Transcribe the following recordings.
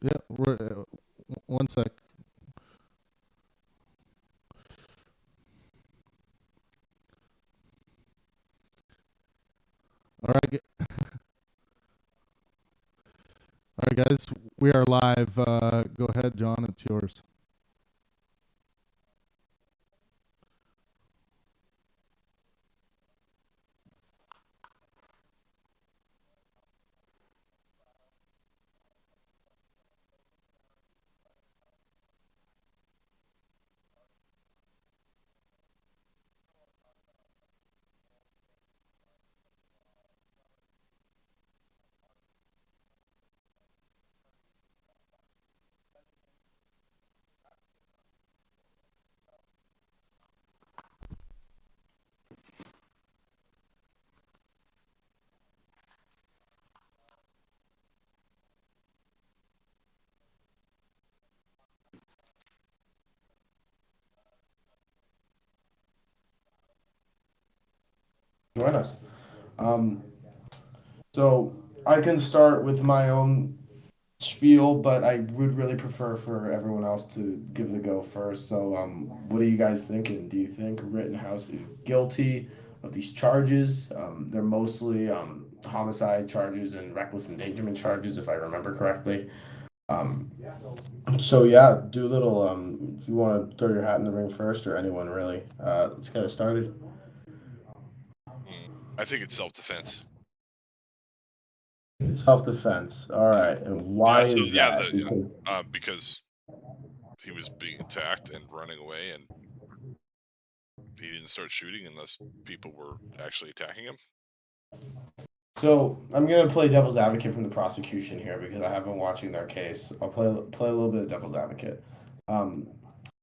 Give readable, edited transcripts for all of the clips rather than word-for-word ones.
Yeah, one sec. All right, all right, guys, we are live. Go ahead, John. It's yours. Join us. Um, so I can start with my own spiel, but I would really prefer for everyone else to give it a go first. So, what are you guys thinking? Do you think Rittenhouse is guilty of these charges? They're mostly homicide charges and reckless endangerment charges, if I remember correctly. Um, so yeah, Doolittle, if you want to throw your hat in the ring first, or anyone really, let's get it started. I think it's self-defense. Self-defense. All right, and why Yeah. So is yeah, that? Because because he was being attacked and running away, and he didn't start shooting unless people were actually attacking him. So I'm gonna play devil's advocate from the prosecution here because I have been watching their case. I'll play a little bit of devil's advocate. Um,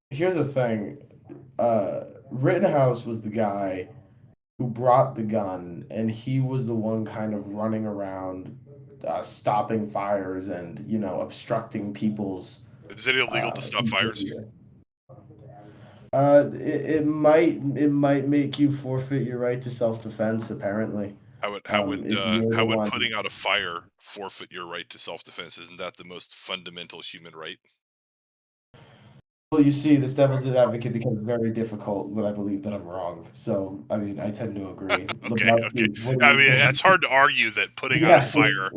Here's the thing. Rittenhouse was the guy who brought the gun, and he was the one kind of running around, stopping fires and obstructing people's Is it illegal to stop fires? behavior. It might make you forfeit your right to self defense. Apparently, if you're the How would one. putting out a fire forfeit your right to self-defense? Isn't that the most fundamental human right? Well, you see, this devil's advocate becomes very difficult when I believe that I'm wrong. So, I mean, I tend to agree. Okay. Lebowski, what do I you mean, think? it's hard to argue that putting out a Yeah, fire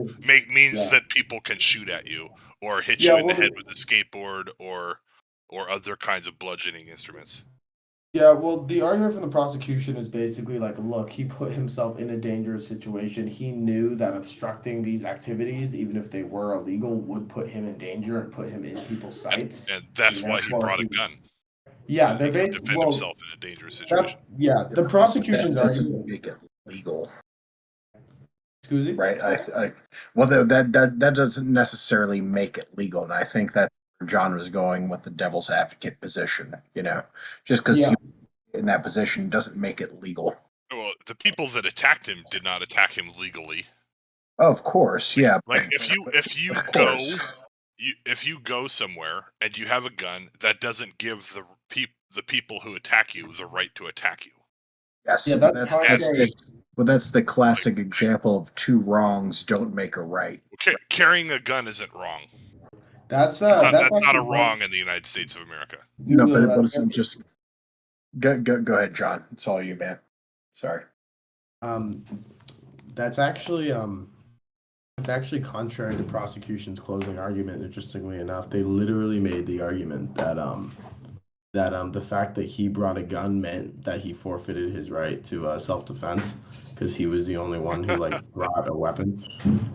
means yeah, that people can shoot at you or hit yeah. you in the Well, head with a skateboard or other kinds of bludgeoning instruments. yeah. Well, the argument from the prosecution is basically like, look, he put himself in a dangerous situation. He knew that obstructing these activities, even if they were illegal, would put him in danger and put him in people's sights. And And that's why he therefore, brought a gun, so yeah, that he they're could based. defend Well, himself in a dangerous that's situation. yeah. The That prosecution's doesn't argument. make it legal, Excuse me. right? Well, that doesn't necessarily make it legal, and I think that John was going with the devil's advocate position. Just because Yeah. he was in that position doesn't make it legal. Well, the people that attacked him did not attack him legally. Oh, of course, yeah, Like but if you of go course, if you go somewhere and you have a gun, that doesn't give the people who attack you the right to attack you. yes, Yeah, but that's that's contrary. the classic example of two wrongs don't make a right. Okay, carrying a gun isn't wrong. That's That's not a actually wrong in the United States of America. No, Doolittle. but That's it's just go ahead, John. It's all you, man. Sorry. um, that's actually it's actually contrary to prosecution's closing argument. Interestingly enough, they literally made the argument that the fact that he brought a gun meant that he forfeited his right to self defense because he was the only one who like brought a weapon.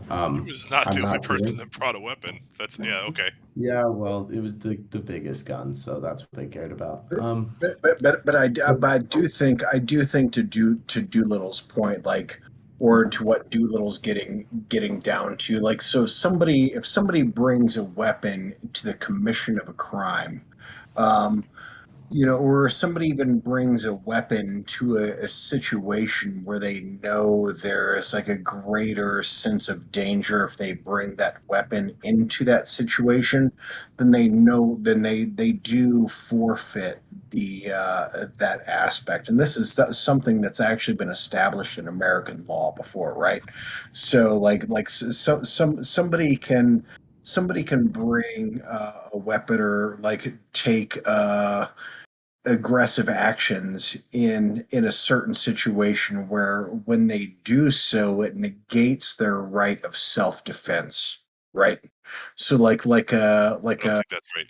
He was not I'm the only not person kidding. that brought a weapon. That's okay. Yeah, well, it was the biggest gun, so that's what they cared about. But I do think to Doolittle's point, like, or to what Doolittle's getting down to, like, so somebody if somebody brings a weapon to the commission of a crime, um, or somebody even brings a weapon to a situation where they know there is like a greater sense of danger if they bring that weapon into that situation, then they do forfeit that aspect. And this is something that's actually been established in American law before, right? So somebody can somebody can bring a weapon or like take aggressive actions in a certain situation where when they do so it negates their right of self-defense, right? So I don't think that's right.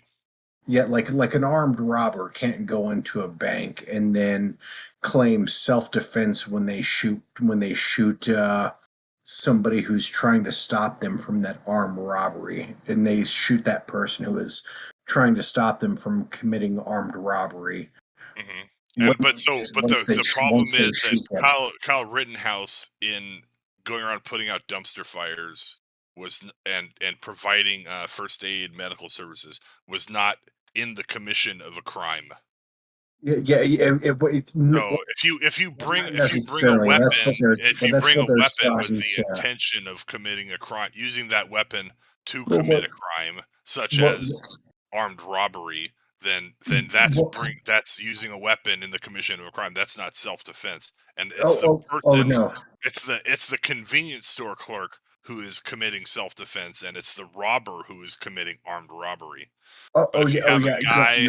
yeah, like an armed robber can't go into a bank and then claim self-defense when they shoot somebody who's trying to stop them from that armed robbery, and they shoot that person who is trying to stop them from committing armed robbery. Mm-hmm. What But the problem once they is that shoot them, Kyle Rittenhouse, in going around putting out dumpster fires, and providing first aid medical services, was not in the commission of a crime. well, So if you bring not a necessarily. weapon, But that's what they're with trying the to. intention of committing a crime, using that weapon to Well, commit what, a crime, such what, as armed robbery, then what, that's using a weapon in the commission of a crime. That's not self-defense, and it's the oh person, no. it's the convenience store clerk who is committing self-defense, and it's the robber who is committing armed robbery. But if you have a guy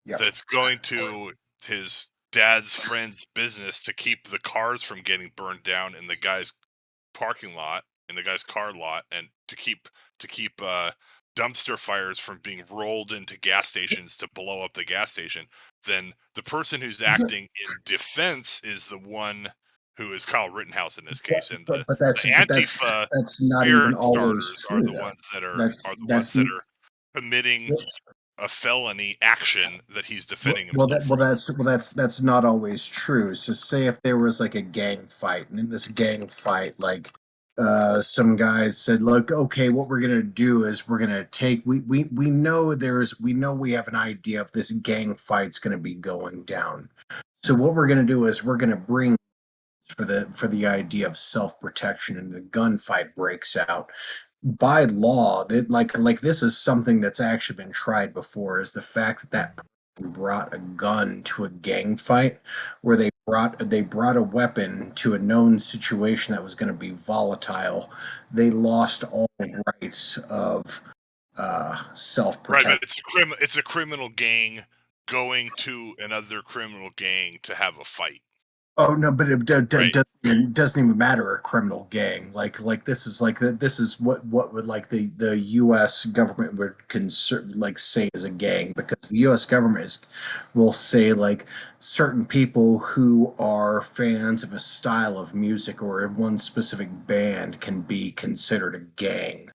Yeah. that's going to his dad's friend's business to keep the cars from getting burned down in the guy's parking lot, in the guy's car lot, and to keep dumpster fires from being rolled into gas stations to blow up the gas station, then the person who's acting in defense is the one who is Kyle Rittenhouse in this case, and the Antifa That's not fire even always starters are true the though. ones that are That's are the ones that's that are committing a felony action that he's defending well himself from. that's not always true. So say if there was like a gang fight, and in this gang fight, like some guys said, look, okay, what we're gonna do is we're gonna take we know we have an idea of this gang fight's gonna be going down. So what we're gonna do is we're gonna bring for the idea of self-protection, and the gunfight breaks out by law. That like this is something that's actually been tried before, is the fact that that person brought a gun to a gang fight where they brought a weapon to a known situation that was going to be volatile. They lost all rights of Right, but self-protection. it's a criminal gang going to another criminal gang to have a fight. Oh no, but Right. doesn't even matter a criminal gang. This is what would like the U.S. government would like say is a gang, because the U.S. government will say like certain people who are fans of a style of music or one specific band can be considered a gang,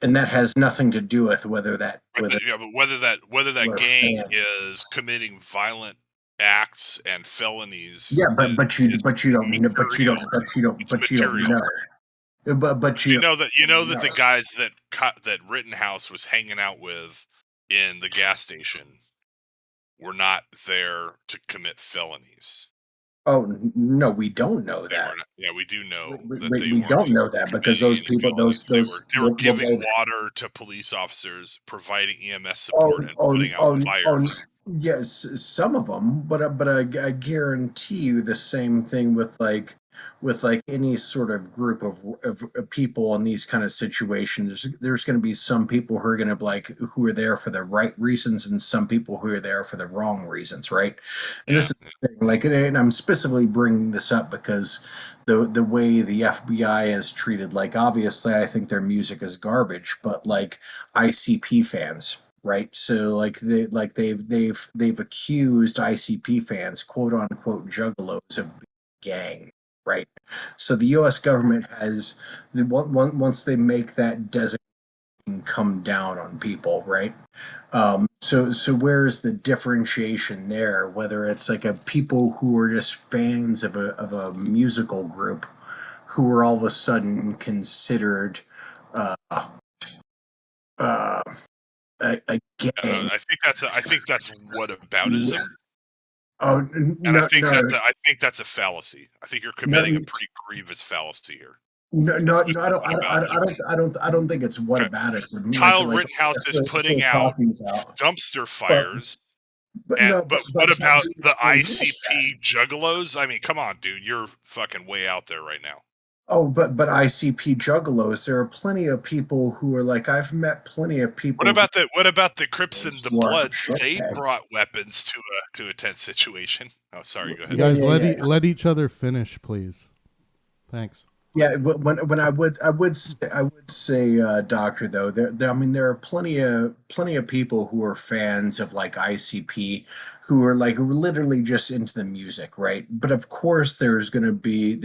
and that has nothing to do with whether that Right, whether but whether that we're gang fans. is committing violent acts and felonies Yeah, is material. It's but you don't material. know. But You you know that know. the guys that Rittenhouse was hanging out with in the gas station were not there to commit felonies. Oh no, we don't know They that. were not. Yeah, we do know that they We weren't don't know that because committing those any people, felonies. They were well, giving water to police officers, providing EMS oh, support, and putting out fires. yes, some of them, but I guarantee you the same thing with like any sort of group of people in these kind of situations. There's going to be some people who are going to be like who are there for the right reasons, and some people who are there for the wrong reasons, right? And Yeah. this is the thing, like, and I'm specifically bringing this up because the way the FBI is treated, like, obviously, I think their music is garbage, but like ICP fans, right? So they've accused ICP fans, quote unquote, juggalos of gang, right? So the U.S. government has once they make that designation come down on people, right? So where's the differentiation there? Whether it's like a people who are just fans of a musical group who are all of a sudden considered uh, uh, a gang. I think that's whataboutism, Oh and no, no, I think that's a fallacy. I think you're no, committing a pretty grievous fallacy here. no. I don't think it's Okay. whataboutism. Kyle Rittenhouse is That's what putting we're out talking about. dumpster But fires. no, But what about the yes, ICP juggalos? I mean, come on, dude, you're fucking way out there right now. Oh, but ICP juggalos. There are plenty of people who are like, I've met plenty of What people about the Crips and the who are Bloods? They shitbags. brought weapons to a tense situation. Oh, sorry. Go You ahead. Yeah, guys, yeah, yeah. let each other finish, please. Thanks. Yeah, when I would say, doctor, though, I mean, there are plenty of people who are fans of like ICP, who are literally just into the music, right? But of course, there's gonna be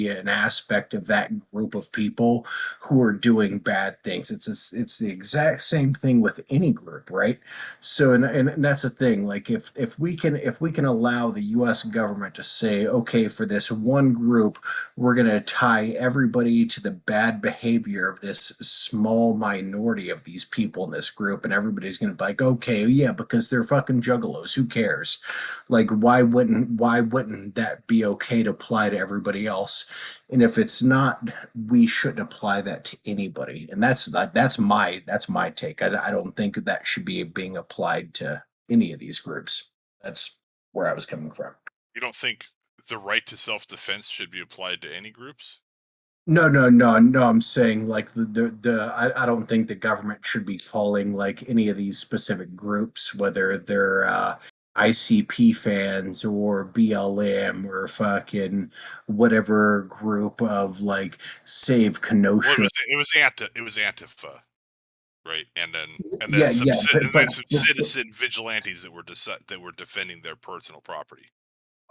an aspect of that group of people who are doing bad things. It's the exact same thing with any group, right? So, and that's the thing. Like, if we can allow the U.S. government to say, okay, for this one group we're going to tie everybody to the bad behavior of this small minority of these people in this group, and everybody's going to be like, okay, yeah, because they're fucking juggalos, who cares? Like, why wouldn't that be okay to apply to everybody else? And if it's not, we shouldn't apply that to anybody. And that's my take. I don't think that should be being applied to any of these groups. That's where I was coming from. You don't think the right to self-defense should be applied to any groups? No, no, no, no. I'm saying like I don't think the government should be calling like any of these specific groups, whether they're ICP fans or BLM or fucking whatever group of like Save Well, Kenosha. it was Antifa, right? And then Yeah, yeah, some but citizen vigilantes that were defending their personal property.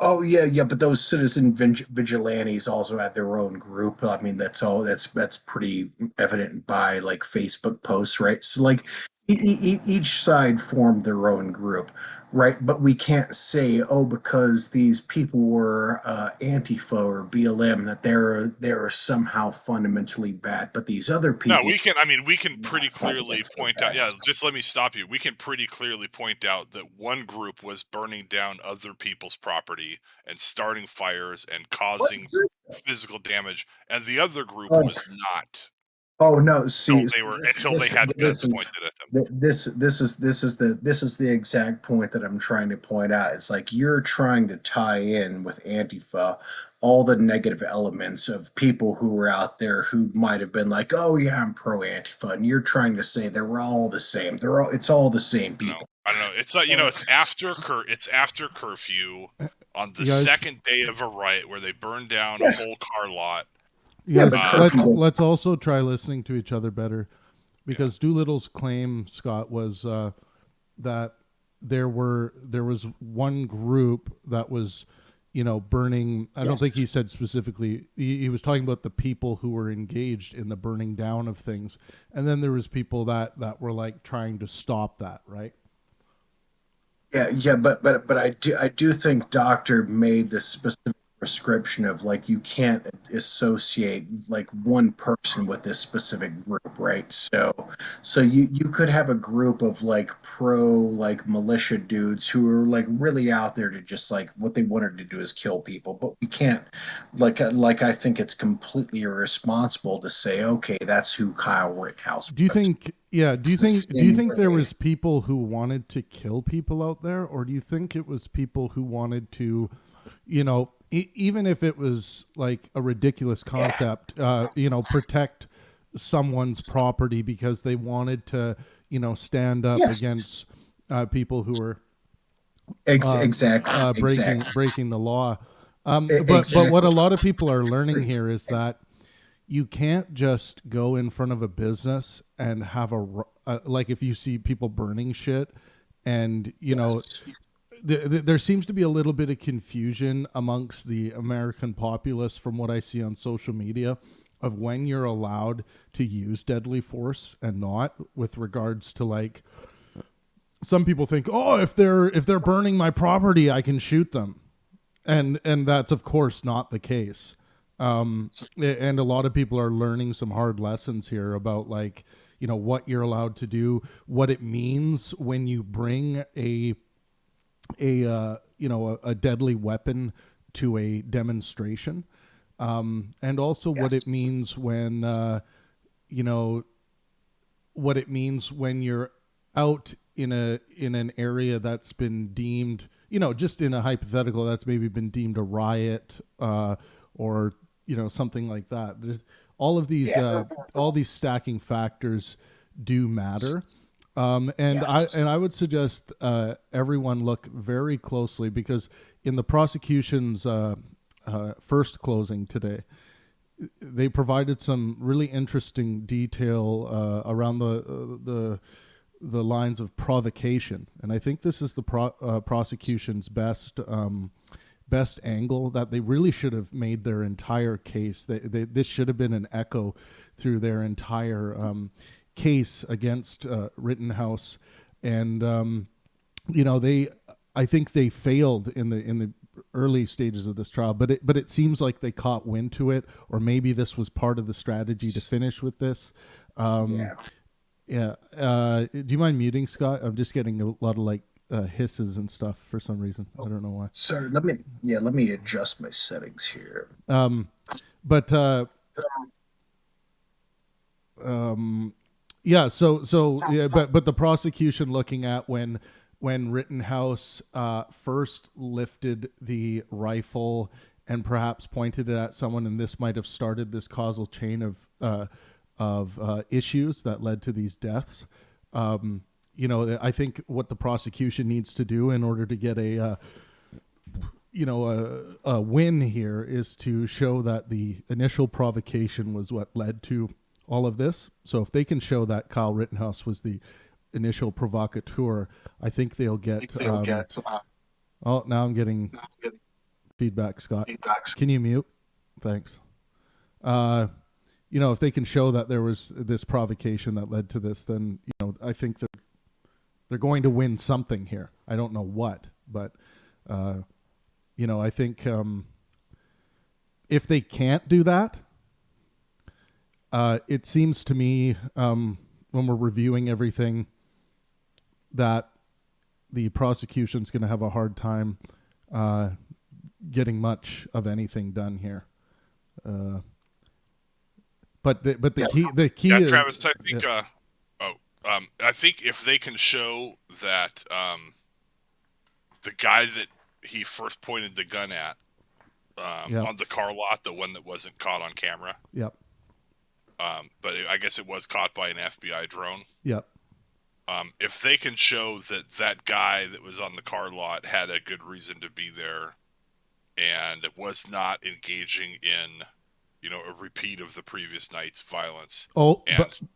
oh yeah, yeah, but those citizen vigilantes also had their own group. I mean, that's pretty evident by like Facebook posts, right? So like each side formed their own group, right? But we can't say, oh, because these people were Antifa or BLM that they're somehow fundamentally bad, but these other No, people we can are pretty clearly fundamentally point out. bad. Yeah, just let me stop you. We can pretty clearly point out that one group was burning down other people's property and starting fires and What? causing physical damage, and the other group Oh, was not oh no! See, until they had guns this is pointed at them. this is the exact point that I'm trying to point out. It's like you're trying to tie in with Antifa all the negative elements of people who were out there who might have been like, "Oh yeah, I'm pro Antifa," and you're trying to say they're all the same. It's all the same No, people. I don't know. It's it's after curfew on the You guys, second day of a riot where they burned down a Yes, whole car lot. you yeah, guys, but curfew. let's also try listening to each other better, because Doolittle's claim, Scott, was that there was one group that was, burning. I don't Yes. think he said specifically. He was talking about the people who were engaged in the burning down of things, and then there was people that were like trying to stop that, right? Yeah, yeah, but I do think doctor made this specific prescription of like you can't associate like one person with this specific group, right? So you could have a group of like pro like militia dudes who are like really out there to just like what they wanted to do is kill people, but we can't like I think it's completely irresponsible to say okay, that's who Kyle Rittenhouse Do you was. think? Yeah. It's the Do you same think there way. was people who wanted to kill people out there, or do you think it was people who wanted to, even if it was like a ridiculous Yeah. concept, protect someone's property because they wanted to, stand up Yes. against people who were Exactly. Exactly. breaking the law. But what a Exactly. lot of people are learning here is that you can't just go in front of a business and have like if you see people burning shit, and Yes. there seems to be a little bit of confusion amongst the American populace from what I see on social media of when you're allowed to use deadly force and not, with regards to like some people think, oh, if they're burning my property, I can shoot them, and that's of course not the case. And a lot of people are learning some hard lessons here about like what you're allowed to do, what it means when you bring a deadly weapon to a demonstration, and also what it Yes. means when you know what it means when you're out in an area that's been deemed, just in a hypothetical, that's maybe been deemed a riot, or something like that. There's all of these all these stacking factors do matter. And I would suggest everyone look very closely, because in the prosecution's first closing today, they provided some really interesting detail around the lines of provocation, and I think this is the prosecution's best angle, that they really should have made their entire case. This should have been an echo through their entire case against Rittenhouse, and I think they failed in the early stages of this trial, but it seems like they caught wind to it, or maybe this was part of the strategy to finish with this. Do you mind muting, Scott? I'm just getting a lot of hisses and stuff for some reason. I don't know why. Sorry, let me adjust my settings here. But so the prosecution looking at when Rittenhouse first lifted the rifle and perhaps pointed it at someone, and this might have started this causal chain of issues that led to these deaths. I think what the prosecution needs to do in order to get a win here is to show that the initial provocation was what led to all of this. So if they can show that Kyle Rittenhouse was the initial provocateur, I think they'll get. Oh, now I'm getting feedback, Scott. Can you mute? Thanks. If they can show that there was this provocation that led to this, then I think they're going to win something here. I don't know what, but I think if they can't do that, it seems to me when we're reviewing everything that the prosecution's going to have a hard time getting much of anything done here. But the key yeah, is, Travis, I think I think if they can show that the guy that he first pointed the gun at on the car lot, the one that wasn't caught on camera. Yep. But I guess it was caught by an FBI drone. Yep. If they can show that guy that was on the car lot had a good reason to be there and was not engaging in, a repeat of the previous night's violence. Oh,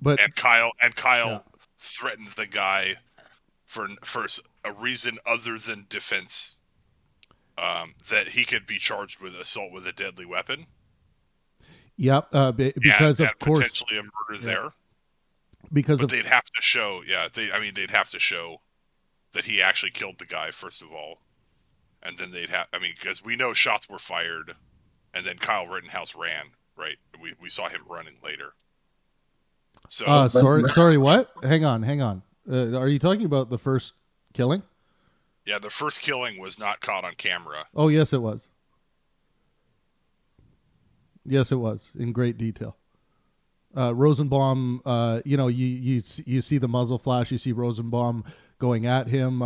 but Kyle threatened the guy for a reason other than defense, that he could be charged with assault with a deadly weapon. Yep, because of course potentially a murder there. But they'd have to show, they'd have to show that he actually killed the guy first of all, and then because we know shots were fired, and then Kyle Rittenhouse ran. Right, we saw him running later. So sorry, what? Hang on. Are you talking about the first killing? Yeah, the first killing was not caught on camera. Oh, yes, it was. Yes, it was in great detail. Rosenbaum, you see the muzzle flash. You see Rosenbaum going at him.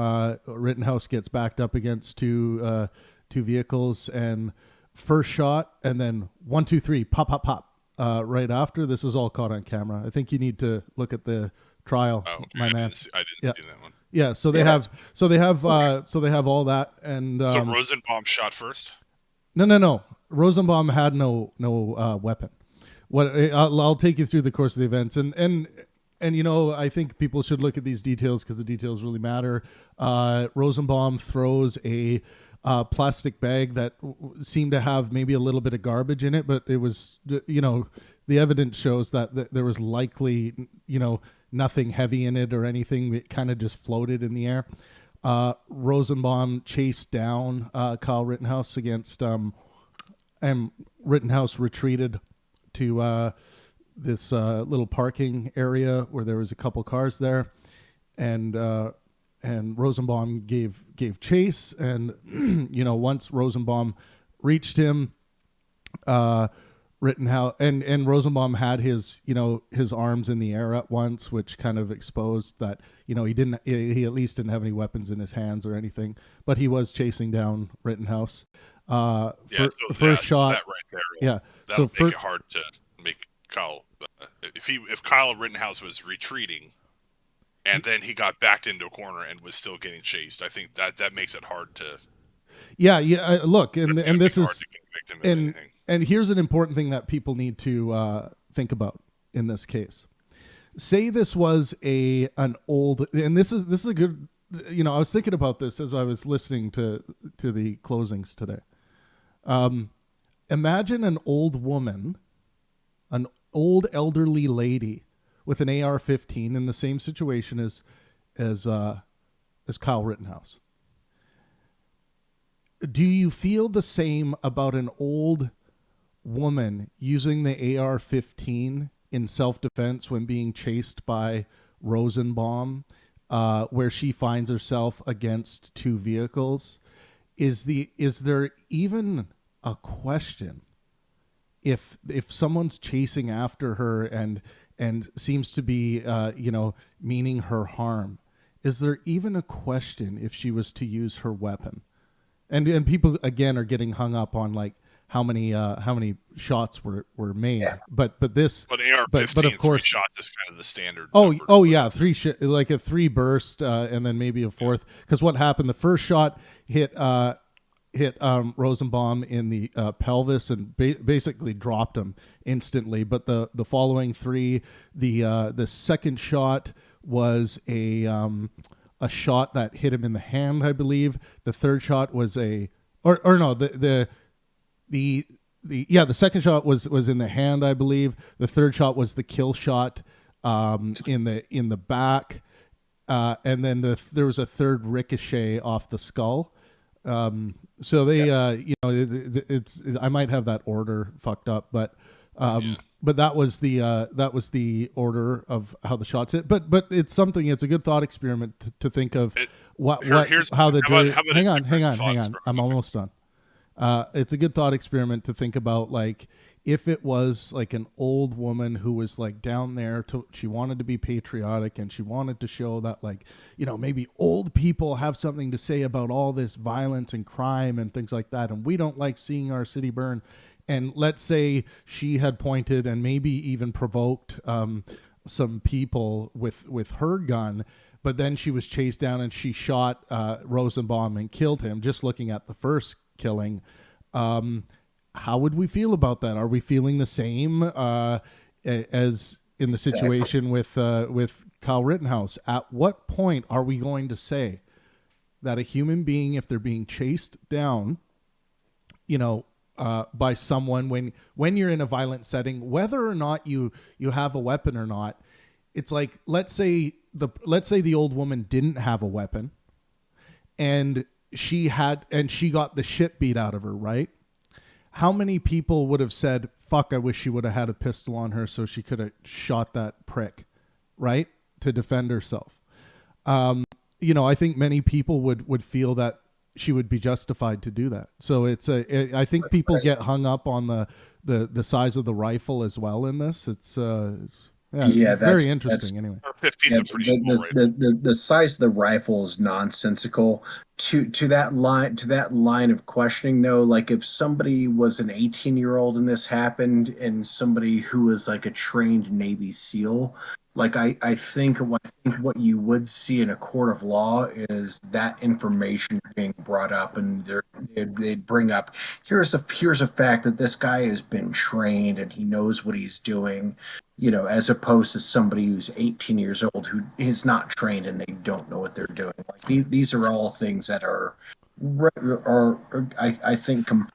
Rittenhouse gets backed up against two vehicles, and first shot, and then 1, 2, 3, pop, pop, pop. Right after, this is all caught on camera. I think you need to look at the trial, my man. I didn't see that one. Yeah, so they have all that, and so Rosenbaum shot first. No. Rosenbaum had no weapon. I'll take you through the course of the events, and I think people should look at these details because the details really matter. Rosenbaum throws a plastic bag that seemed to have maybe a little bit of garbage in it, but it was, the evidence shows that there was likely, nothing heavy in it or anything. It kind of just floated in the air. Rosenbaum chased down Kyle Rittenhouse and Rittenhouse retreated to this little parking area where there was a couple cars there, and Rosenbaum gave chase, and once Rosenbaum reached him, Rittenhouse and Rosenbaum had his arms in the air at once, which kind of exposed that he at least didn't have any weapons in his hands or anything, but he was chasing down Rittenhouse. Yeah, so first shot. that right there. Yeah. That'll So make it hard to make Kyle. If Kyle Rittenhouse was retreating, and then he got backed into a corner and was still getting chased, I think that makes it hard to. Yeah. Look, and this is hard to convict him of anything. And here's an important thing that people need to think about in this case. Say this was an old, and this is a good. I was thinking about this as I was listening to the closings today. Imagine an old woman, an old elderly lady with an AR-15 in the same situation as Kyle Rittenhouse. Do you feel the same about an old woman using the AR-15 in self-defense when being chased by Rosenbaum, where she finds herself against two vehicles? Is there even a question if someone's chasing after her and seems to be meaning her harm? Is there even a question if she was to use her weapon? And people again are getting hung up on like how many shots were made, but AR-15, but of course 3 shots is kind of the standard. Yeah, like a 3 burst and then maybe a fourth, because what happened, the first shot hit Rosenbaum in the pelvis and basically dropped him instantly, but the following 3, the second shot was a shot that hit him in the hand, I believe. The third shot was the second shot was in the hand, I believe. The third shot was the kill shot in the back, and then there was a third ricochet off the skull. So they, it's I might have that order fucked up, but that was the order of how the shots hit. But it's something. It's a good thought experiment to think of how the jury. Hang on. I'm almost done. It's a good thought experiment to think about, like, if it was like an old woman who was like down there she wanted to be patriotic and she wanted to show that, like, maybe old people have something to say about all this violence and crime and things like that, and we don't like seeing our city burn. And let's say she had pointed and maybe even provoked some people with her gun, but then she was chased down and she shot Rosenbaum and killed him, just looking at the first killing. How would we feel about that? Are we feeling the same as in the situation with Kyle Rittenhouse? At what point are we going to say that a human being, if they're being chased down, by someone, when you're in a violent setting, whether or not you have a weapon or not, it's like, let's say the old woman didn't have a weapon and she got the shit beat out of her, right? How many people would have said, fuck, I wish she would have had a pistol on her so she could have shot that prick, right? To defend herself. I think many people would feel that she would be justified to do that. So I think people get hung up on the size of the rifle as well in this. It's very interesting. Anyway, the size of the rifle is nonsensical. To that line of questioning, though, like if somebody was an 18-year-old and this happened, and somebody who was like a trained Navy SEAL, like I think what you would see in a court of law is that information being brought up, and they'd bring up, here's a fact that this guy has been trained and he knows what he's doing, as opposed to somebody who's 18 years old who is not trained and they don't know what they're doing. Like these are all things that are I think completely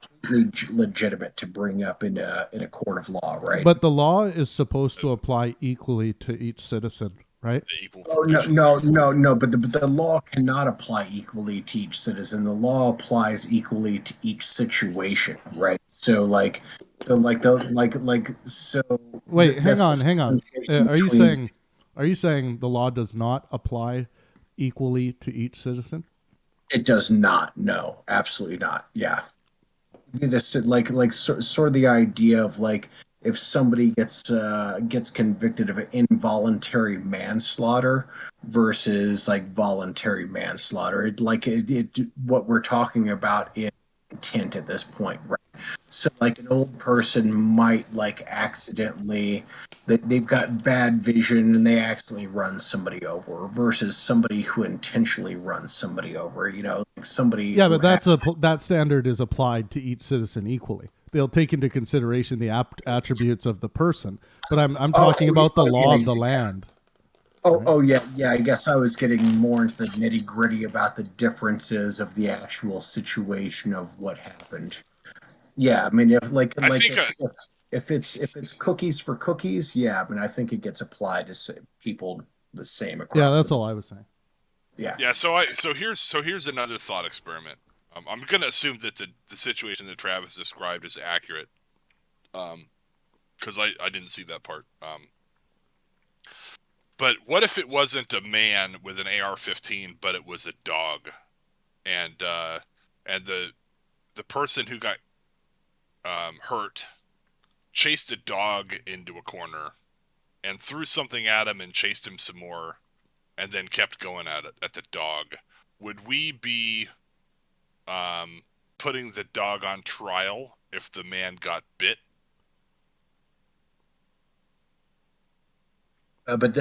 legitimate to bring up in a court of law, right? But the law is supposed to apply equally to each citizen, right? Oh no! But the law cannot apply equally to each citizen. The law applies equally to each situation, right? So Wait, hang on. Are you saying the law does not apply equally to each citizen? It does not. No, absolutely not. Yeah. This sort of the idea of, like, if somebody gets convicted of involuntary manslaughter versus like voluntary manslaughter, what we're talking about is intent at this point, right? So like an old person might like accidentally they've got bad vision and they accidentally run somebody over versus somebody who intentionally runs somebody over, like somebody Yeah, who but that standard is applied to each citizen equally. They'll take into consideration the attributes of the person, but I'm talking about the law of the land. Oh yeah, I guess I was getting more into the nitty gritty about the differences of the actual situation of what happened. Yeah, I mean, if it's cookies for cookies, yeah, I mean, I think it gets applied to people the same across. Yeah, that's all I was saying. Yeah. Yeah. So here's another thought experiment. I'm gonna assume that the situation that Travis described is accurate, because I didn't see that part. But what if it wasn't a man with an AR-15, but it was a dog, and the person who got hurt chased a dog into a corner and threw something at him and chased him some more, and then kept going at the dog? Would we be putting the dog on trial if the man got bit? But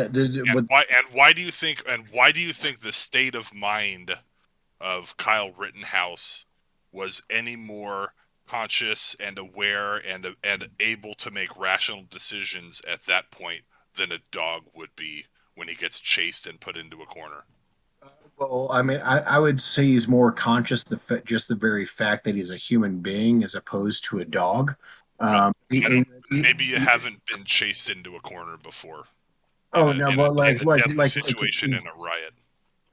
why do you think the state of mind of Kyle Rittenhouse was any more conscious and aware and able to make rational decisions at that point than a dog would be when he gets chased and put into a corner? Well, I mean, I would say he's more conscious just the very fact that he's a human being as opposed to a dog. Maybe you haven't been chased into a corner before. Oh no! Well, like situation in a riot.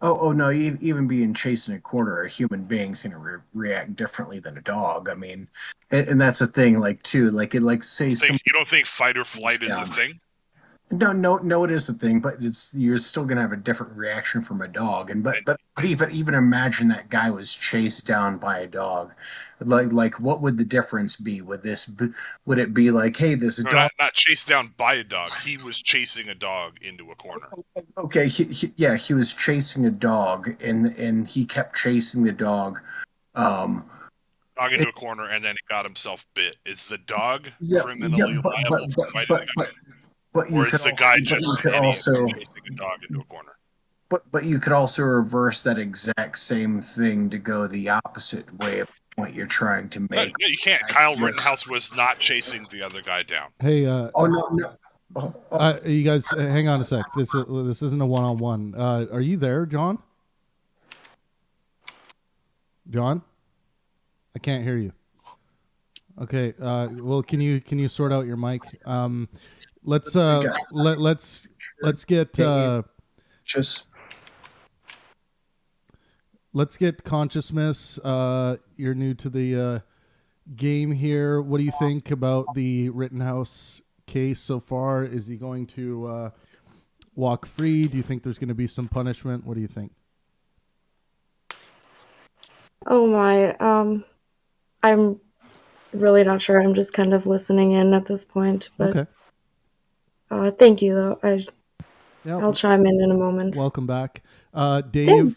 Oh no! Even being chased in a corner, a human being's going to react differently than a dog. I mean, and that's the thing. Like too, like say you don't think fight or flight is a thing? No, it is a thing, but you're still going to have a different reaction from a dog. And but even imagine that guy was chased down by a dog. Like what would the difference be? Would it be like, hey, this dog not chased down by a dog? He was chasing a dog into a corner. Okay, he was chasing a dog, and he kept chasing the dog. Dog into a corner, and then he got himself bit. Is the dog criminally liable for fighting the guy? But you could also chasing a dog into a corner. But you could also reverse that exact same thing to go the opposite way of the point you're trying to make. You can't. Kyle Rittenhouse was not chasing the other guy down. Hey, no. You guys, hang on a sec. This isn't a one-on-one. Are you there, John? John, I can't hear you. Okay. Well, can you sort out your mic? Let's get let's get Consciousness. You're new to the game here. What do you think about the Rittenhouse case so far? Is he going to walk free? Do you think there's going to be some punishment? What do you think? Oh my, I'm really not sure. I'm just kind of listening in at this point, but okay. Thank you though. I'll chime in a moment. Welcome back. Dave,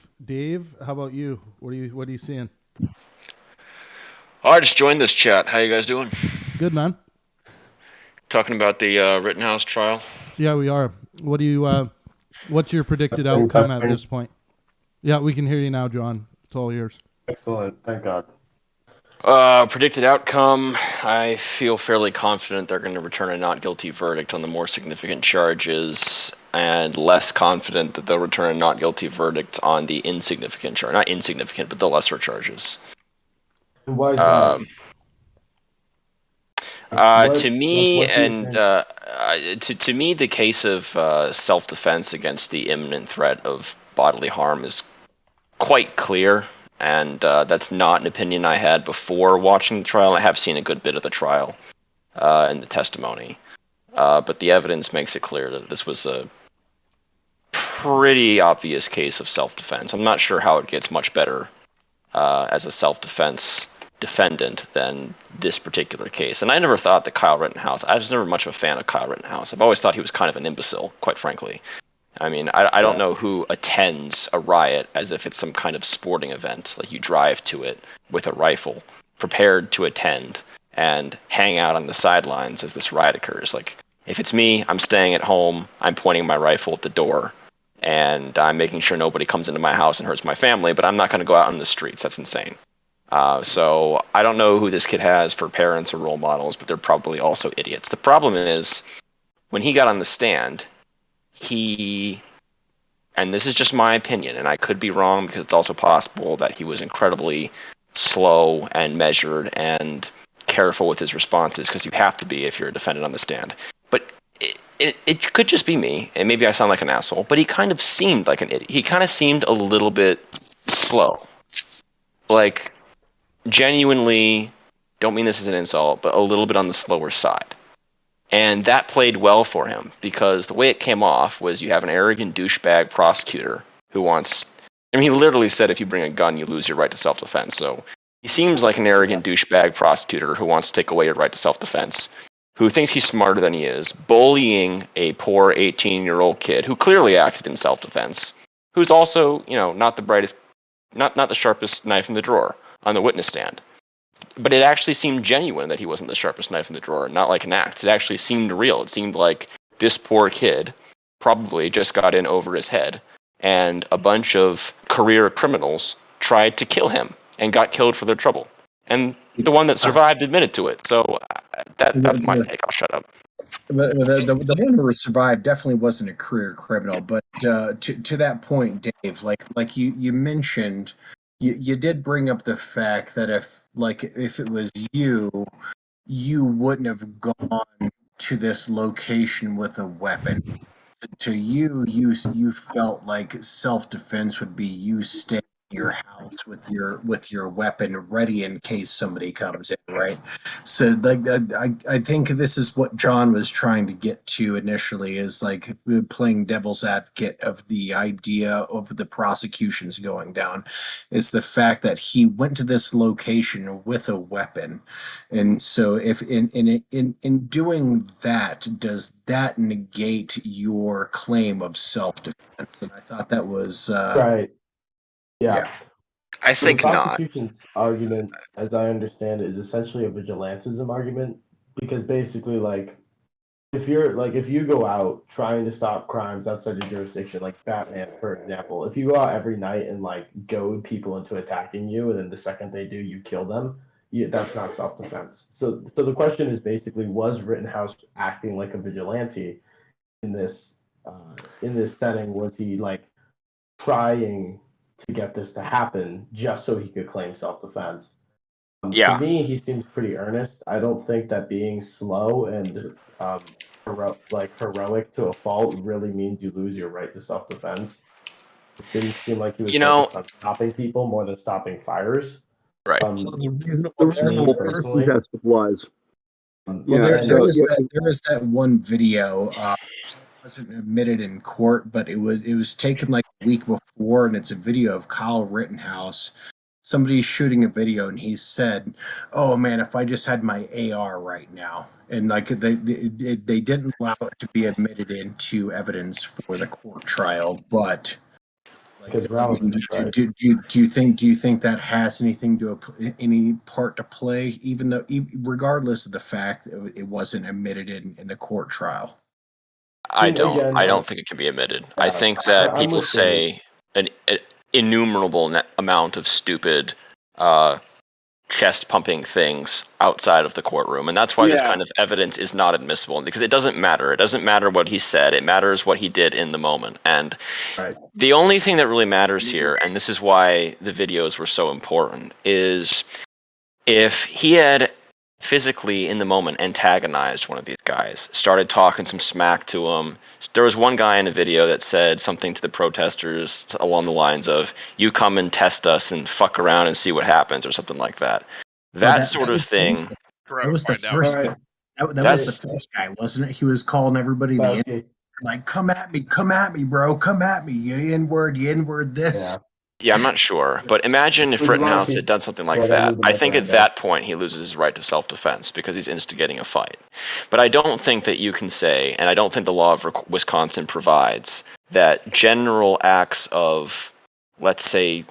how about you? What are you seeing? I just joined this chat. How you guys doing? Good, man. Talking about the Rittenhouse trial. Yeah, we are. What do you? What's your predicted outcome at this point? Yeah, we can hear you now, John. It's all yours. Excellent. Thank God. Predicted outcome, I feel fairly confident they're going to return a not guilty verdict on the more significant charges, and less confident that they'll return a not guilty verdict on the insignificant charge. Not insignificant, but the lesser charges. Why to me, the case of self-defense against the imminent threat of bodily harm is quite clear. And that's not an opinion I had before watching the trial. I have seen a good bit of the trial and the testimony. But the evidence makes it clear that this was a pretty obvious case of self-defense. I'm not sure how it gets much better as a self-defense defendant than this particular case. And I never thought that Kyle Rittenhouse, I was never much of a fan of Kyle Rittenhouse. I've always thought he was kind of an imbecile, quite frankly. I mean, I don't know who attends a riot as if it's some kind of sporting event, like you drive to it with a rifle prepared to attend and hang out on the sidelines as this riot occurs. Like, if it's me, I'm staying at home, I'm pointing my rifle at the door, and I'm making sure nobody comes into my house and hurts my family, but I'm not going to go out on the streets. That's insane. So I don't know who this kid has for parents or role models, but they're probably also idiots. The problem is, when he got on the stand, and this is just my opinion, and I could be wrong because it's also possible that he was incredibly slow and measured and careful with his responses, because you have to be if you're a defendant on the stand. But it could just be me, and maybe I sound like an asshole, but he kind of seemed like an idiot. He kind of seemed a little bit slow. Like, genuinely, don't mean this as an insult, but a little bit on the slower side. And that played well for him, because the way it came off was you have an arrogant douchebag prosecutor who wants... I mean, he literally said if you bring a gun, you lose your right to self-defense. So he seems like an arrogant douchebag prosecutor who wants to take away your right to self-defense, who thinks he's smarter than he is, bullying a poor 18-year-old kid who clearly acted in self-defense, who's also, not the brightest, not the sharpest knife in the drawer on the witness stand. But it actually seemed genuine that he wasn't the sharpest knife in the drawer, not like an act. It actually seemed real. It seemed like this poor kid probably just got in over his head, and a bunch of career criminals tried to kill him and got killed for their trouble. And the one that survived admitted to it. So that's my take. I'll shut up. The one who survived definitely wasn't a career criminal, but to that point, Dave, like you mentioned, you did bring up the fact that if it was you wouldn't have gone to this location with a weapon. To you felt like self-defense would be you staying in your house with your weapon ready in case somebody comes in, right? So like I think this is what John was trying to get to initially, is like playing devil's advocate of the idea of the prosecutions going down, is the fact that he went to this location with a weapon. And so if in doing that, does that negate your claim of self-defense? And I thought that was Right. Yeah. I So the think not. prosecution's argument, as I understand it, is essentially a vigilantism argument, because basically, if you go out trying to stop crimes outside your jurisdiction, like Batman, for example, if you go out every night and goad people into attacking you, and then the second they do, you kill them, that's not self-defense. So the question is basically, was Rittenhouse acting like a vigilante in this setting? Was he trying to get this to happen just so he could claim self-defense? Yeah. To me, he seems pretty earnest. I don't think that being slow and heroic to a fault really means you lose your right to self-defense. It didn't seem like he was focused on stopping people more than stopping fires. Right. The reasonable person test applies. Well, there is that one video. Wasn't admitted in court, but it was taken like a week before, and it's a video of Kyle Rittenhouse. Somebody's shooting a video, and he said, "Oh man, if I just had my AR right now," and they didn't allow it to be admitted into evidence for the court trial, but. Do you think that has any part to play, even regardless of the fact that it wasn't admitted in the court trial? I don't think it can be admitted. I think that people say an innumerable amount of stupid chest pumping things outside of the courtroom, and that's why this kind of evidence is not admissible, because it doesn't matter. It doesn't matter what he said. It matters what he did in the moment. And the only thing that really matters here, and this is why the videos were so important, is if he had physically in the moment antagonized one of these guys, started talking some smack to him. There was one guy in a video that said something to the protesters along the lines of, "You come and test us and fuck around and see what happens," or something like that. That sort of thing. That was the first guy. That was the first guy, wasn't it? He was calling everybody the N-word, like, come at me, bro, come at me, you N-word this. Yeah, I'm not sure. But imagine if Rittenhouse had done something like that. I think at that point he loses his right to self-defense because he's instigating a fight. But I don't think that you can say, and I don't think the law of Wisconsin provides, that general acts of, let's say,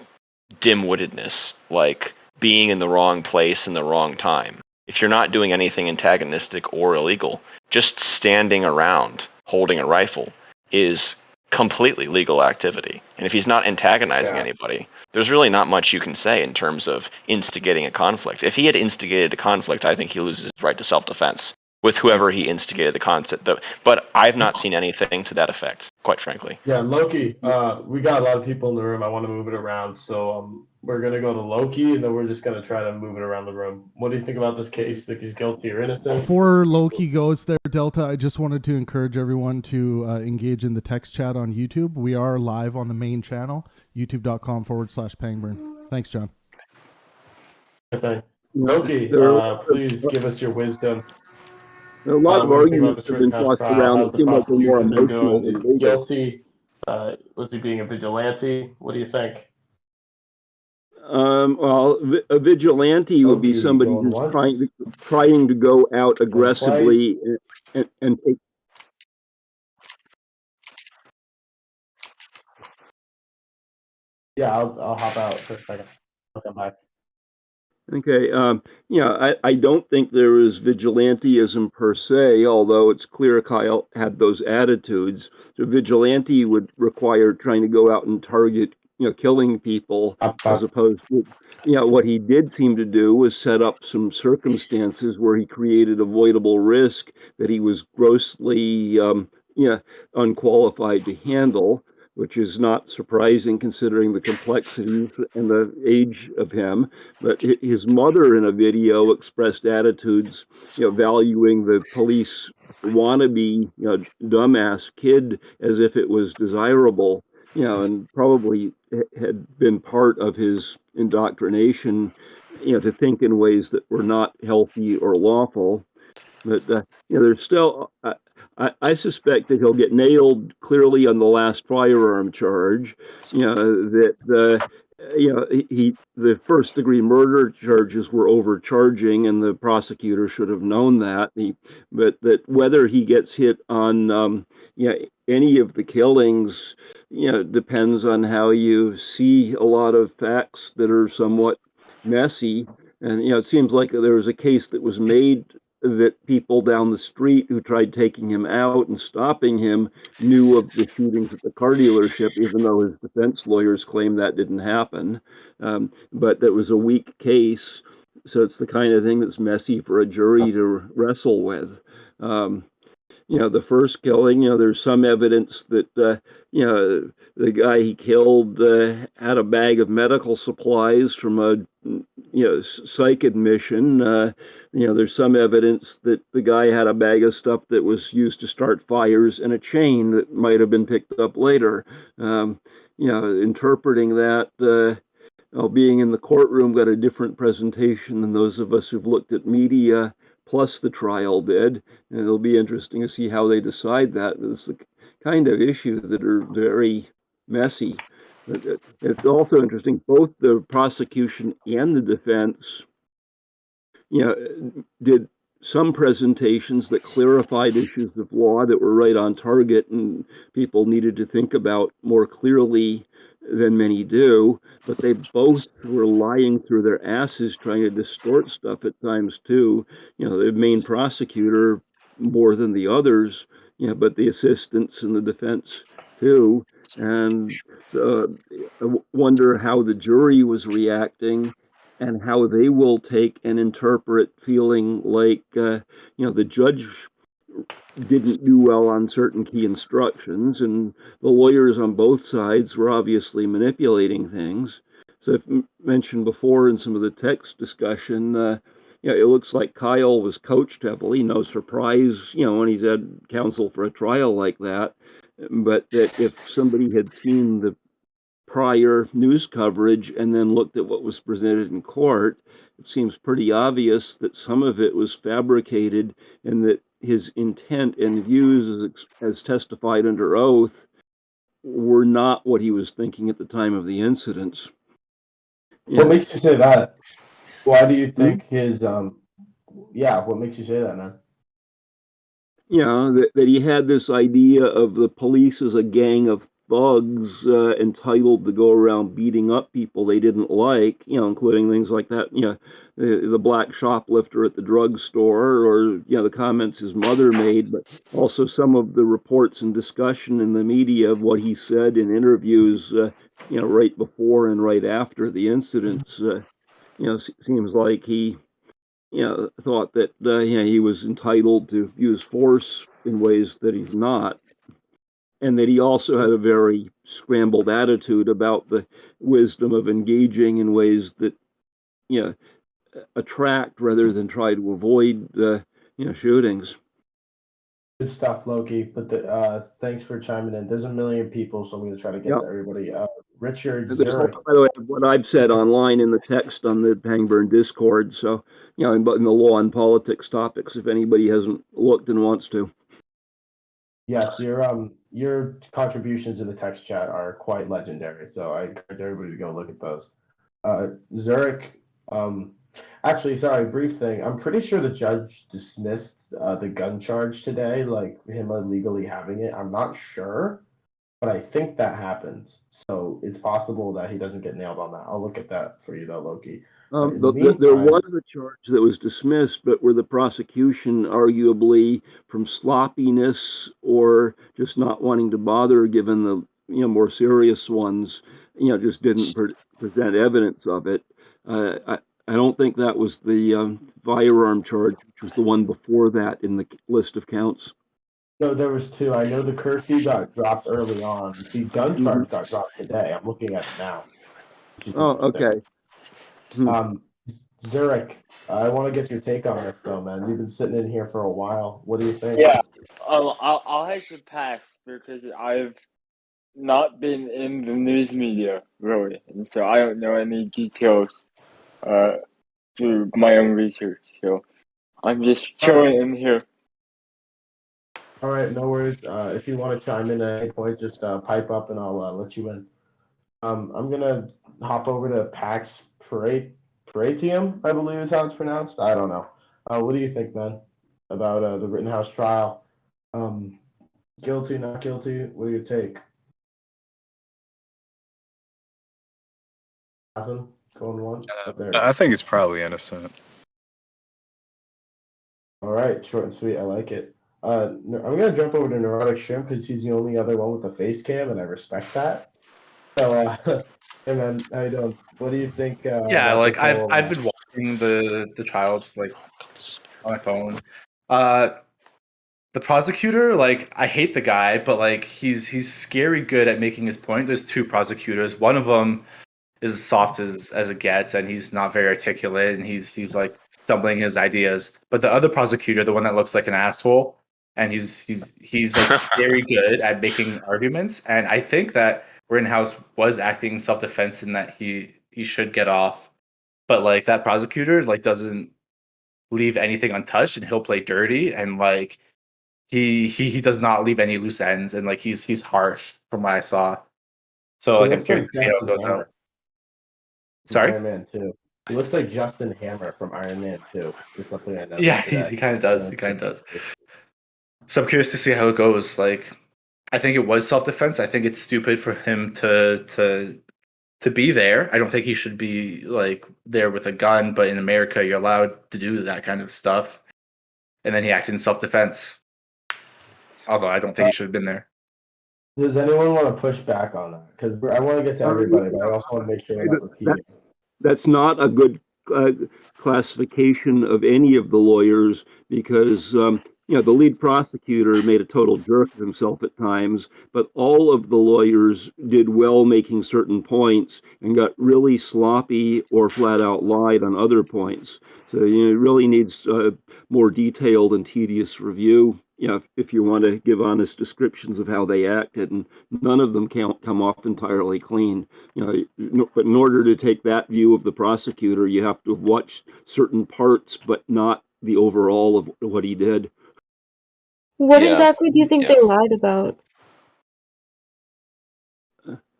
dim-wittedness, like being in the wrong place in the wrong time. If you're not doing anything antagonistic or illegal, just standing around holding a rifle is completely legal activity. And if he's not antagonizing anybody, there's really not much you can say in terms of instigating a conflict. If he had instigated a conflict, I think he loses his right to self-defense with whoever he instigated the concept. But I've not seen anything to that effect, quite frankly. Yeah, Loki. We got a lot of people in the room. I want to move it around, so we're gonna go to Loki, and then we're just gonna try to move it around the room. What do you think about this case? Think he's guilty or innocent? Before Loki goes there, Delta, I just wanted to encourage everyone to engage in the text chat on YouTube. We are live on the main channel, youtube.com/Pangburn. Thanks, John. Okay. Loki, please give us your wisdom. A lot of What do you think about arguments this have been Rittenhouse tossed trial? around that How's the seem like they're more prosecution been emotional doing? than Is he legal. guilty? Was he being a vigilante? What do you think? Well, a vigilante would be Loki, somebody going who's once, trying to go out going twice. aggressively and take. Yeah, I'll hop out for a second. I'll come back. Okay, I don't think there is vigilantism per se, although it's clear Kyle had those attitudes. The vigilante would require trying to go out and target, killing people, as opposed to, what he did seem to do was set up some circumstances where he created avoidable risk that he was grossly, unqualified to handle, which is not surprising considering the complexities and the age of him. But his mother in a video expressed attitudes, valuing the police wannabe, dumbass kid as if it was desirable, and probably had been part of his indoctrination, to think in ways that were not healthy or lawful. But there's still. I suspect that he'll get nailed clearly on the last firearm charge. That the first degree murder charges were overcharging, and the prosecutor should have known that. But that whether he gets hit on any of the killings, depends on how you see a lot of facts that are somewhat messy. And it seems like there was a case that was made that people down the street who tried taking him out and stopping him knew of the shootings at the car dealership, even though his defense lawyers claim that didn't happen. But that was a weak case. So it's the kind of thing that's messy for a jury to wrestle with. The first killing, there's some evidence that, the guy he killed had a bag of medical supplies from a, psych admission. There's some evidence that the guy had a bag of stuff that was used to start fires and a chain that might have been picked up later. Interpreting that, being in the courtroom got a different presentation than those of us who've looked at media plus the trial did. And it'll be interesting to see how they decide that. It's the kind of issues that are very messy. But it's also interesting, both the prosecution and the defense, did some presentations that clarified issues of law that were right on target and people needed to think about more clearly than many do, but they both were lying through their asses trying to distort stuff at times too. The main prosecutor more than the others, but the assistants and the defense too. And so I wonder how the jury was reacting and how they will take and interpret feeling like, the judge didn't do well on certain key instructions, and the lawyers on both sides were obviously manipulating things. So I've mentioned before in some of the text discussion, it looks like Kyle was coached heavily. No surprise, when he's had counsel for a trial like that. But that if somebody had seen the prior news coverage and then looked at what was presented in court, it seems pretty obvious that some of it was fabricated and that his intent and views as testified under oath were not what he was thinking at the time of the incidents. What makes you say that? Why do you think his what makes you say that, man? That he had this idea of the police as a gang of thugs entitled to go around beating up people they didn't like, including things like that, the black shoplifter at the drugstore, or, the comments his mother made, but also some of the reports and discussion in the media of what he said in interviews, right before and right after the incidents. Seems like he, thought that, he was entitled to use force in ways that he's not. And that he also had a very scrambled attitude about the wisdom of engaging in ways that, attract rather than try to avoid, shootings. Good stuff, Loki. But thanks for chiming in. There's a million people, so I'm going to try to get Yep. to everybody. Richard, There's Zurich. by the way, what I've said online in the text on the Pangburn Discord. So, in the law and politics topics, if anybody hasn't looked and wants to. Yes, your contributions in the text chat are quite legendary. So I encourage everybody to go look at those. Zurich, actually, sorry, brief thing. I'm pretty sure the judge dismissed the gun charge today, like him illegally having it. I'm not sure, but I think that happens. So it's possible that he doesn't get nailed on that. I'll look at that for you, though, Loki. There was a charge that was dismissed, but where the prosecution, arguably from sloppiness or just not wanting to bother, given the more serious ones, just didn't present evidence of it. I don't think that was the firearm charge, which was the one before that in the list of counts. No, there was two. I know the curfew got dropped early on. The gun charge got dropped today. I'm looking at it now. Oh, okay. Zurich, I want to get your take on this, though, man. You've been sitting in here for a while. What do you think? Yeah, I'll have to pass because I've not been in the news media really, and so I don't know any details through my own research. So I'm just chilling in here. All right, no worries. If you want to chime in at any point, just pipe up and I'll let you in. I'm gonna hop over to Pax Paratium, I believe is how it's pronounced. I don't know. What do you think, man, about the Rittenhouse trial? Guilty, not guilty? What do you take? Nothing. Going once. I think he's probably innocent. All right, short and sweet. I like it. I'm gonna jump over to Neurotic Shrimp because he's the only other one with a face cam, and I respect that. So, hey man, how you doing? What do you think? Yeah, about like this whole, I've been watching the trial just like on my phone. The prosecutor, like I hate the guy, but like he's scary good at making his point. There's two prosecutors. One of them is as soft as it gets, and he's not very articulate, and he's like stumbling his ideas. But the other prosecutor, the one that looks like an asshole, and he's like scary good at making arguments. And I think that Rittenhouse was acting self-defense in that he should get off, but like that prosecutor like doesn't leave anything untouched, and he'll play dirty, and like he does not leave any loose ends, and like he's harsh from what I saw. So like I'm curious to see how it goes out. Sorry? Iron Man 2. He looks like Justin Hammer from Iron Man 2. It's something I know. Yeah, he kind of does. He kind of does. So I'm curious to see how it goes. Like, I think it was self-defense. I think it's stupid for him to be there. I don't think he should be like there with a gun. But in America, you're allowed to do that kind of stuff. And then he acted in self-defense. Although I don't think he should have been there. Does anyone want to push back on that? Because I want to get to everybody, but I also want to make sure we're not repeating. That's not a good classification of any of the lawyers, because the lead prosecutor made a total jerk of himself at times, but all of the lawyers did well making certain points and got really sloppy or flat out lied on other points. So it really needs more detailed and tedious review. If you want to give honest descriptions of how they acted, and none of them can't come off entirely clean. But in order to take that view of the prosecutor, you have to have watched certain parts, but not the overall of what he did. What exactly do you think they lied about?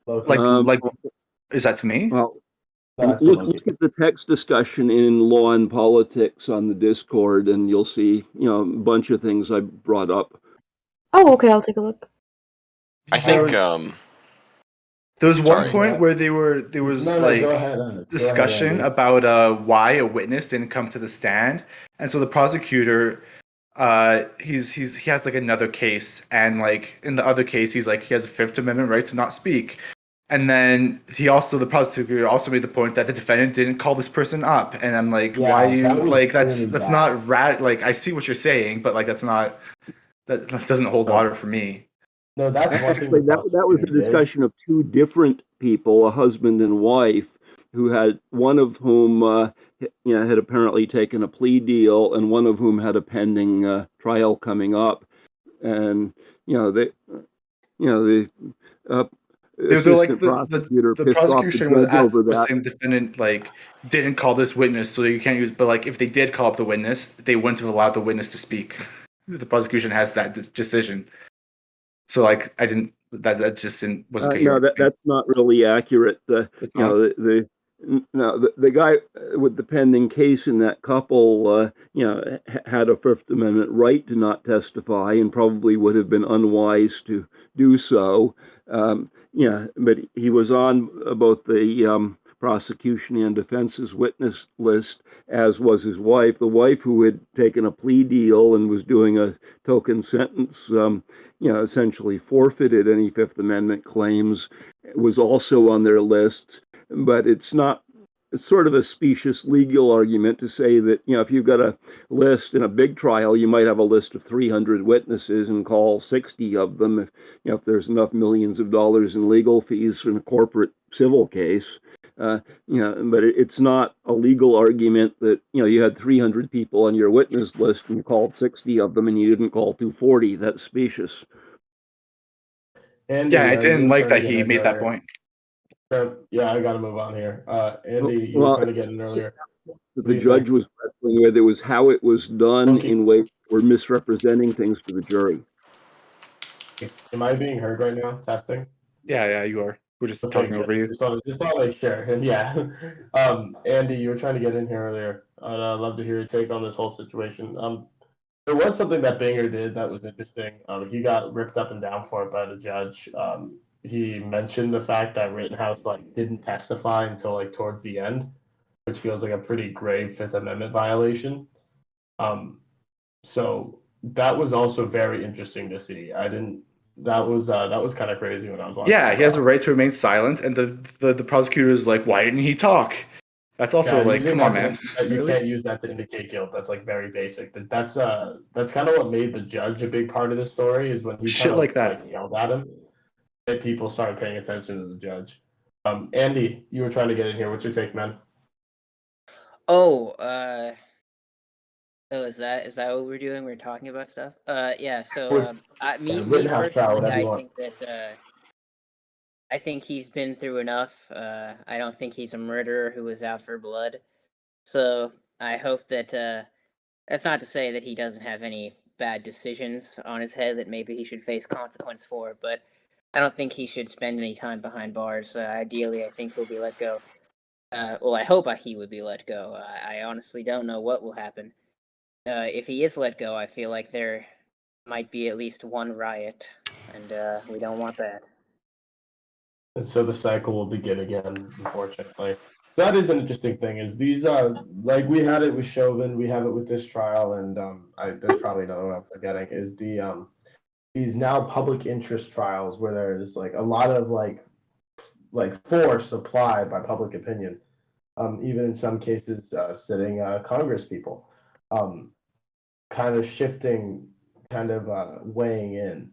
Like, is that to me? Well, look at the text discussion in Law and Politics on the Discord, and you'll see, a bunch of things I brought up. Oh, okay, I'll take a look. I think There was one Sorry. point Yeah. where there was No, go like ahead. Go ahead, discussion Andy. about why a witness didn't come to the stand, and so the prosecutor, he has like another case, and like in the other case, he's like he has a Fifth Amendment right to not speak. And then the prosecutor also made the point that the defendant didn't call this person up, and I'm like, why Yeah, you that was like really that's bad. not like I see what you're saying, but like that doesn't hold water for me. No, that's one thing the Actually, that was a prosecutor did. discussion of two different people, a husband and wife, who had one of whom had apparently taken a plea deal, and one of whom had a pending trial coming up, and the They're like assistant prosecutor the pissed off the prosecution was judge over saying the defendant like didn't call this witness, so you can't use. But like if they did call up the witness, they wouldn't have allowed the witness to speak. The prosecution has that decision. So like I didn't that just wasn't No, coherent. that's not really accurate. It's not. The guy with the pending case in that couple, had a Fifth Amendment right to not testify, and probably would have been unwise to do so. But he was on both the prosecution and defense's witness list, as was his wife. The wife, who had taken a plea deal and was doing a token sentence, essentially forfeited any Fifth Amendment claims, was also on their list. But it's sort of a specious legal argument to say that, if you've got a list in a big trial, you might have a list of 300 witnesses and call 60 of them if there's enough millions of dollars in legal fees in a corporate civil case. But it's not a legal argument that, you had 300 people on your witness list and you called 60 of them and you didn't call 240. That's specious. Andy, I you didn't were like trying that to get he in made that earlier. point. Yeah, I gotta move on here. Andy, you were Well, trying to get in earlier. the judge was wrestling with it was how it was done Okay. in ways that were misrepresenting things to the jury. Am I being heard right now? Testing. Yeah, you are. We're just Okay, talking good. over you. Just want to make sure. And yeah, Andy, you were trying to get in here earlier. I'd love to hear your take on this whole situation. There was something that Binger did that was interesting. He got ripped up and down for it by the judge. He mentioned the fact that Rittenhouse didn't testify until towards the end, which feels like a pretty grave Fifth Amendment violation. So that was also very interesting to see. That was kind of crazy when I was watching. Yeah, he has a right to remain silent, and the prosecutor is like, why didn't he talk? That's also come on, man. You can't use that to indicate guilt. That's very basic. That's kind of what made the judge a big part of the story, is when he Shit like that. yelled at him, that people started paying attention to the judge. Andy, you were trying to get in here. What's your take, man? Is that what we're doing? We're talking about stuff. Yeah. So, me Rittenhouse trial, personally, whatever you I want. think that I think he's been through enough. I don't think he's a murderer who was out for blood. So I hope that that's not to say that he doesn't have any bad decisions on his head that maybe he should face consequence for, but I don't think he should spend any time behind bars. Ideally, I think he'll be let go. Well, I hope he would be let go. I honestly don't know what will happen. If he is let go, I feel like there might be at least one riot, and we don't want that. And so the cycle will begin again, unfortunately. That is an interesting thing. Is these we had it with Chauvin, we have it with this trial, and there's probably another one I'm forgetting. Is these now public interest trials where there's a lot of force applied by public opinion, even in some cases sitting Congress people, kind of shifting, weighing in.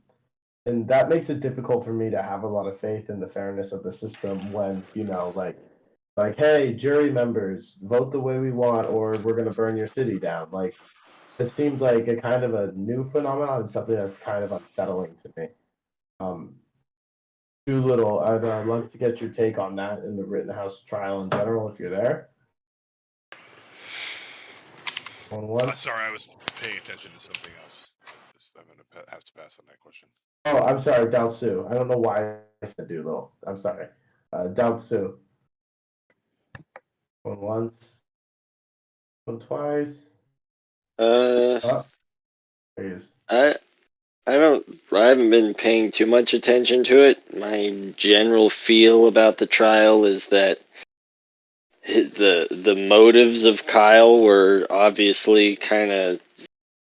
And that makes it difficult for me to have a lot of faith in the fairness of the system when, hey, jury members, vote the way we want or we're going to burn your city down. It seems like a kind of a new phenomenon and something that's kind of unsettling to me. Doolittle, I'd love to get your take on that in the Rittenhouse trial in general, if you're there. Sorry, I was paying attention to something else. I'm going to have to pass on that question. Oh, I'm sorry, Dalsu. I don't know why I said Doolittle. I'm sorry. Dalsu. Going once. Going twice. I haven't been paying too much attention to it, my general feel about the trial is that the motives of Kyle were obviously kind of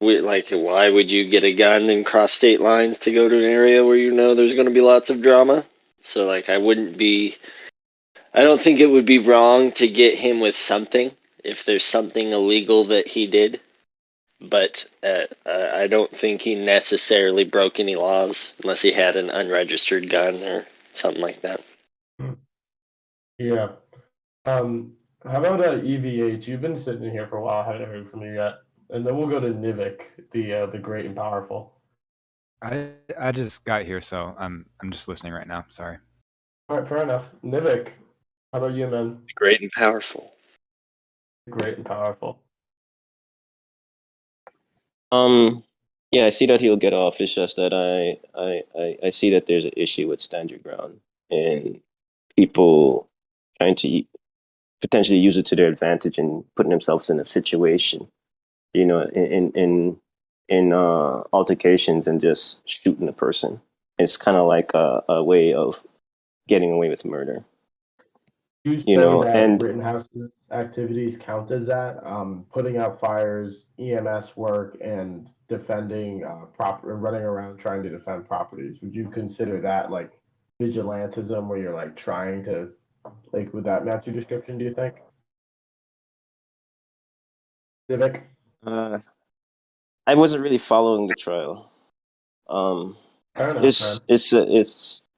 like, why would you get a gun and cross state lines to go to an area where you know there's going to be lots of drama? So like, I don't think it would be wrong to get him with something if there's something illegal that he did, but I don't think he necessarily broke any laws unless he had an unregistered gun or something like that. Yeah. How about EVH? You've been sitting here for a while. I haven't heard from you yet. And then we'll go to Nivik, the great and powerful. I just got here, so I'm just listening right now. Sorry. All right, fair enough. Nivik, how about you, man? Great and powerful. Great and powerful. Yeah, I see that he'll get off. It's just that I see that there's an issue with stand your ground and people trying to potentially use it to their advantage and putting themselves in a situation, you know, in altercations and just shooting a person. It's kind of like a way of getting away with murder. You say that Rittenhouse's activities count as that, putting out fires, EMS work, and defending running around trying to defend properties. Would you consider that like vigilantism, where you're like trying to, like, would that match your description? Do you think? Civic? I wasn't really following the trial.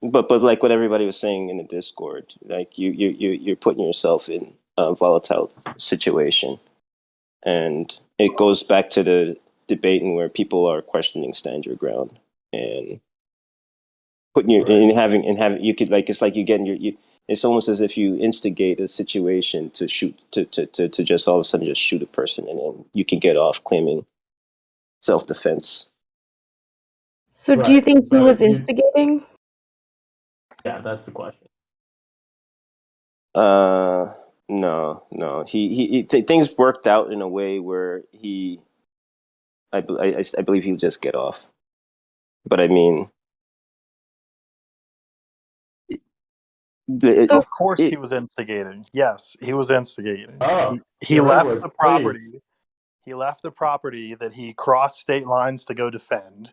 But like what everybody was saying in the Discord, like you're putting yourself in a volatile situation, and it goes back to the debating where people are questioning stand your ground and putting your and having you could, like, it's like you getting it's almost as if you instigate a situation to shoot to just all of a sudden just shoot a person, and then you can get off claiming self-defense. So do you think he was instigating? Yeah, that's the question. No. Things worked out in a way where I believe he'll just get off. But I mean, of course he was instigating. Yes, he was instigating. Oh, he left the property. He left the property that he crossed state lines to go defend.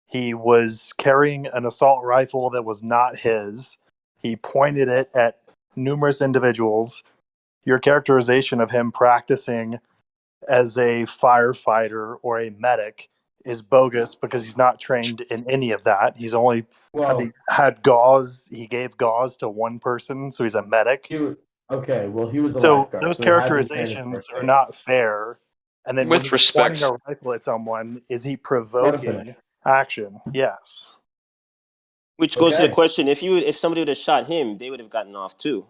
He was carrying an assault rifle that was not his. He pointed it at numerous individuals. Your characterization of him practicing as a firefighter or a medic is bogus because he's not trained in any of that. He's only had gauze. He gave gauze to one person, so he's a medic. He was a so lifeguard. Those so characterizations are not fair. And then With when he's respect, pointing a rifle at someone, is he provoking action? Yes. Which goes to the question: if somebody would have shot him, they would have gotten off too.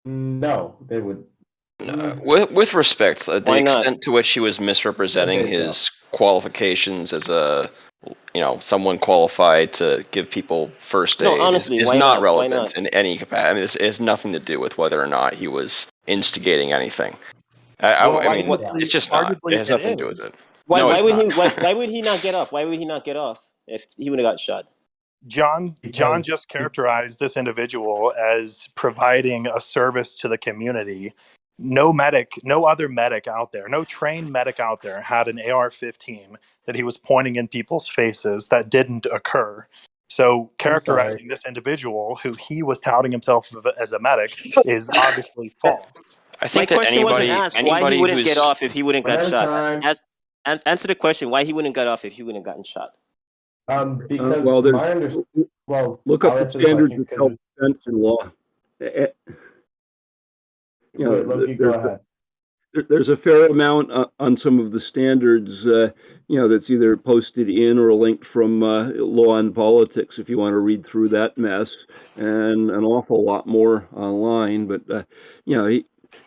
No, they would. With respect, the Why not? extent to which he was misrepresenting his qualifications as someone qualified to give people first aid honestly, is why not not? relevant Why not? in any capacity. I mean, it has nothing to do with whether or not he was instigating anything. It's just not. It has nothing to do with it. Why would he not get off? Why would he not get off if he would have got shot? John just characterized this individual as providing a service to the community. No other medic out there, no trained medic out there had an AR-15 that he was pointing in people's faces. That didn't occur. So characterizing this individual, who he was touting himself as a medic, is obviously false. I think My question wasn't asked why he wouldn't get off if he wouldn't got shot. Answer the question: why he wouldn't got off if he wouldn't gotten shot? Because look up the standards of self-defense in law. Go ahead. There's a fair amount on some of the standards, that's either posted in or linked from Law and Politics if you want to read through that mess, and an awful lot more online. But,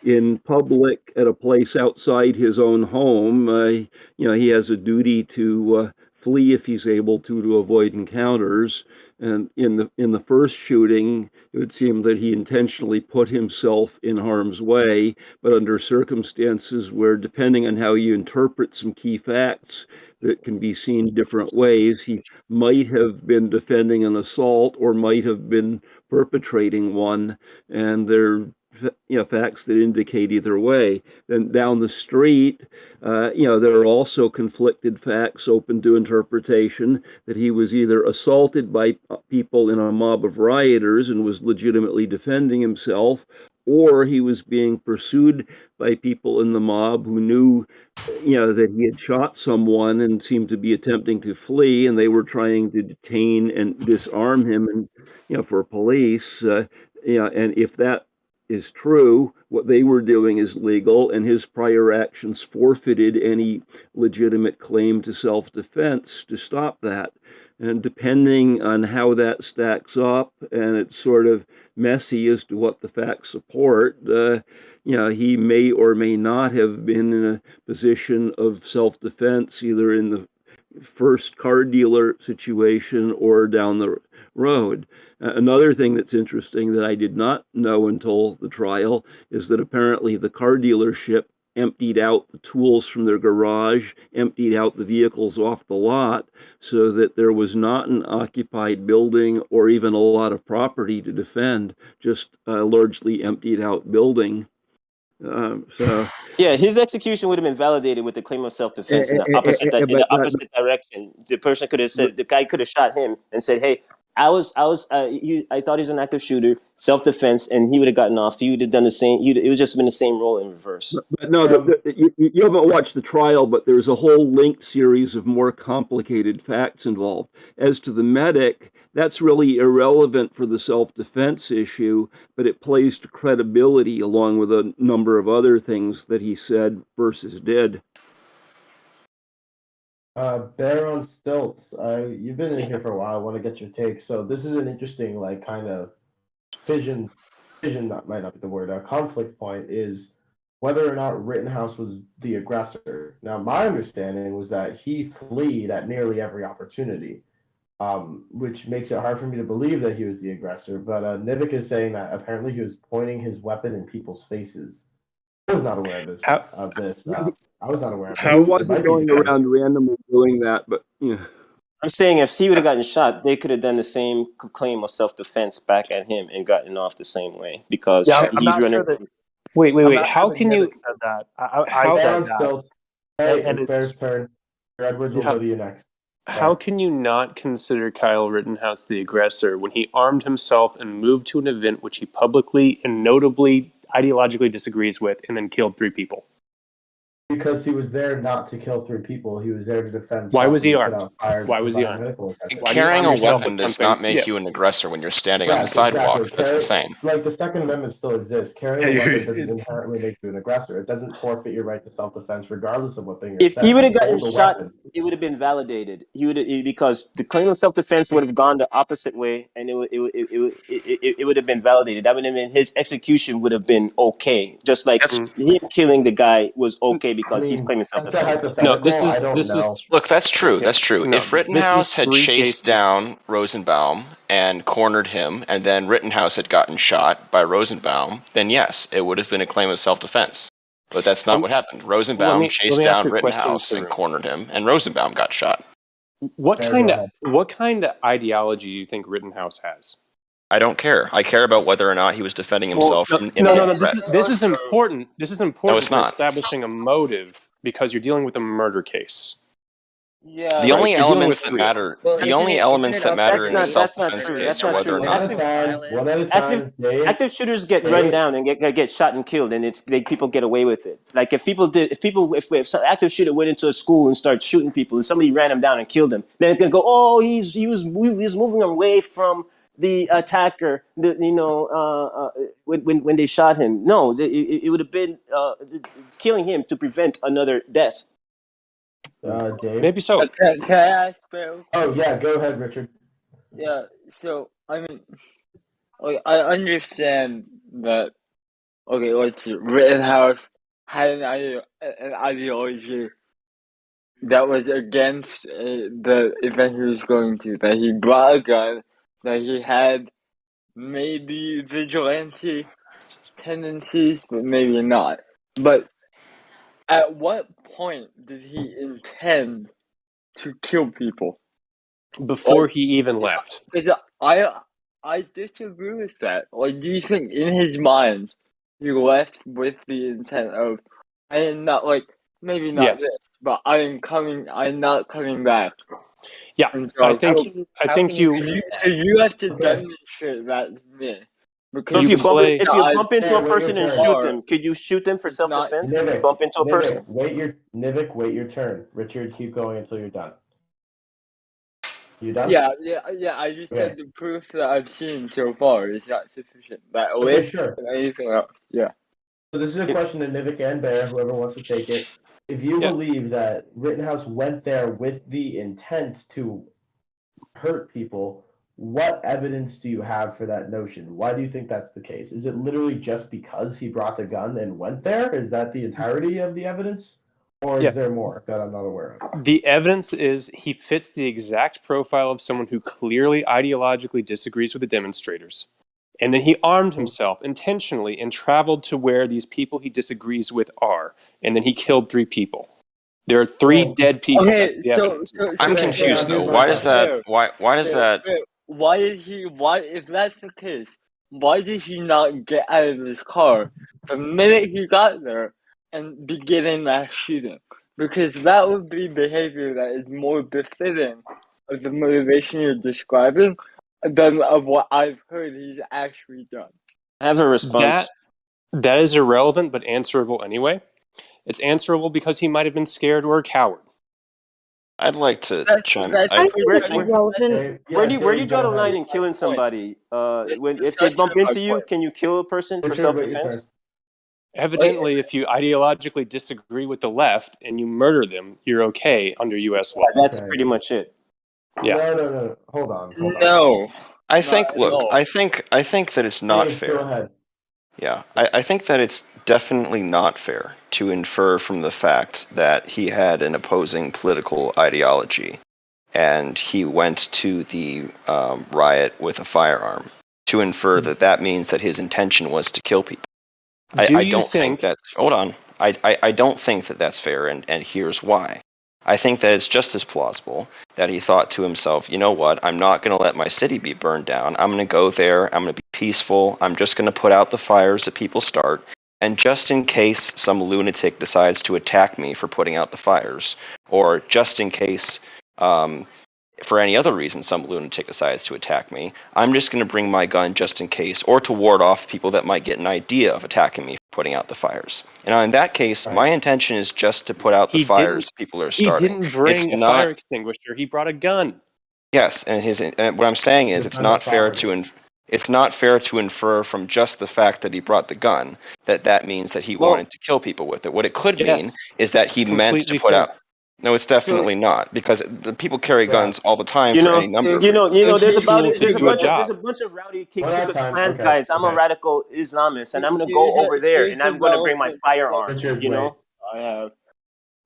in public at a place outside his own home, he has a duty to flee if he's able to avoid encounters. And in the first shooting, it would seem that he intentionally put himself in harm's way, but under circumstances where, depending on how you interpret some key facts that can be seen different ways, he might have been defending an assault or might have been perpetrating one. And there are facts that indicate either way. Then down the street, there are also conflicted facts open to interpretation that he was either assaulted by people in a mob of rioters and was legitimately defending himself, or he was being pursued by people in the mob who knew that he had shot someone and seemed to be attempting to flee, and they were trying to detain and disarm him, and for police, and if that is true, what they were doing is legal, and his prior actions forfeited any legitimate claim to self-defense to stop that. And depending on how that stacks up, and it's sort of messy as to what the facts support, he may or may not have been in a position of self-defense, either in the first car dealer situation or down the road. Another thing that's interesting that I did not know until the trial is that apparently the car dealership emptied out the tools from their garage, emptied out the vehicles off the lot, so that there was not an occupied building or even a lot of property to defend, just a largely emptied out building. Yeah, his execution would have been validated with the claim of self-defense in the opposite direction. The person could have said, the guy could have shot him and said, "Hey, I thought he was an active shooter, self-defense," and he would have gotten off. He would have done the same. It would just been the same role in reverse. But no, you haven't watched the trial, but there's a whole linked series of more complicated facts involved. As to the medic, that's really irrelevant for the self-defense issue, but it plays to credibility along with a number of other things that he said versus did. Bear on stilts. You've been in here for a while. I want to get your take. So this is an interesting, kind of fission. That might not be the word. A conflict point is whether or not Rittenhouse was the aggressor. Now, my understanding was that he fled at nearly every opportunity, which makes it hard for me to believe that he was the aggressor. But Nivik is saying that apparently he was pointing his weapon in people's faces. I was not aware of this. I was not aware of this. He wasn't going around randomly doing that, but I'm saying if he would have gotten shot, they could have done the same claim of self-defense back at him and gotten off the same way because I'm not running. sure that. Wait. How can you said that? I said that. Hey, it's Bear's turn. Edwards will go to you next. How can you not consider Kyle Rittenhouse the aggressor when he armed himself and moved to an event which he publicly and notably ideologically disagrees with and then killed 3 people? Because he was there not to kill 3 people. He was there to defend. Why was he armed? Why was he armed? Carrying a weapon does not make you an aggressor when you're standing on the sidewalk. Exactly. That's the same. Like the Second Amendment still exists. Carrying a weapon doesn't inherently make you an aggressor. It doesn't forfeit your right to self-defense, regardless of what thing you're. If he would have gotten shot, it would have been validated. Because the claim of self-defense would have gone the opposite way, and it would have been validated. That would have been his execution would have been okay, just like him killing the guy was okay because he's claiming self-defense. No, this is look. That's true. That's true. No, if Rittenhouse had chased down Rosenbaum and cornered him, and then Rittenhouse had gotten shot by Rosenbaum, then yes, it would have been a claim of self-defense. But that's not what happened. Rosenbaum chased down Rittenhouse and cornered him, and Rosenbaum got shot. What kind of ideology do you think Rittenhouse has? I don't care. I care about whether or not he was defending himself. No. This is important. This is important No, it's for not. establishing a motive because you're dealing with a murder case. Yeah. The only elements that matter. The only elements that matter in a self-defense case are whether or not. One at a time. Active shooters get run down and get shot and killed, and people get away with it. Like if some active shooter went into a school and started shooting people, and somebody ran him down and killed him, then they can go, oh, he was moving away from the attacker. When they shot him, no, it would have been killing him to prevent another death. Dave? Maybe so. Can I ask Bill? Oh yeah, go ahead, Richard. Yeah, so I mean, I understand that. Okay, Rittenhouse had an ideology that was against the event he was going to. That he brought a gun that he had maybe vigilante tendencies, but maybe not. But at what point did he intend to kill people? Before he even left. Because I disagree with that. Like, do you think in his mind he left with the intent of, I am not like maybe not Yes. this, but I'm not coming back. Yeah, And so I I'll think kill- I think you. so you have to demonstrate that to me. So if You you bump play. if you bump into a Sam, wait your person and turn. shoot them, could you shoot them for It's not self-defense if you Nivik, bump into a person? Nivik, wait your turn. Richard, keep going until you're done. You done? Yeah. I just said the proof that I've seen so far is not sufficient. That Okay, list sure. and anything else. Yeah. So this is a question to Nivik and Bear, whoever wants to take it. If you Yeah. believe that Rittenhouse went there with the intent to hurt people, what evidence do you have for that notion? Why do you think that's the case? Is it literally just because he brought a gun and went there? Is that the entirety of the evidence? Or Yeah. is there more that I'm not aware of? The evidence is he fits the exact profile of someone who clearly ideologically disagrees with the demonstrators. And then he armed himself intentionally and traveled to where these people he disagrees with are. And then he killed 3 people. There are 3 dead people. Okay, That's the evidence. I'm confused though. Why does that? Why does that? Why did he? Why, if that's the case, why did he not get out of his car the minute he got there and begin a mass shooting? Because that would be behavior that is more befitting of the motivation you're describing than of what I've heard he's actually done. I have a response. That is irrelevant but answerable anyway. It's answerable because he might have been scared or a coward. I'd like to chime. I think it's relevant. Where do you draw the line in killing somebody? If they bump into you, can you kill a person for self-defense? Evidently, if you ideologically disagree with the left and you murder them, you're okay under U.S. law. That's pretty much it. Yeah. No. Hold on. No. I think. Look, I think that it's not Dave, fair. go ahead. Yeah, I think that it's definitely not fair to infer from the fact that he had an opposing political ideology and he went to the riot with a firearm to infer that that means that his intention was to kill people. I don't think that's... Hold on. I don't think that that's fair, and here's why. I think that it's just as plausible that he thought to himself, you know what, I'm not going to let my city be burned down. I'm going to go there. I'm going to be peaceful. I'm just going to put out the fires that people start. And just in case some lunatic decides to attack me for putting out the fires, or just in case, for any other reason, some lunatic decides to attack me, I'm just going to bring my gun just in case, or to ward off people that might get an idea of attacking me for putting out the fires. And in that case, my intention is just to put out the fires people are starting. He didn't bring a fire extinguisher. He brought a gun. Yes, and what I'm saying is it's not fair to infer from just the fact that he brought the gun that means that he wanted to kill people with it. What it could mean is that he meant to put out. No, it's definitely not, because the people carry guns all the time for any number of reasons. There's a bunch of rowdy Ku Klux Klans guys. I'm a radical Islamist, and I'm gonna go over there, and I'm gonna bring my firearm. I have.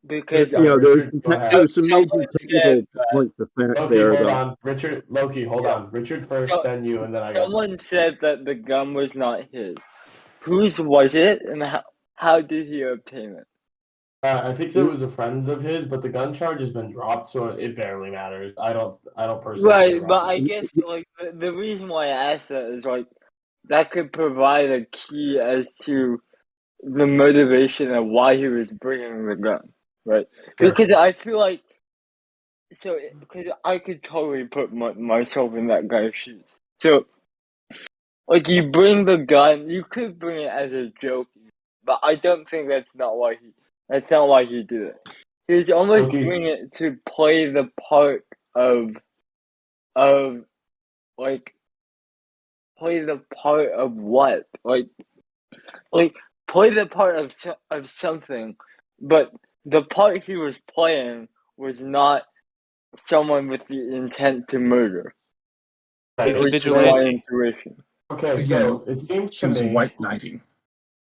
Because there's some major technical points of fact there, hold though. on. Richard, Loki, hold on. Richard first, then you, and then I got. Someone said that the gun was not his. Whose was it, and how did he obtain it? I think there was a friend of his, but the gun charge has been dropped, so it barely matters. I don't personally. Right, but I guess like the reason why I asked that is like that could provide a key as to the motivation of why he was bringing the gun, right? Because I feel like because I could totally put myself in that guy's shoes. So, like, you bring the gun, you could bring it as a joke, but I don't think that's not why he did it. He was almost doing it to play the part of what? Like play the part of something, but the part he was playing was not someone with the intent to murder. He's a vigilante. Okay, so it seems to me white knighting.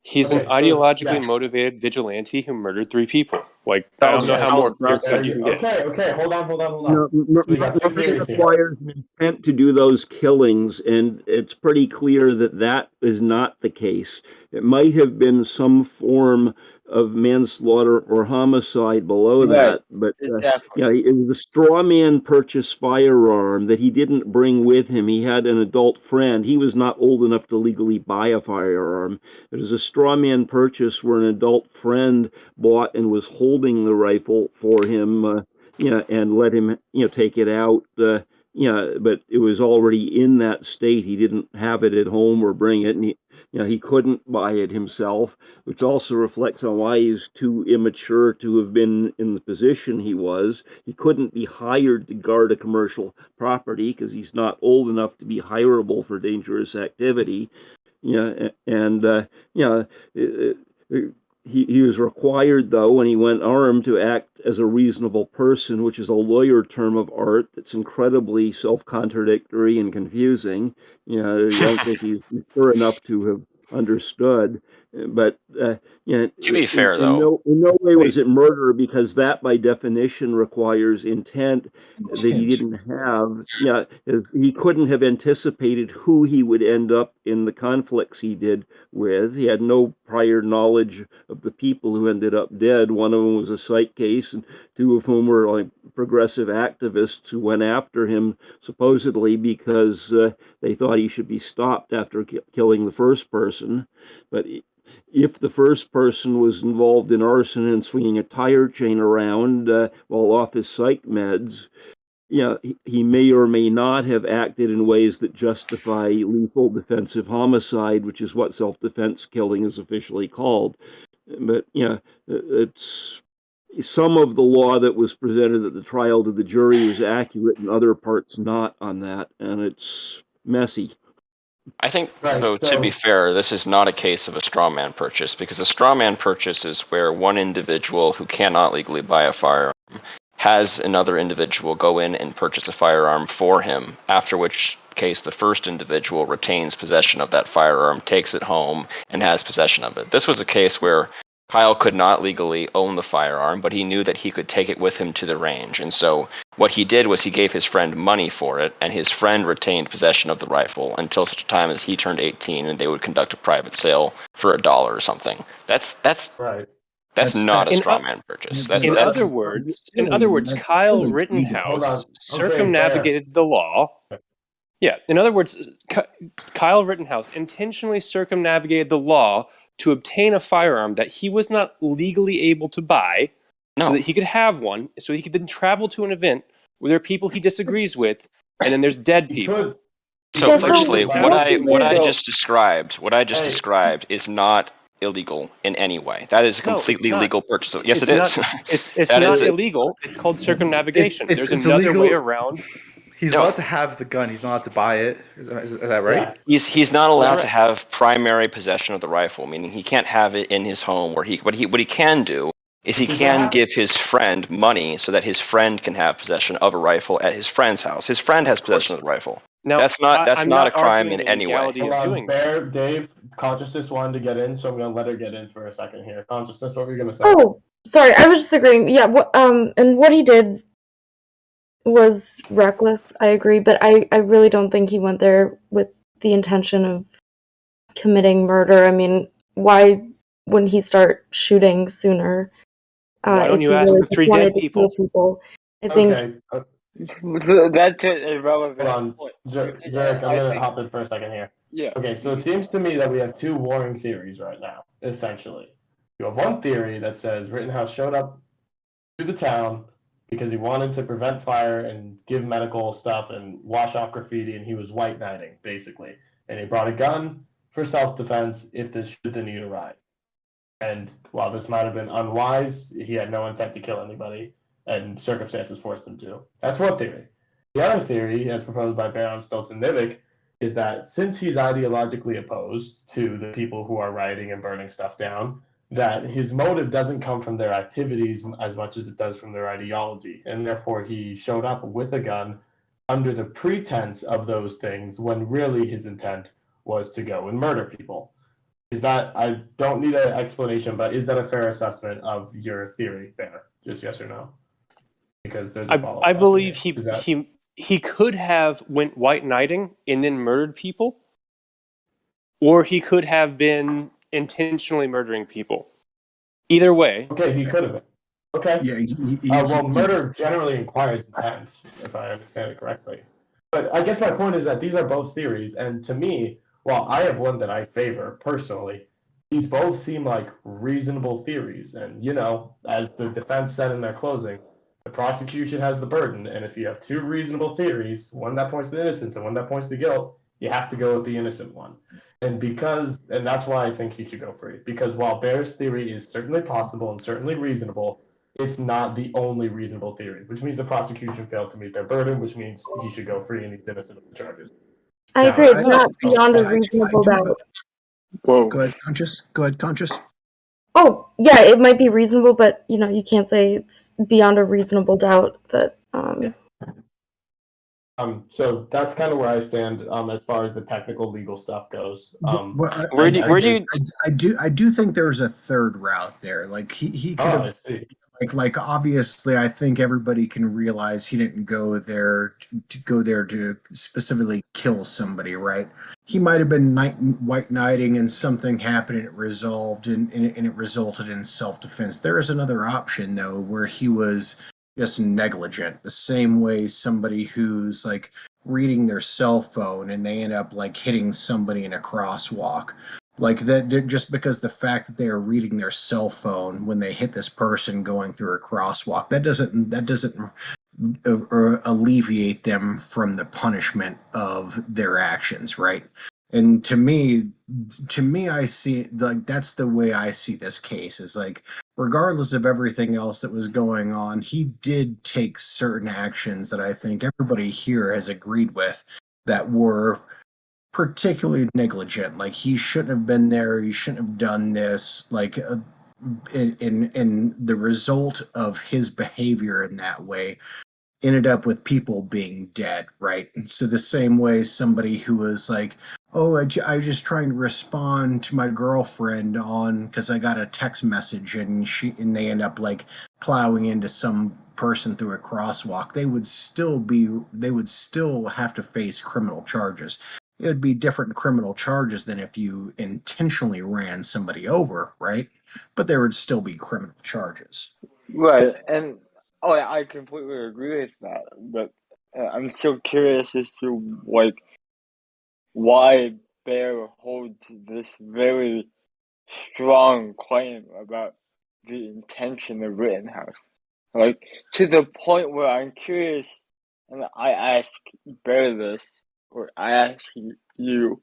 He's an ideologically motivated vigilante who murdered 3 people. Like, That I was don't know how more clear cut you can get. Okay, hold on. No, So we got two murder theories here. requires an intent to do those killings, and it's pretty clear that that is not the case. It might have been some form of manslaughter or homicide below Right. that, but Exactly. yeah, it was a straw man purchase firearm that he didn't bring with him. He had an adult friend. He was not old enough to legally buy a firearm. It was a straw man purchase where an adult friend bought and was holding the rifle for him. And let him, take it out. But it was already in that state. He didn't have it at home or bring it, and he couldn't buy it himself, which also reflects on why he's too immature to have been in the position he was. He couldn't be hired to guard a commercial property because he's not old enough to be hireable for dangerous activity. And he was required, though, when he went armed, to act as a reasonable person, which is a lawyer term of art that's incredibly self-contradictory and confusing. I don't think he's mature enough to have understood. But To be fair, in though, no way was it murder, because that, by definition, requires intent that he didn't have. He couldn't have anticipated who he would end up in the conflicts he did with. He had no prior knowledge of the people who ended up dead. One of them was a psych case, and two of whom were like progressive activists who went after him supposedly because they thought he should be stopped after killing the first person. But if the first person was involved in arson and swinging a tire chain around while off his psych meds, he may or may not have acted in ways that justify lethal defensive homicide, which is what self-defense killing is officially called. But it's some of the law that was presented at the trial to the jury was accurate, and other parts not on that, and it's messy. I think, Right, so to be fair, this is not a case of a straw man purchase, because a straw man purchase is where one individual who cannot legally buy a firearm has another individual go in and purchase a firearm for him, after which case the first individual retains possession of that firearm, takes it home, and has possession of it. This was a case where Kyle could not legally own the firearm, but he knew that he could take it with him to the range. And so what he did was he gave his friend money for it, and his friend retained possession of the rifle until such a time as he turned 18, and they would conduct a private sale for $1 or something. That's right. That's not a In, straw man purchase. in other words, Kyle Rittenhouse circumnavigated the law. Yeah, in other words, Kyle Rittenhouse intentionally circumnavigated the law to obtain a firearm that he was not legally able to buy, so that he could have one, so he could then travel to an event where there are people he disagrees with, and then there's dead people. So firstly, what I just described is not illegal in any way. That is a completely legal purchase. Yes, it is. It's not illegal. It's called circumnavigation. There's another way around. He's allowed to have the gun. He's not allowed to buy it. Is that right? Yeah. He's not allowed to have primary possession of the rifle, meaning he can't have it in his home. What he can do is he can give his friend money so that his friend can have possession of a rifle at his friend's house. His friend has possession of the rifle. Now, that's not a crime in any way. Hold on, Dave, Consciousness wanted to get in, so I'm going to let her get in for a second here. Consciousness, what were you going to say? Oh, sorry, I was just agreeing. Yeah, and what he did was reckless, I agree, but I really don't think he went there with the intention of committing murder. I mean, why wouldn't he start shooting sooner? Why don't you ask the 3 dead people? I think... Okay. That's irrelevant. Hold on, Zurich, I'm going to hop in for a second here. Yeah. Okay, so it seems to me that we have two warring theories right now, essentially. You have one theory that says Rittenhouse showed up to the town because he wanted to prevent fire and give medical stuff and wash off graffiti, and he was white knighting, basically. And he brought a gun for self-defense if the need arise. And while this might have been unwise, he had no intent to kill anybody, and circumstances forced him to. That's one theory. The other theory, as proposed by Baron Stoltz and Nivik, is that since he's ideologically opposed to the people who are rioting and burning stuff down, that his motive doesn't come from their activities as much as it does from their ideology, and therefore he showed up with a gun under the pretense of those things when really his intent was to go and murder people. Is that, I don't need an explanation, but is that a fair assessment of your theory there? Just yes or no? Because there's a follow-up I question believe here. Is that he could have went white knighting and then murdered people, or he could have been intentionally murdering people. Either way. okay? He could have been. Okay. Yeah, Well, murder generally requires intent, if I understand it correctly. But I guess my point is that these are both theories, and to me, while I have one that I favor personally, these both seem like reasonable theories. And as the defense said in their closing, the prosecution has the burden, and if you have two reasonable theories, one that points to innocence and one that points to guilt, you have to go with the innocent one. And that's why I think he should go free. Because while Bear's theory is certainly possible and certainly reasonable, it's not the only reasonable theory, which means the prosecution failed to meet their burden, which means he should go free and he's innocent of the charges. I Now, agree. It's not so beyond a I reasonable do. doubt. Whoa. Go ahead, Conscious. Go ahead, Conscious. Oh, yeah, it might be reasonable, but you can't say it's beyond a reasonable doubt that. So that's kind of where I stand as far as the technical legal stuff goes. Well, Where do you? I do think there's a third route there. Like he could have, I see. like obviously I think everybody can realize he didn't go there to specifically kill somebody, right? He might have been white knighting and something happened and it resolved and it resulted in self-defense. There is another option though where he was just negligent, the same way somebody who's like reading their cell phone and they end up like hitting somebody in a crosswalk. Like that, just because the fact that they are reading their cell phone when they hit this person going through a crosswalk, that doesn't alleviate them from the punishment of their actions, right? And to me, I see like that's the way I see this case is like regardless of everything else that was going on, he did take certain actions that I think everybody here has agreed with that were particularly negligent. Like he shouldn't have been there. He shouldn't have done this. Like in the result of his behavior in that way ended up with people being dead, right? And so the same way somebody who was like, oh, I was just trying to respond to my girlfriend on because I got a text message and they end up like plowing into some person through a crosswalk, they would still have to face criminal charges. It would be different criminal charges than if you intentionally ran somebody over, right? But there would still be criminal charges. Right, and I completely agree with that, but I'm still curious as to why Bear holds this very strong claim about the intention of Rittenhouse. Like to the point where I'm curious, and I ask Bear this, or I ask you,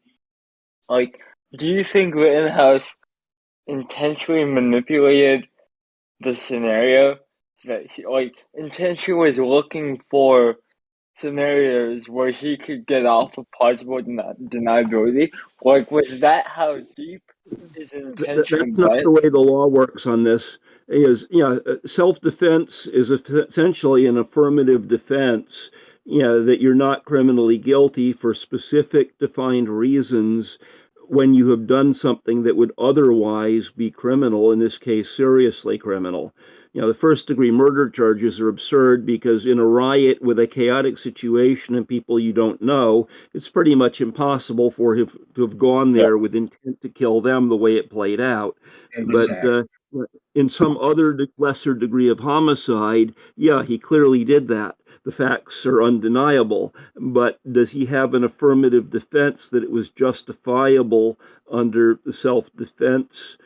like, do you think Rittenhouse intentionally manipulated the scenario that he intentionally was looking for scenarios where he could get off of plausible deniability? Like, was that how deep his intention That's not went? the way the law works on this. Self-defense is essentially an affirmative defense. That you're not criminally guilty for specific defined reasons when you have done something that would otherwise be criminal, in this case, seriously criminal. The first degree murder charges are absurd because in a riot with a chaotic situation and people you don't know, it's pretty much impossible for him to have gone there with intent to kill them the way it played out. Exactly. But in some other lesser degree of homicide, yeah, he clearly did that. The facts are undeniable. But does he have an affirmative defense that it was justifiable under the self-defense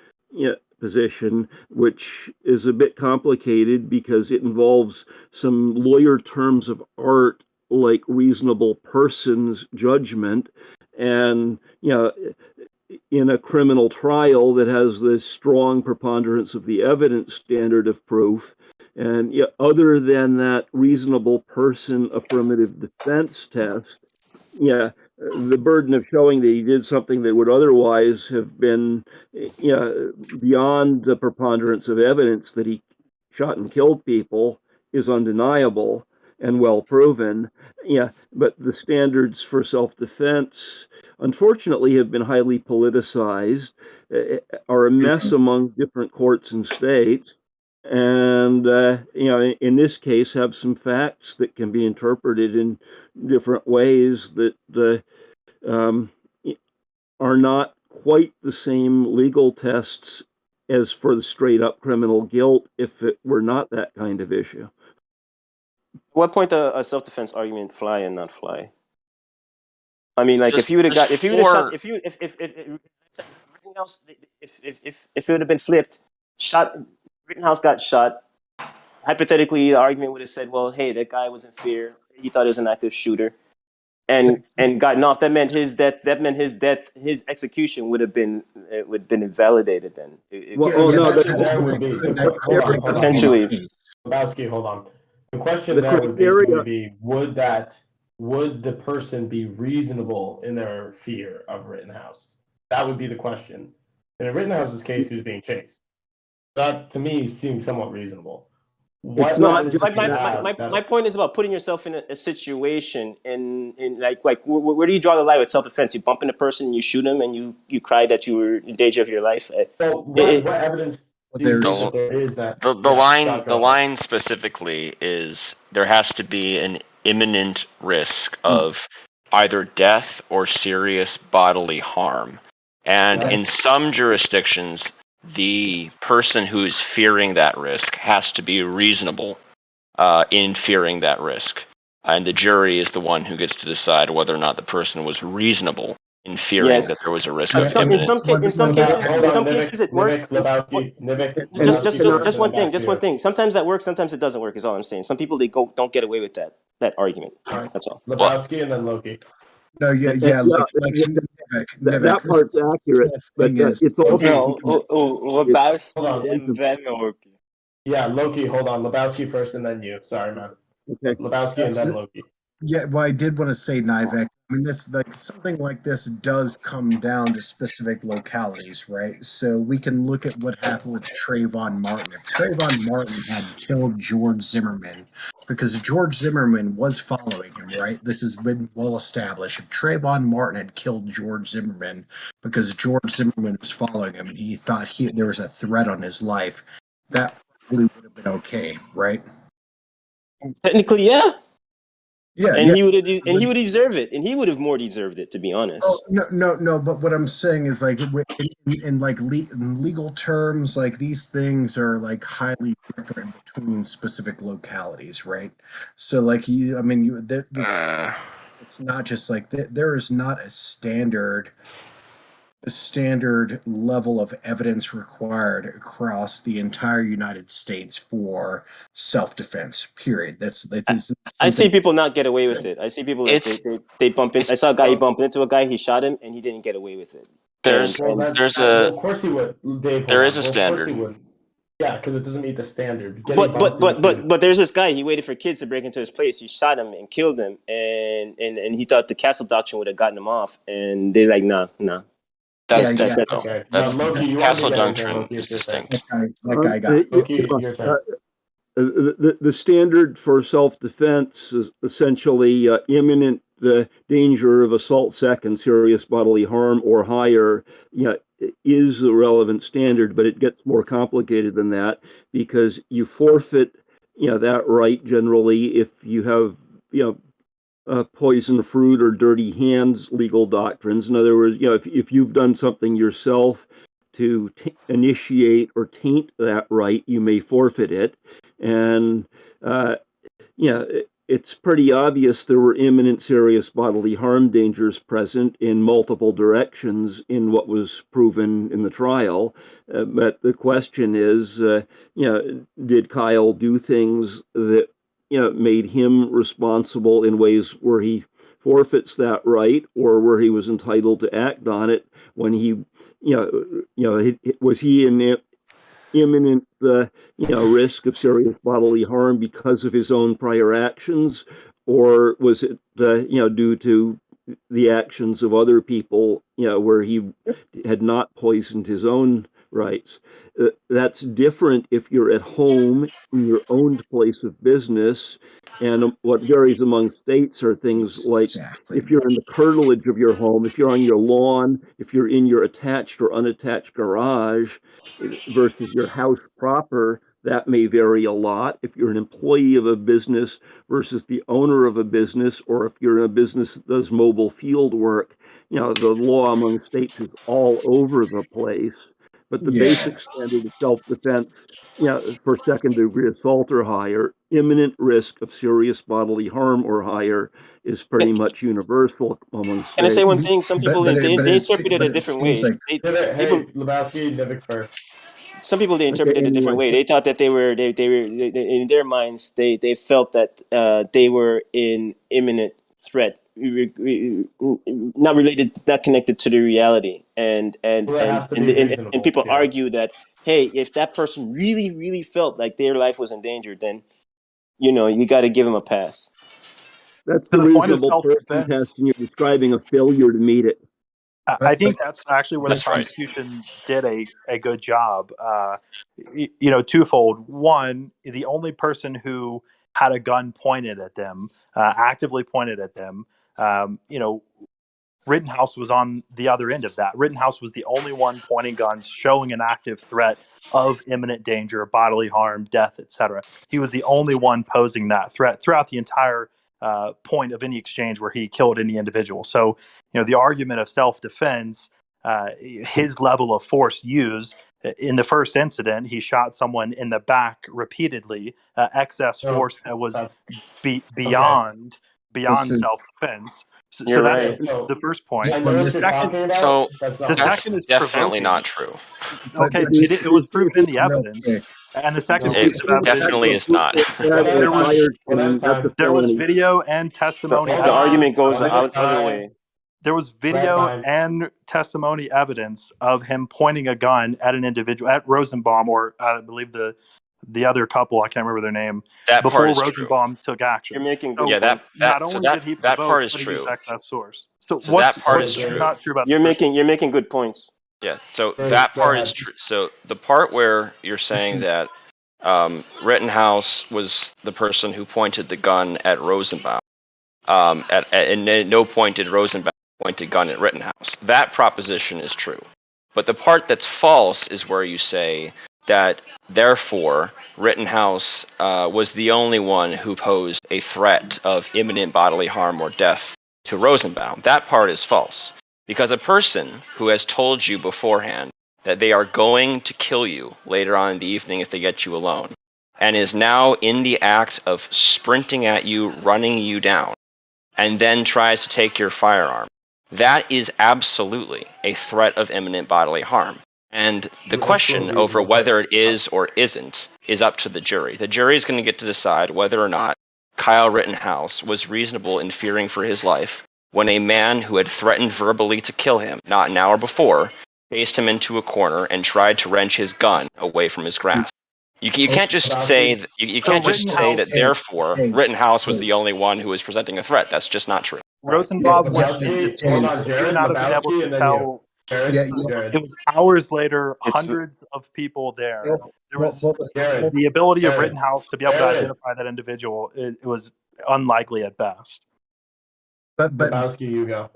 position, which is a bit complicated because it involves some lawyer terms of art like reasonable person's judgment. And, in a criminal trial that has this strong preponderance of the evidence standard of proof, and other than that reasonable person affirmative defense test, the burden of showing that he did something that would otherwise have been beyond the preponderance of evidence that he shot and killed people is undeniable. and well proven. Yeah, but the standards for self-defense, unfortunately, have been highly politicized, are a mess among different courts and states, and in this case, have some facts that can be interpreted in different ways that um, are not quite the same legal tests as for the straight up criminal guilt if it were not that kind of issue. What point a self-defense argument fly and not fly? I mean, like, if you would have shot, if Rittenhouse, if it would have been flipped, Rittenhouse got shot. Hypothetically, the argument would have said, well, hey, that guy was in fear. He thought he was an active shooter, and gotten off. That meant his death. His execution would have been invalidated. Then, potentially. Lebowski, hold on. The question there would basically be: would the person be reasonable in their fear of Rittenhouse? That would be the question. And in Rittenhouse's case, he was being chased. That, to me, seems somewhat reasonable. It's not. My point is about putting yourself in a situation, in like where do you draw the line with self-defense? You bump into a person, you shoot him, and you cry that you were in danger of your life. So what evidence? The line specifically is there has to be an imminent risk of either death or serious bodily harm. And in some jurisdictions, the person who is fearing that risk has to be reasonable in fearing that risk. And the jury is the one who gets to decide whether or not the person was reasonable in fearing that there was a risk of imminent. In some cases it works. Just one thing. Sometimes that works, sometimes it doesn't work, is all I'm saying. Some people, they don't get away with that argument. That's all. Lebowski and then Loki. No, like that part's accurate, but it's also Lebowski and then Loki. Yeah, Loki. Hold on, Lebowski first, and then you. Sorry, man. Okay. Lebowski and then Loki. Yeah, well, I did want to say, Nivek. I mean, something like this does come down to specific localities, right? So we can look at what happened with Trayvon Martin. If Trayvon Martin had killed George Zimmerman, because George Zimmerman was following him, right? This has been well established. If Trayvon Martin had killed George Zimmerman because George Zimmerman was following him, and he thought there was a threat on his life, that probably would have been okay, right? Technically, yeah. Yeah, and he would deserve it, and he would have more deserved it, to be honest. Oh, no. But what I'm saying is, like, in legal terms, like, these things are like highly different between specific localities, right? So, like, it's not just like there is not a standard level of evidence required across the entire United States for self-defense. Period. I see people not get away with it. I see people they bump in. I saw a guy, he bumped into a guy, he shot him, and he didn't get away with it. Of course he would. Dave, there is a standard. Of course he would. Yeah, because it doesn't meet the standard. But there's this guy. He waited for kids to break into his place. He shot him and killed him, and he thought the castle doctrine would have gotten him off, and they're like, nah. That's okay. Castle Doctrine is distinct. That guy got Loki, your turn. The standard for self-defense is essentially imminent danger of assault, second, serious bodily harm, or higher. Is the relevant standard, but it gets more complicated than that because you forfeit, that right generally if you have, poison fruit or dirty hands legal doctrines. In other words, if you've done something yourself to initiate or taint that right, you may forfeit it. And, it's pretty obvious there were imminent serious bodily harm dangers present in multiple directions in what was proven in the trial. But the question is, did Kyle do things that made him responsible in ways where he forfeits that right, or where he was entitled to act on it when he, was he in imminent, risk of serious bodily harm because of his own prior actions, or was it, due to the actions of other people, where he had not poisoned his own rights. That's different if you're at home in your owned place of business. And what varies among states are things like if you're in the curtilage of your home, if you're on your lawn, if you're in your attached or unattached garage versus your house proper, that may vary a lot. If you're an employee of a business versus the owner of a business, or if you're in a business that does mobile field work, the law among states is all over the place. But the basic standard of self-defense, for second-degree assault or higher, imminent risk of serious bodily harm or higher, is pretty much universal among states. Can I say one thing? Some people they interpret it a different way. Hey, Lebowski, Nivik first. Some people they interpret it a different way. They thought that they were in their minds they felt that they were in imminent threat, not connected to the reality, and people argue that, hey, if that person really felt like their life was in danger, then you got to give them a pass. That's the reasonable person test, and you're describing a failure to meet it. I think that's actually where the prosecution did a good job. Twofold. One, the only person who had a gun pointed at them, actively pointed at them, Rittenhouse was on the other end of that. Rittenhouse was the only one pointing guns, showing an active threat of imminent danger, bodily harm, death, etc. He was the only one posing that threat throughout the entire point of any exchange where he killed any individual. So, the argument of self-defense, his level of force used in the first incident, he shot someone in the back repeatedly, excess force that was beyond self-defense. So that's the first point. The second is definitely provoking. not true. Okay, it was proven in the evidence. And the second piece of It evidence definitely is not. There was video and testimony. The argument goes the other way. There was video and testimony evidence of him pointing a gun at an individual, at Rosenbaum, or I believe the other couple, I can't remember their name, that before part is Rosenbaum took action. You're making so good not only did he that provoke, part is but he true. used excess source. So that part is what's true. not true about you're making good points. Yeah, so that part is true. So the part where you're saying that Rittenhouse was the person who pointed the gun at Rosenbaum, and at no point did Rosenbaum point a gun at Rittenhouse. That proposition is true. But the part that's false is where you say that, therefore, Rittenhouse was the only one who posed a threat of imminent bodily harm or death to Rosenbaum. That part is false. Because a person who has told you beforehand that they are going to kill you later on in the evening if they get you alone, and is now in the act of sprinting at you, running you down, and then tries to take your firearm, that is absolutely a threat of imminent bodily harm. And the question over whether it is or isn't is up to the jury. The jury is going to get to decide whether or not Kyle Rittenhouse was reasonable in fearing for his life when a man who had threatened verbally to kill him not an hour before chased him into a corner and tried to wrench his gun away from his grasp. You can't just say that, you can't just say that therefore Rittenhouse was the only one who was presenting a threat. That's just not true. Rosenbaum went in distance. He would not have been able to tell. It was hours later, hundreds of people there. There was the ability of Rittenhouse to be able to identify that individual. It was unlikely at best. But Lebowski, you go.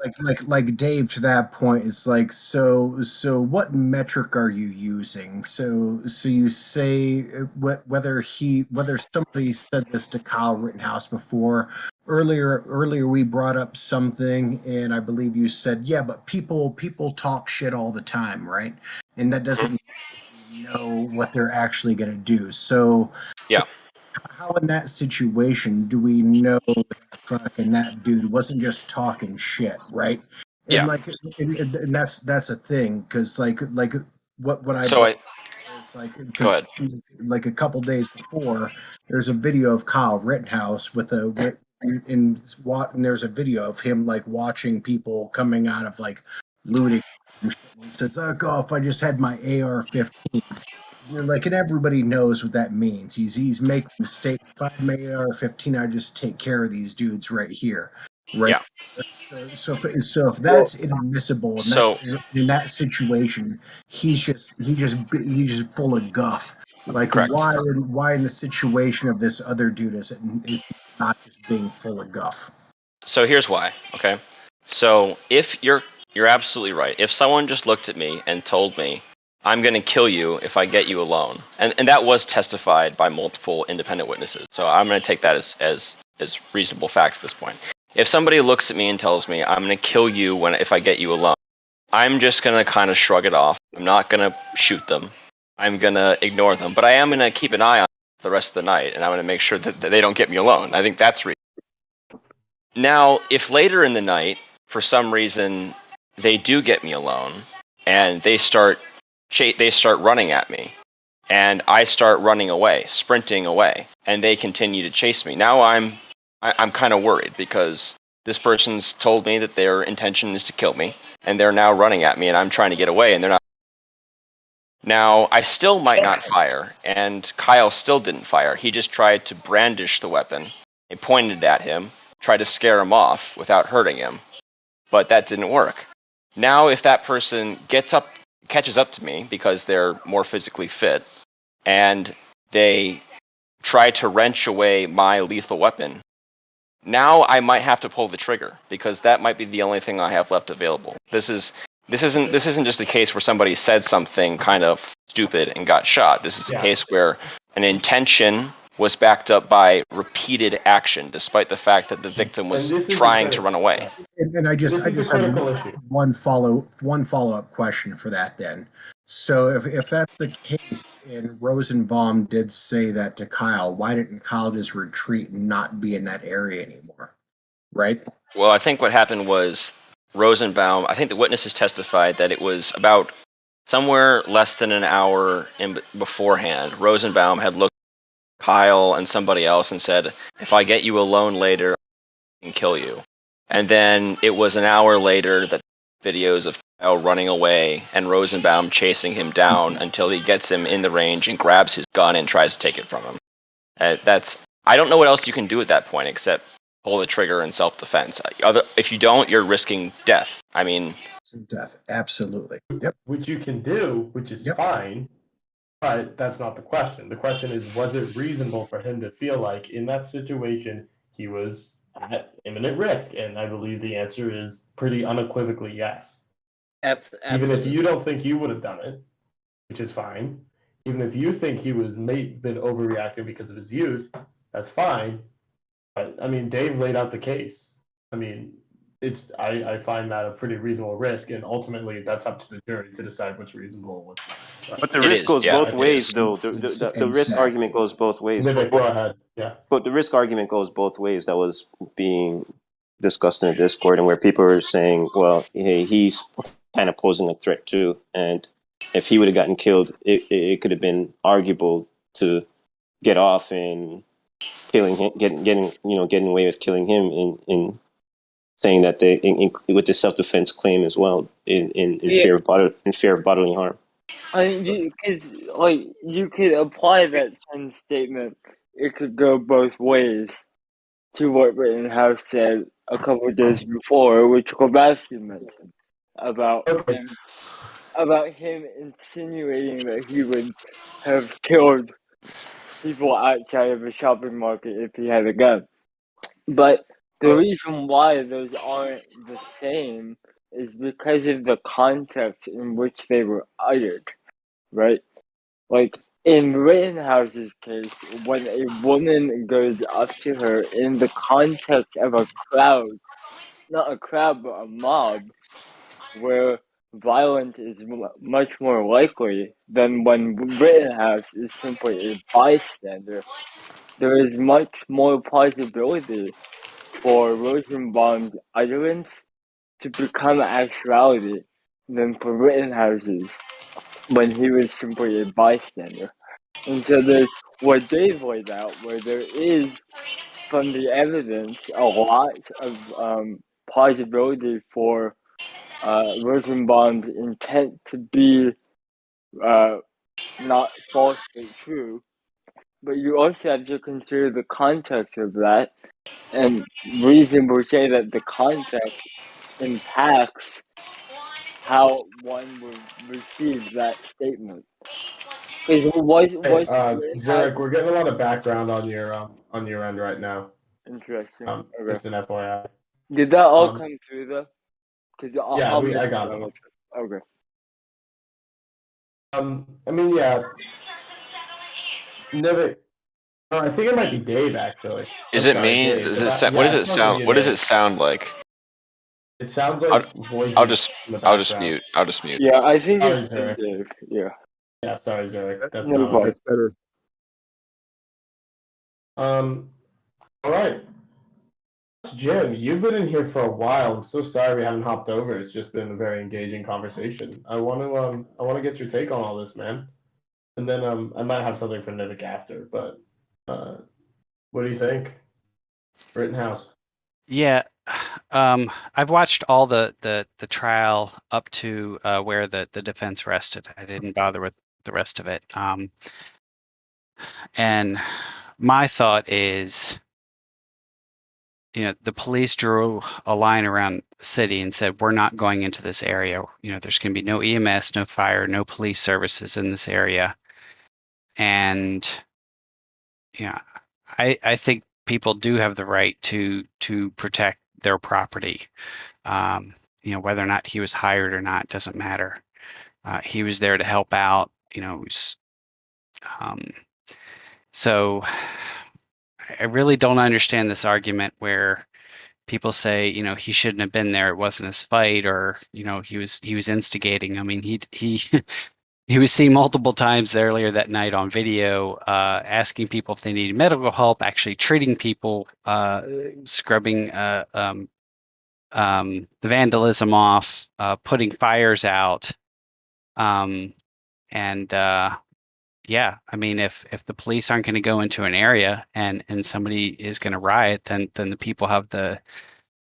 like Dave, to that point, it's like, so what metric are you using? So you say whether somebody said this to Kyle Rittenhouse before. Earlier we brought up something, and I believe you said, yeah, but people talk shit all the time, right? And that doesn't mean we know what they're actually going to do. So yeah. How in that situation do we know that fucking that dude wasn't just talking shit, right? And and that's a thing, because like what I is because like a couple days before, there's a video of Kyle Rittenhouse and there's a video of him like watching people coming out of like looting. And he says, "Oh, if I just had my AR-15." And everybody knows what that means. He's making the statement, if I had my AR-15, I'd just take care of these dudes right here. Right? So if that's inadmissible, and So that in that situation, he's just full of guff. Like correct. why in the situation of this other dude is he not just being full of guff? So here's why. Okay. So if you're absolutely right. If someone just looked at me and told me, "I'm going to kill you if I get you alone," and that was testified by multiple independent witnesses. So I'm going to take that as reasonable fact at this point. If somebody looks at me and tells me, "I'm going to kill you if I get you alone," I'm just going to kind of shrug it off. I'm not going to shoot them. I'm going to ignore them, but I am going to keep an eye on the rest of the night, and I'm going to make sure that they don't get me alone. I think that's reasonable. Now, if later in the night, for some reason, they do get me alone, and they start running at me, and I start running away, sprinting away, and they continue to chase me. Now I'm kind of worried because this person's told me that their intention is to kill me, and they're now running at me, and I'm trying to get away, and they're not. Now, I still might not fire, and Kyle still didn't fire. He just tried to brandish the weapon. It pointed at him, tried to scare him off without hurting him, but that didn't work. Now, if that person catches up to me because they're more physically fit, and they try to wrench away my lethal weapon, now I might have to pull the trigger because that might be the only thing I have left available. This isn't just a case where somebody said something kind of stupid and got shot. This is a case where an intention was backed up by repeated action, despite the fact that the victim was trying to run away. And I just have one follow up question for that then. So if that's the case, and Rosenbaum did say that to Kyle, why didn't Kyle just retreat and not be in that area anymore? Right? Well, I think what happened was Rosenbaum, I think the witnesses testified that it was about somewhere less than an hour beforehand. Rosenbaum had looked at Kyle and somebody else and said, "If I get you alone later, I can kill you." And then it was an hour later that videos of Kyle running away and Rosenbaum chasing him down until he gets him in the range and grabs his gun and tries to take it from him. I don't know what else you can do at that point except pull the trigger in self-defense. If you don't, you're risking death. I mean, death. Absolutely. Yep. Which you can do, which is fine, but that's not the question. The question is, was it reasonable for him to feel like in that situation he was at imminent risk? And I believe the answer is pretty unequivocally yes. Even if you don't think you would have done it, which is fine. Even if you think he was been overreacting because of his youth, that's fine. But I mean, Dave laid out the case. I mean, I find that a pretty reasonable risk, and ultimately that's up to the jury to decide what's reasonable and what's not. But the risk goes both ways, though. The risk argument goes both ways. Vivek, go ahead. Yeah. But the risk argument goes both ways. That was being discussed in the Discord, and where people are saying, "Well, hey, he's kind of posing a threat too," and if he would have gotten killed, it could have been arguable to get off and killing him, getting away with killing him in saying that with the self-defense claim as well in fear of bodily harm. I mean, because you could apply that same statement. It could go both ways to what Rittenhouse said a couple of days before, which Kowalski mentioned about him insinuating that he would have killed people outside of a shopping market if he had a gun. But the reason why those aren't the same is because of the context in which they were uttered, right? Like, in Rittenhouse's case, when a woman goes up to her in the context of a crowd, not a crowd, but a mob, where violence is much more likely than when Rittenhouse is simply a bystander, there is much more possibility for Rosenbaum's utterance to become actuality than for Rittenhouse's when he was simply a bystander. And so there's what Dave laid out, where there is, from the evidence, a lot of possibility for Rosenbaum's intent to be not false but true. But you also have to consider the context of that, and reason would say that the context impacts how one would receive that statement. Because was Zurich, we're getting a lot of background on your end right now. interesting. Okay. Just an FYI. Did that all come through though? Because Yeah, I'll I got them. Okay. I mean, yeah. Nivik, I think it might be Dave actually. Is I'm it sorry, me? Dave. What does it sound? What does it sound like? It sounds like voices I'll just in the background. mute. I'll just mute. Yeah, I think Sorry, it's Zurich. Dave. Yeah. Yeah, sorry, Zurich. That's No not problem. That's better. All right. Jim, you've been in here for a while. I'm so sorry we haven't hopped over. It's just been a very engaging conversation. I want to get your take on all this, man. And then I might have something for Nivik after, but what do you think? Rittenhouse. Yeah, I've watched all the trial up to where the defense rested. I didn't bother with the rest of it. And my thought is, the police drew a line around the city and said, we're not going into this area. There's going to be no EMS, no fire, no police services in this area. And, I think people do have the right to protect their property. Whether or not he was hired or not doesn't matter. He was there to help out. So I really don't understand this argument where people say, he shouldn't have been there. It wasn't his fight, or he was instigating. I mean, he he was seen multiple times earlier that night on video, asking people if they needed medical help, actually treating people, scrubbing the vandalism off, putting fires out. Yeah, I mean, if the police aren't going to go into an area and somebody is going to riot, then the people have the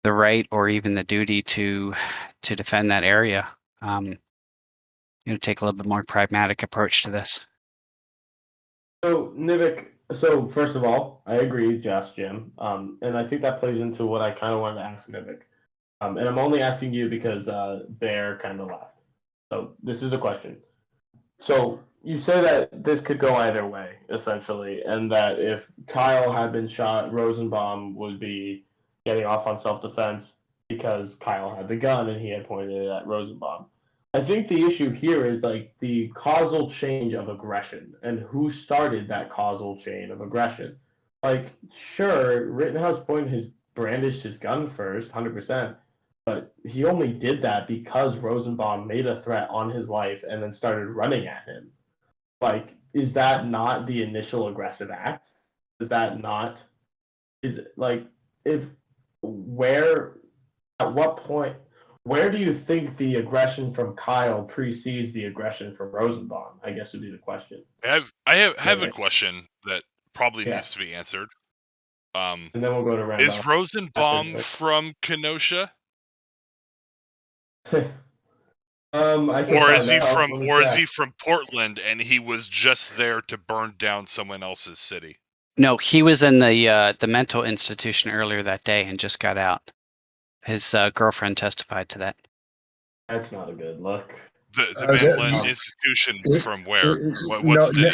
right or even the duty to defend that area. Take a little bit more pragmatic approach to this. So Nivik, so first of all, I agree, just Jim, and I think that plays into what I kind of wanted to ask Nivik, and I'm only asking you because Bear kind of left. So this is a question. So you say that this could go either way, essentially, and that if Kyle had been shot, Rosenbaum would be getting off on self-defense because Kyle had the gun and he had pointed it at Rosenbaum. I think the issue here is like the causal chain of aggression and who started that causal chain of aggression. Like, sure, Rittenhouse brandished his gun first, 100%, but he only did that because Rosenbaum made a threat on his life and then started running at him. Like, is that not the initial aggressive act? Is that not? Is it like if where at what point? Where do you think the aggression from Kyle precedes the aggression from Rosenbaum? I guess would be the question. I have a question that probably needs to be answered. And then we'll go to Randolph. Is Rosenbaum from Kenosha? Or is he from Portland and he was just there to burn down someone else's city? No, he was in the mental institution earlier that day and just got out. His girlfriend testified to that. That's not a good look. The mental institution from where? What state?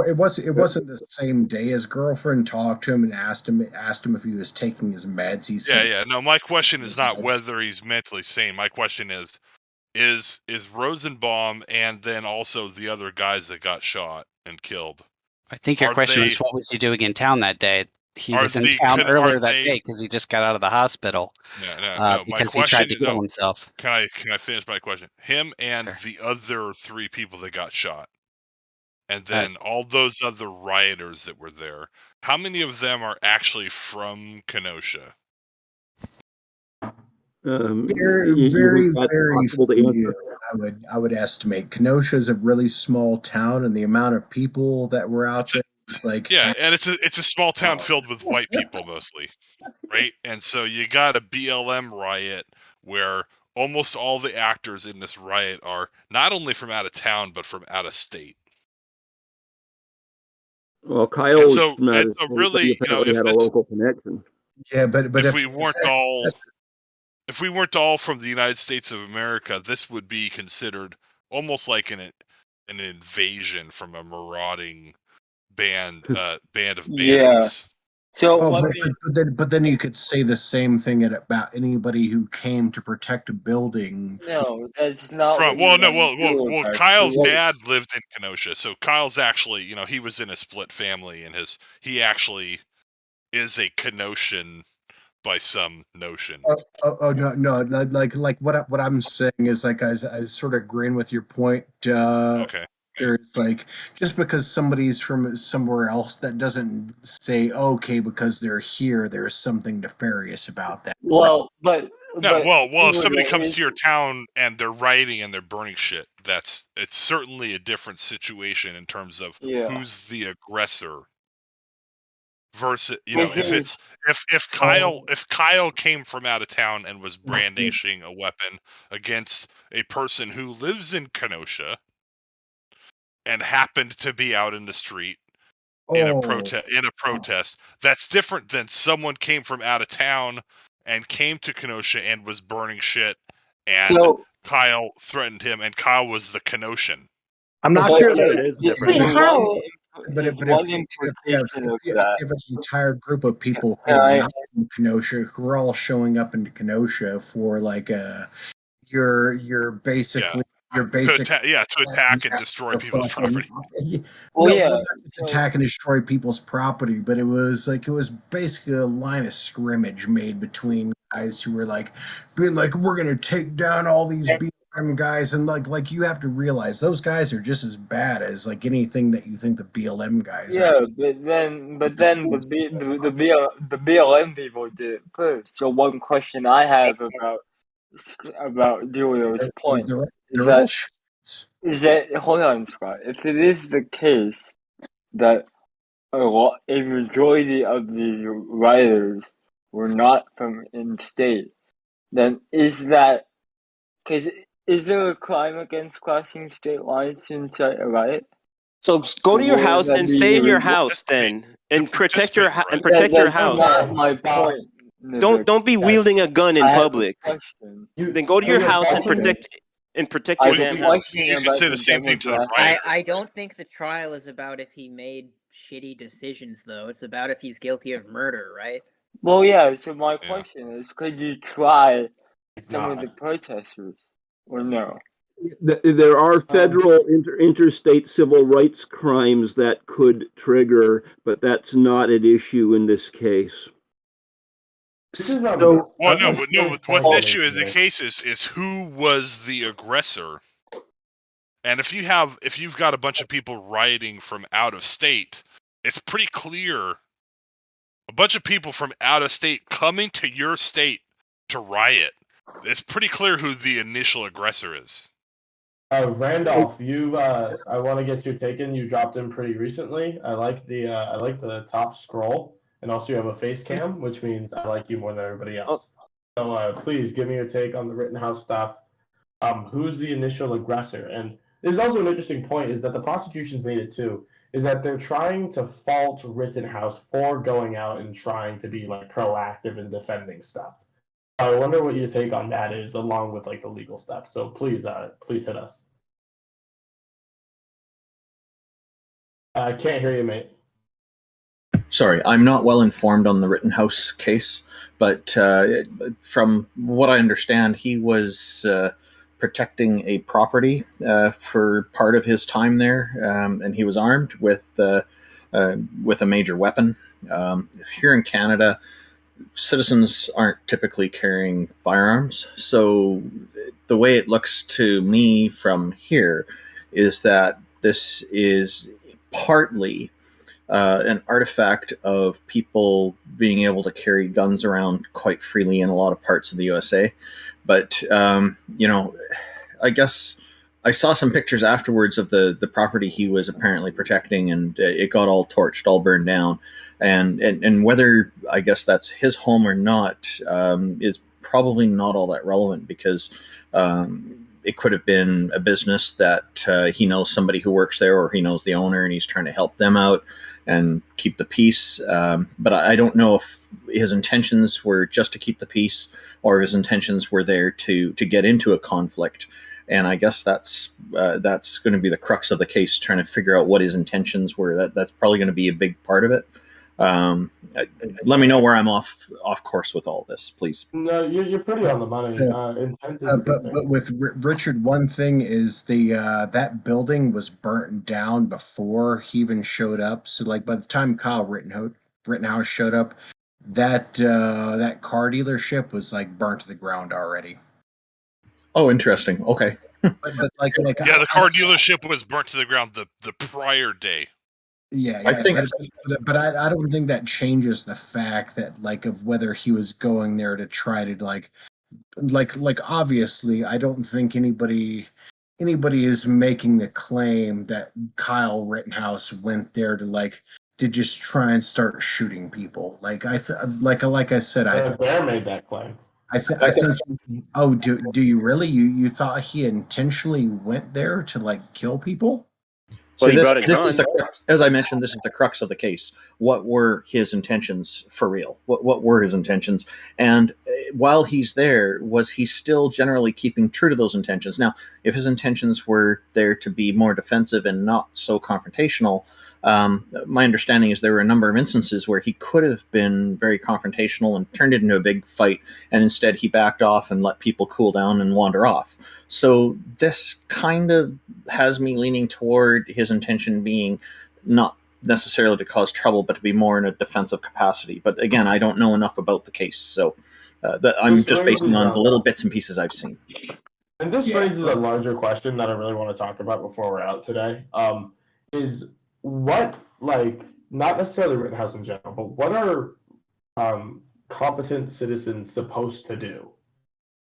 It wasn't the same day. His girlfriend talked to him and asked him if he was taking his meds. He said, Yeah. No, my question is not whether he's mentally sane. My question is Rosenbaum and then also the other guys that got shot and killed. I think your question was, what was he doing in town that day? He was in town earlier that day because he just got out of the hospital. No. Because he tried to kill himself. Can I finish my question? Him and the other 3 people that got shot, and then all those other rioters that were there. How many of them are actually from Kenosha? very few. I would estimate. Kenosha is a really small town, and the amount of people that were out there, it's like and it's a small town filled with white people mostly, right? And so you got a BLM riot where almost all the actors in this riot are not only from out of town but from out of state. Well, Kyle And was so from out it's of a state, but really, he you know, apparently if had a this, local connection. Yeah, but if if we weren't all from the United States of America, this would be considered almost like an invasion from a marauding band of bandits. So oh, let but, me. but then you could say the same thing about anybody who came to protect a building. No, that's not From what you want to do well, about it. Kyle's What- dad lived in Kenosha, so Kyle's actually, you know, he was in a split family, and he actually is a Kenoshan by some notion. No, like what I'm saying is like I sort of agreeing with your point. Okay. There's like just because somebody's from somewhere else, that doesn't say okay because they're here. There's something nefarious about that. Well, No, but if somebody comes to your town and they're rioting and they're burning shit, it's certainly a different situation in terms of Yeah. who's the aggressor. Versus, you Well, know, if here's- it's if Kyle came from out of town and was brandishing a weapon against a person who lives in Kenosha and happened to be out in the street in a protest, that's different than someone came from out of town and came to Kenosha and was burning shit, and So- Kyle threatened him, and Kyle was the Kenoshan. I'm not But sure there- that it is there- different. there's how? one- But there's if one you implication of have that. an entire group of people who Can are I- not from Kenosha who are all showing up into Kenosha for like you're basically your basic to attack and destroy people's property. Well, no, yeah, not just attack and destroy people's property, but it was basically a line of scrimmage made between guys who were like being like, we're gonna take down all these BLM guys, and like you have to realize those guys are just as bad as like anything that you think the BLM guys Yeah, are. but then the BLM people did it first. So one question I have about Julio's point They're all is that hold on, Scott. If it is the case that a majority of these rioters were not from in-state, then is there a crime against crossing state lines to incite a riot? So go to your Or would house that and be stay in your illegal? house then, and protect your house. That's not my point. Don't be wielding a gun in I have a public. question. Then go to your house and protect I your have a damn house. question about the demographic. I don't think the trial is about if he made shitty decisions, though. It's about if he's guilty of murder, right? Well, yeah. So my question is, could you try some of not. the protesters, or no? There are federal interstate civil rights crimes that could trigger, but that's not an issue in this case. What's the issue in the case is who was the aggressor, and if you've got a bunch of people rioting from out of state, it's pretty clear. A bunch of people from out of state coming to your state to riot. It's pretty clear who the initial aggressor is. Randolph, I want to get your take in. You dropped in pretty recently. I like the top scroll, and also you have a face cam, which means I like you more than everybody else. So please give me your take on the Rittenhouse stuff. Who's the initial aggressor? And there's also an interesting point is that the prosecution's made it too, is that they're trying to fault Rittenhouse for going out and trying to be like proactive in defending stuff. I wonder what your take on that is, along with like the legal stuff. So please hit us. I can't hear you, mate. Sorry, I'm not well informed on the Rittenhouse case, but from what I understand, he was protecting a property for part of his time there, and he was armed with a major weapon. Here in Canada, citizens aren't typically carrying firearms, so the way it looks to me from here is that this is partly an artifact of people being able to carry guns around quite freely in a lot of parts of the USA. But, I guess I saw some pictures afterwards of the property he was apparently protecting, and it got all torched, all burned down. And whether, I guess, that's his home or not is probably not all that relevant, because it could have been a business that he knows somebody who works there, or he knows the owner and he's trying to help them out and keep the peace. But I don't know if his intentions were just to keep the peace, or his intentions were there to get into a conflict. And I guess that's going to be the crux of the case, trying to figure out what his intentions were. That's probably going to be a big part of it. Let me know where I'm off course with all this, please. No, you're pretty on the money. Intent is a good But thing. with Richard, one thing is that building was burnt down before he even showed up. So like by the time Kyle Rittenhouse showed up, that car dealership was like burnt to the ground already. Oh, interesting. Okay. But like Yeah, the car dealership was burnt to the ground the prior day. Yeah, I think- but I don't think that changes the fact that like of whether he was going there to try to like obviously I don't think anybody is making the claim that Kyle Rittenhouse went there to just try and start shooting people. Like I said, Bear made that claim. I think. Oh, do you really? You thought he intentionally went there to like kill people? So this is the crux, as I mentioned, this is the crux of the case. What were his intentions for real? What were his intentions? And while he's there, was he still generally keeping true to those intentions? Now, if his intentions were there to be more defensive and not so confrontational, my understanding is there were a number of instances where he could have been very confrontational and turned it into a big fight, and instead he backed off and let people cool down and wander off. So this kind of has me leaning toward his intention being not necessarily to cause trouble, but to be more in a defensive capacity. But again, I don't know enough about the case, so I'm just basing on the little bits and pieces I've seen. And this raises a larger question that I really want to talk about before we're out today. Is what, like, not necessarily Rittenhouse in general, but what are competent citizens supposed to do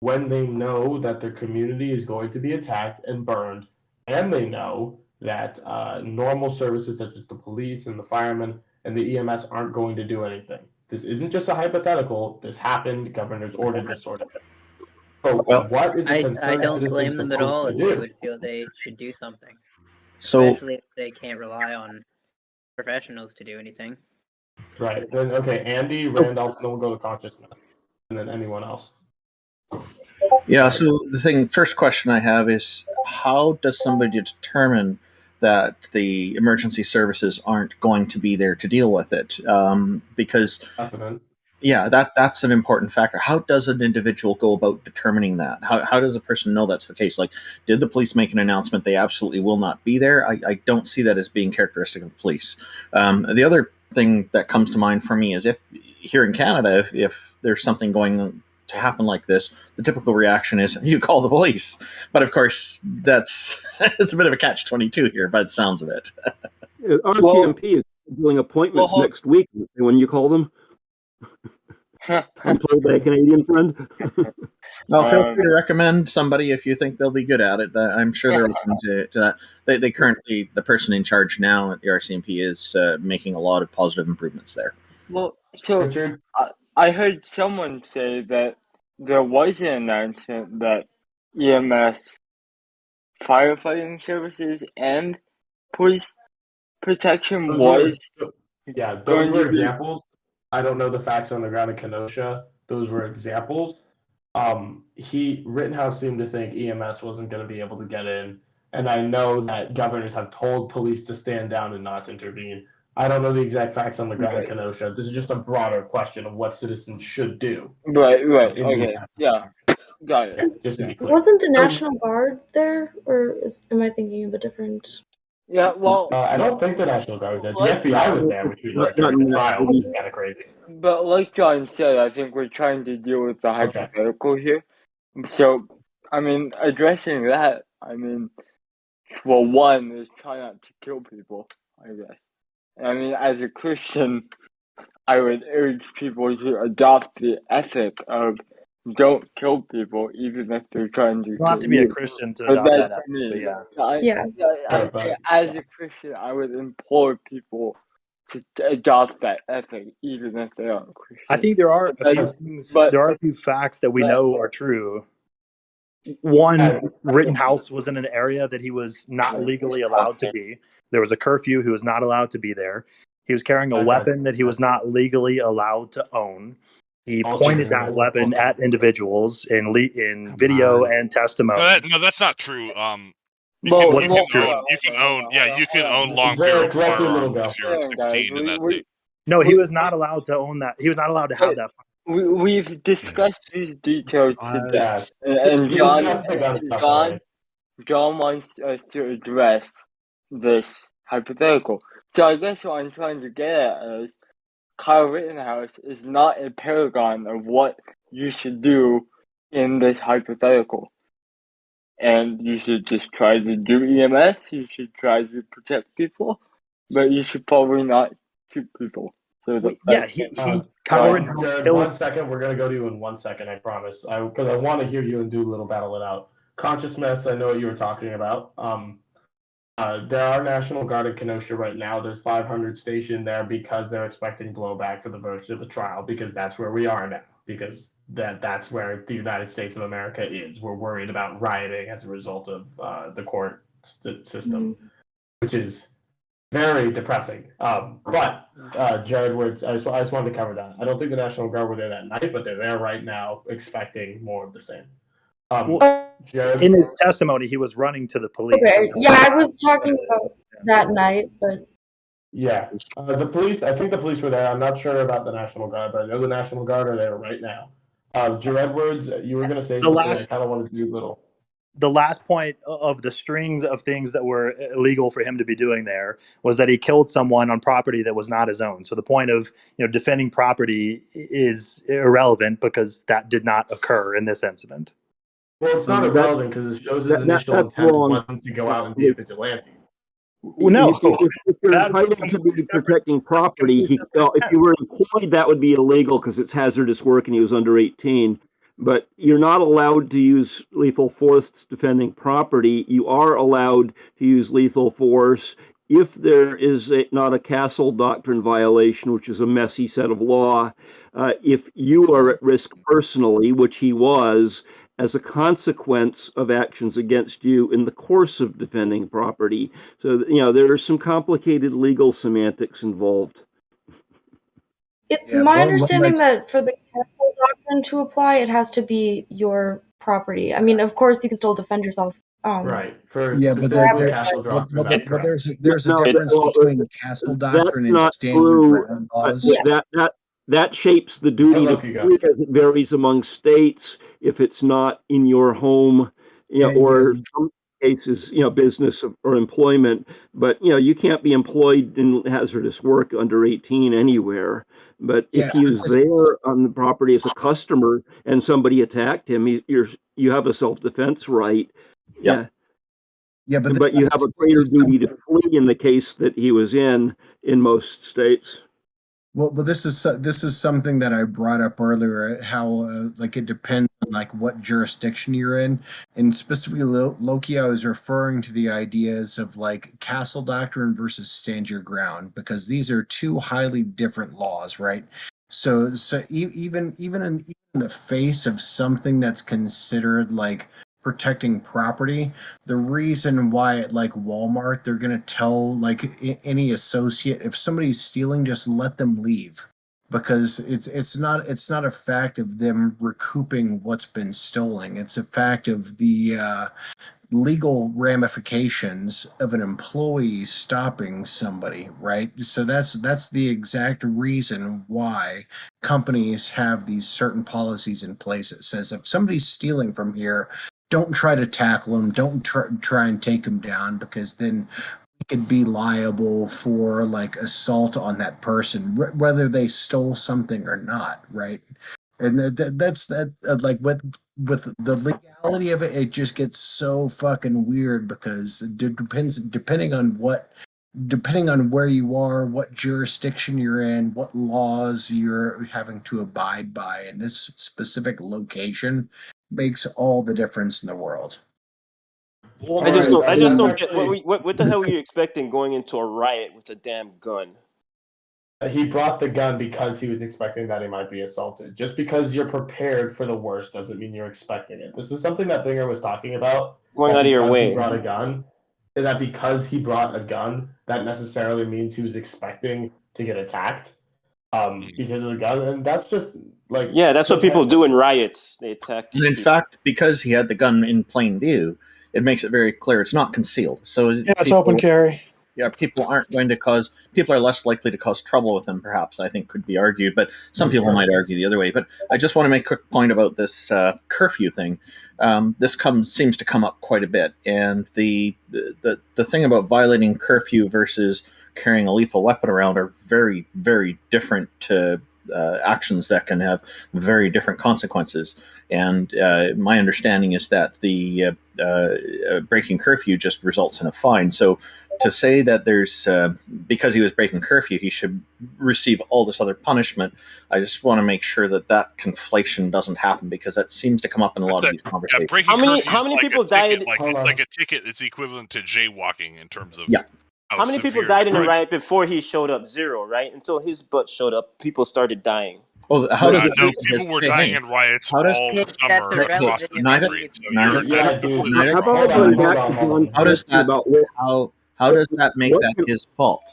when they know that their community is going to be attacked and burned, and they know that normal services such as the police and the firemen and the EMS aren't going to do anything? This isn't just a hypothetical. This happened. Governors ordered this sort of thing. So what is a I concerned don't citizen blame them at supposed all to if do? they would feel they should do something. So- Especially if they can't rely on professionals to do anything. Right. Then okay, Andy, Randolph, then we'll go to consciousness. And then anyone else. Yeah, so the first question I have is, how does somebody determine that the emergency services aren't going to be there to deal with it? Because yeah, that's an important factor. How does an individual go about determining that? How does a person know that's the case? Like, did the police make an announcement they absolutely will not be there? I don't see that as being characteristic of the police. The other thing that comes to mind for me is if here in Canada, if there's something going to happen like this, the typical reaction is you call the police. But of course, that's it's a bit of a catch-22 here by the sounds of it. RCMP is doing appointments next week when you call them. I'm told by a Canadian friend. Well, feel free to recommend somebody if you think they'll be good at it. I'm sure they're open to that. They currently, the person in charge now at the RCMP is making a lot of positive improvements there. Well, so I heard someone say that there was an announcement that EMS, firefighting services, and police protection was Yeah, those going were to be. examples. I don't know the facts on the ground in Kenosha. Those were examples. Rittenhouse seemed to think EMS wasn't going to be able to get in, and I know that governors have told police to stand down and not intervene. I don't know the exact facts on the ground in Kenosha. This is just a broader question of what citizens should do. Right. in these Okay. Yeah. Got it. Just to be clear. Wasn't the National Guard there, or am I thinking of a different? Yeah, well, I don't think the National Guard was there. The FBI was there, which we learned during the trial, which is kind of crazy. But like John said, I think we're trying to deal with the hypothetical here. So, I mean, addressing that, I mean, well, one is try not to kill people, I guess. I mean, as a Christian, I would urge people to adopt the ethic of don't kill people, even if they're trying to. You don't have to be a Christian to adopt that ethic, but yeah. I say, as a Christian, I would implore people to adopt that ethic, even if they aren't Christian. I think there are a few things. There are a few facts that we know are true. one, Rittenhouse was in an area that he was not legally allowed to be. There was a curfew. He was not allowed to be there. He was carrying a weapon that he was not legally allowed to own. He pointed that weapon at individuals in video and testimony. No, that's not true. You Well, can well, hold own you can own long Very barrel correctly, little firearms go. if you're 16 in that state. No, he was not allowed to own that. He was not allowed to have that. We've discussed these details today, Yes. and We discussed the gun stuff already. John wants us to address this hypothetical. So I guess what I'm trying to get at is Kyle Rittenhouse is not a paragon of what you should do in this hypothetical. And you should just try to do EMS, you should try to protect people, but you should probably not shoot people. So Kyle Rittenhouse Jared, killed. 1 second. We're going to go to you in 1 second, I promise. Because I want to hear you and do a little battle it out. Conscious Mess, I know what you were talking about. There are National Guard in Kenosha right now. There's 500 stationed there because they're expecting blowback for the verdict of the trial, because that's where we are now. Because that's where the United States of America is. We're worried about rioting as a result of the court system, which is very depressing. But Jared, I just wanted to cover that. I don't think the National Guard were there that night, but they're there right now, expecting more of the same. Jared? In his testimony, he was running to the police. Okay, yeah, I was talking about that night, but Yeah, the police. I think the police were there. I'm not sure about the National Guard, but I know the National Guard are there right now. Jared Edwards, you were going to say something. I kind of wanted to do a little. The last point of the strings of things that were illegal for him to be doing there was that he killed someone on property that was not his own. So the point of defending property is irrelevant because that did not occur in this incident. Well, it's not irrelevant because it shows his initial intent wasn't to go out and be a vigilante. Well, no, if you're entitled to be protecting property, if you were employed, that would be illegal because it's hazardous work and he was under 18. But you're not allowed to use lethal force defending property. You are allowed to use lethal force if there is not a Castle Doctrine violation, which is a messy set of law. If you are at risk personally, which he was, as a consequence of actions against you in the course of defending property. So, there are some complicated legal semantics involved. it's my understanding that for the Castle Doctrine to apply, it has to be your property. I mean, of course, you can still defend yourself. Right. For Yeah, but there's a difference between Castle Doctrine and standard ground laws. That shapes the duty to flee as it varies among states. If it's not in your home, or some cases, business or employment. But you can't be employed in hazardous work under 18 anywhere. But if he was there on the property as a customer and somebody attacked him, you have a self-defense right. Yeah. Yeah, but you have a greater duty to flee in the case that he was in most states. Well, this is something that I brought up earlier. How it depends on what jurisdiction you're in, and specifically Loki. I was referring to the ideas of Castle Doctrine versus Stand Your Ground, because these are two highly different laws, right? So even in the face of something that's considered protecting property, the reason why at Walmart they're going to tell any associate, if somebody's stealing, just let them leave, because it's not a fact of them recouping what's been stolen. It's a fact of the legal ramifications of an employee stopping somebody, right? So that's the exact reason why companies have these certain policies in place. It says if somebody's stealing from here, don't try to tackle them. Don't try and take them down, because then we could be liable for assault on that person, whether they stole something or not, right? And that's with the legality of it, it just gets so fucking weird, because it depending on where you are, what jurisdiction you're in, what laws you're having to abide by in this specific location, makes all the difference in the world. I just don't get what the hell were you expecting going into a riot with a damn gun? He brought the gun because he was expecting that he might be assaulted. Just because you're prepared for the worst doesn't mean you're expecting it. This is something that Binger was talking about. Going That out of your because he way. brought a gun, that because he brought a gun, that necessarily means he was expecting to get attacked. Because of the gun, and that's just like Yeah, that's what people do in riots. They attack And in people. fact, because he had the gun in plain view, it makes it very clear it's not concealed. So Yeah, it's open carry. Yeah, people aren't going to cause. People are less likely to cause trouble with him. Perhaps I think could be argued, but some people might argue the other way. But I just want to make a quick point about this curfew thing. This seems to come up quite a bit, and the thing about violating curfew versus carrying a lethal weapon around are very, very different actions that can have very different consequences. And my understanding is that the breaking curfew just results in a fine. So to say that there's because he was breaking curfew, he should receive all this other punishment, I just want to make sure that that conflation doesn't happen, because that seems to come up in a lot of these conversations. Yeah, breaking how many people died? Like, it's like a ticket. It's equivalent to jaywalking in terms of How many people died in the riot before he showed up? 0, right? Until his butt showed up, people started dying. Oh, how did no, people were dying in riots all summer across the country. How does that make that his fault?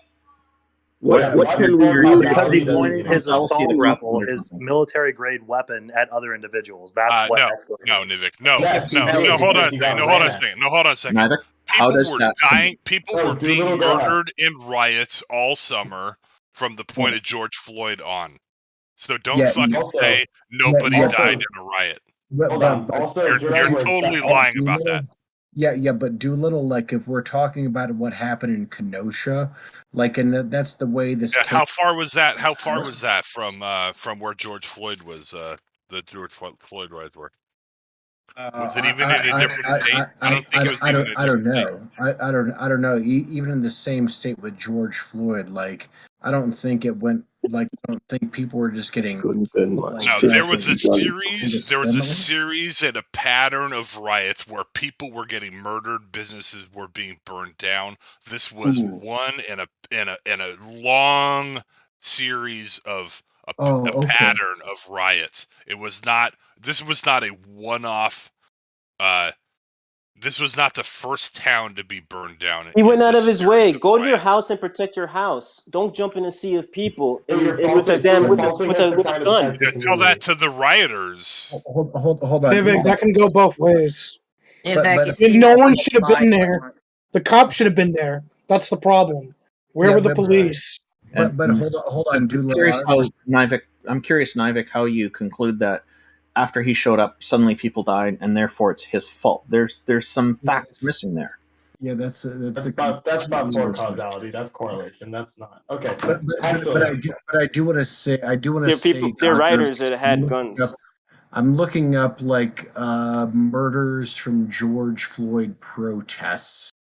What can we do? Because he pointed his assault rifle, his military grade weapon, at other individuals. That's what escalated. No, Nivik. No, hold on a second. Nivik, how People does were that dying. People were being murdered in riots all summer from the point of George Floyd on. So don't fucking say nobody died in a riot. You're totally lying about that. Yeah, but Doolittle, like, if we're talking about what happened in Kenosha, like, and that's the way this. Yeah, how far was that? How far was that from where George Floyd was? The George Floyd riots were. Was it even in a different state? I don't think it was even in a different state. I don't know. Even in the same state with George Floyd, like, I don't think it went. Like, I don't think people were just getting. No, there was a series. There was a series and a pattern of riots where people were getting murdered, businesses were being burned down. This was one in a long series of a pattern of riots. It was not. This was not a one-off. This was not the first town to be burned down. He went out of his way. Go to your house and protect your house. Don't jump in a sea of people and with a gun. Tell that to the rioters. Hold on. Vivek, that can go both ways. Exactly. No one should have been there. The cops should have been there. That's the problem. Where were the police? But hold on, I'm curious, Nivik, how you conclude that after he showed up, suddenly people died, and therefore it's his fault. There's some facts missing there. Yeah, that's not for causality. That's correlation. That's not okay. But I do want to say they're writers that had guns. I'm looking up like murders from George Floyd protests.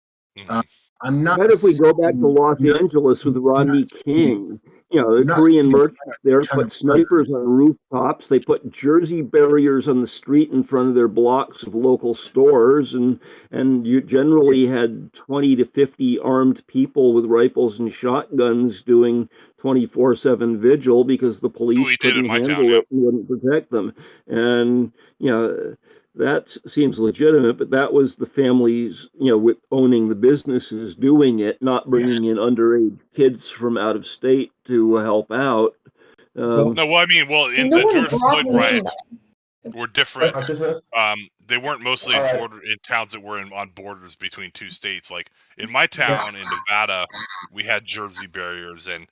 I'm not. What if we go back to Los Angeles with Rodney King? You know, the Korean merchants there put snipers on rooftops. They put Jersey barriers on the street in front of their blocks of local stores, and you generally had 20 to 50 armed people with rifles and shotguns doing 24/7 vigil because the police couldn't handle it and wouldn't protect them. And you know, that seems legitimate, but that was the families, you know, with owning the businesses doing it, not bringing in underage kids from out of state to help out. In the George Floyd riots were different. They weren't mostly in towns that were on borders between two states. Like in my town in Nevada, we had Jersey barriers and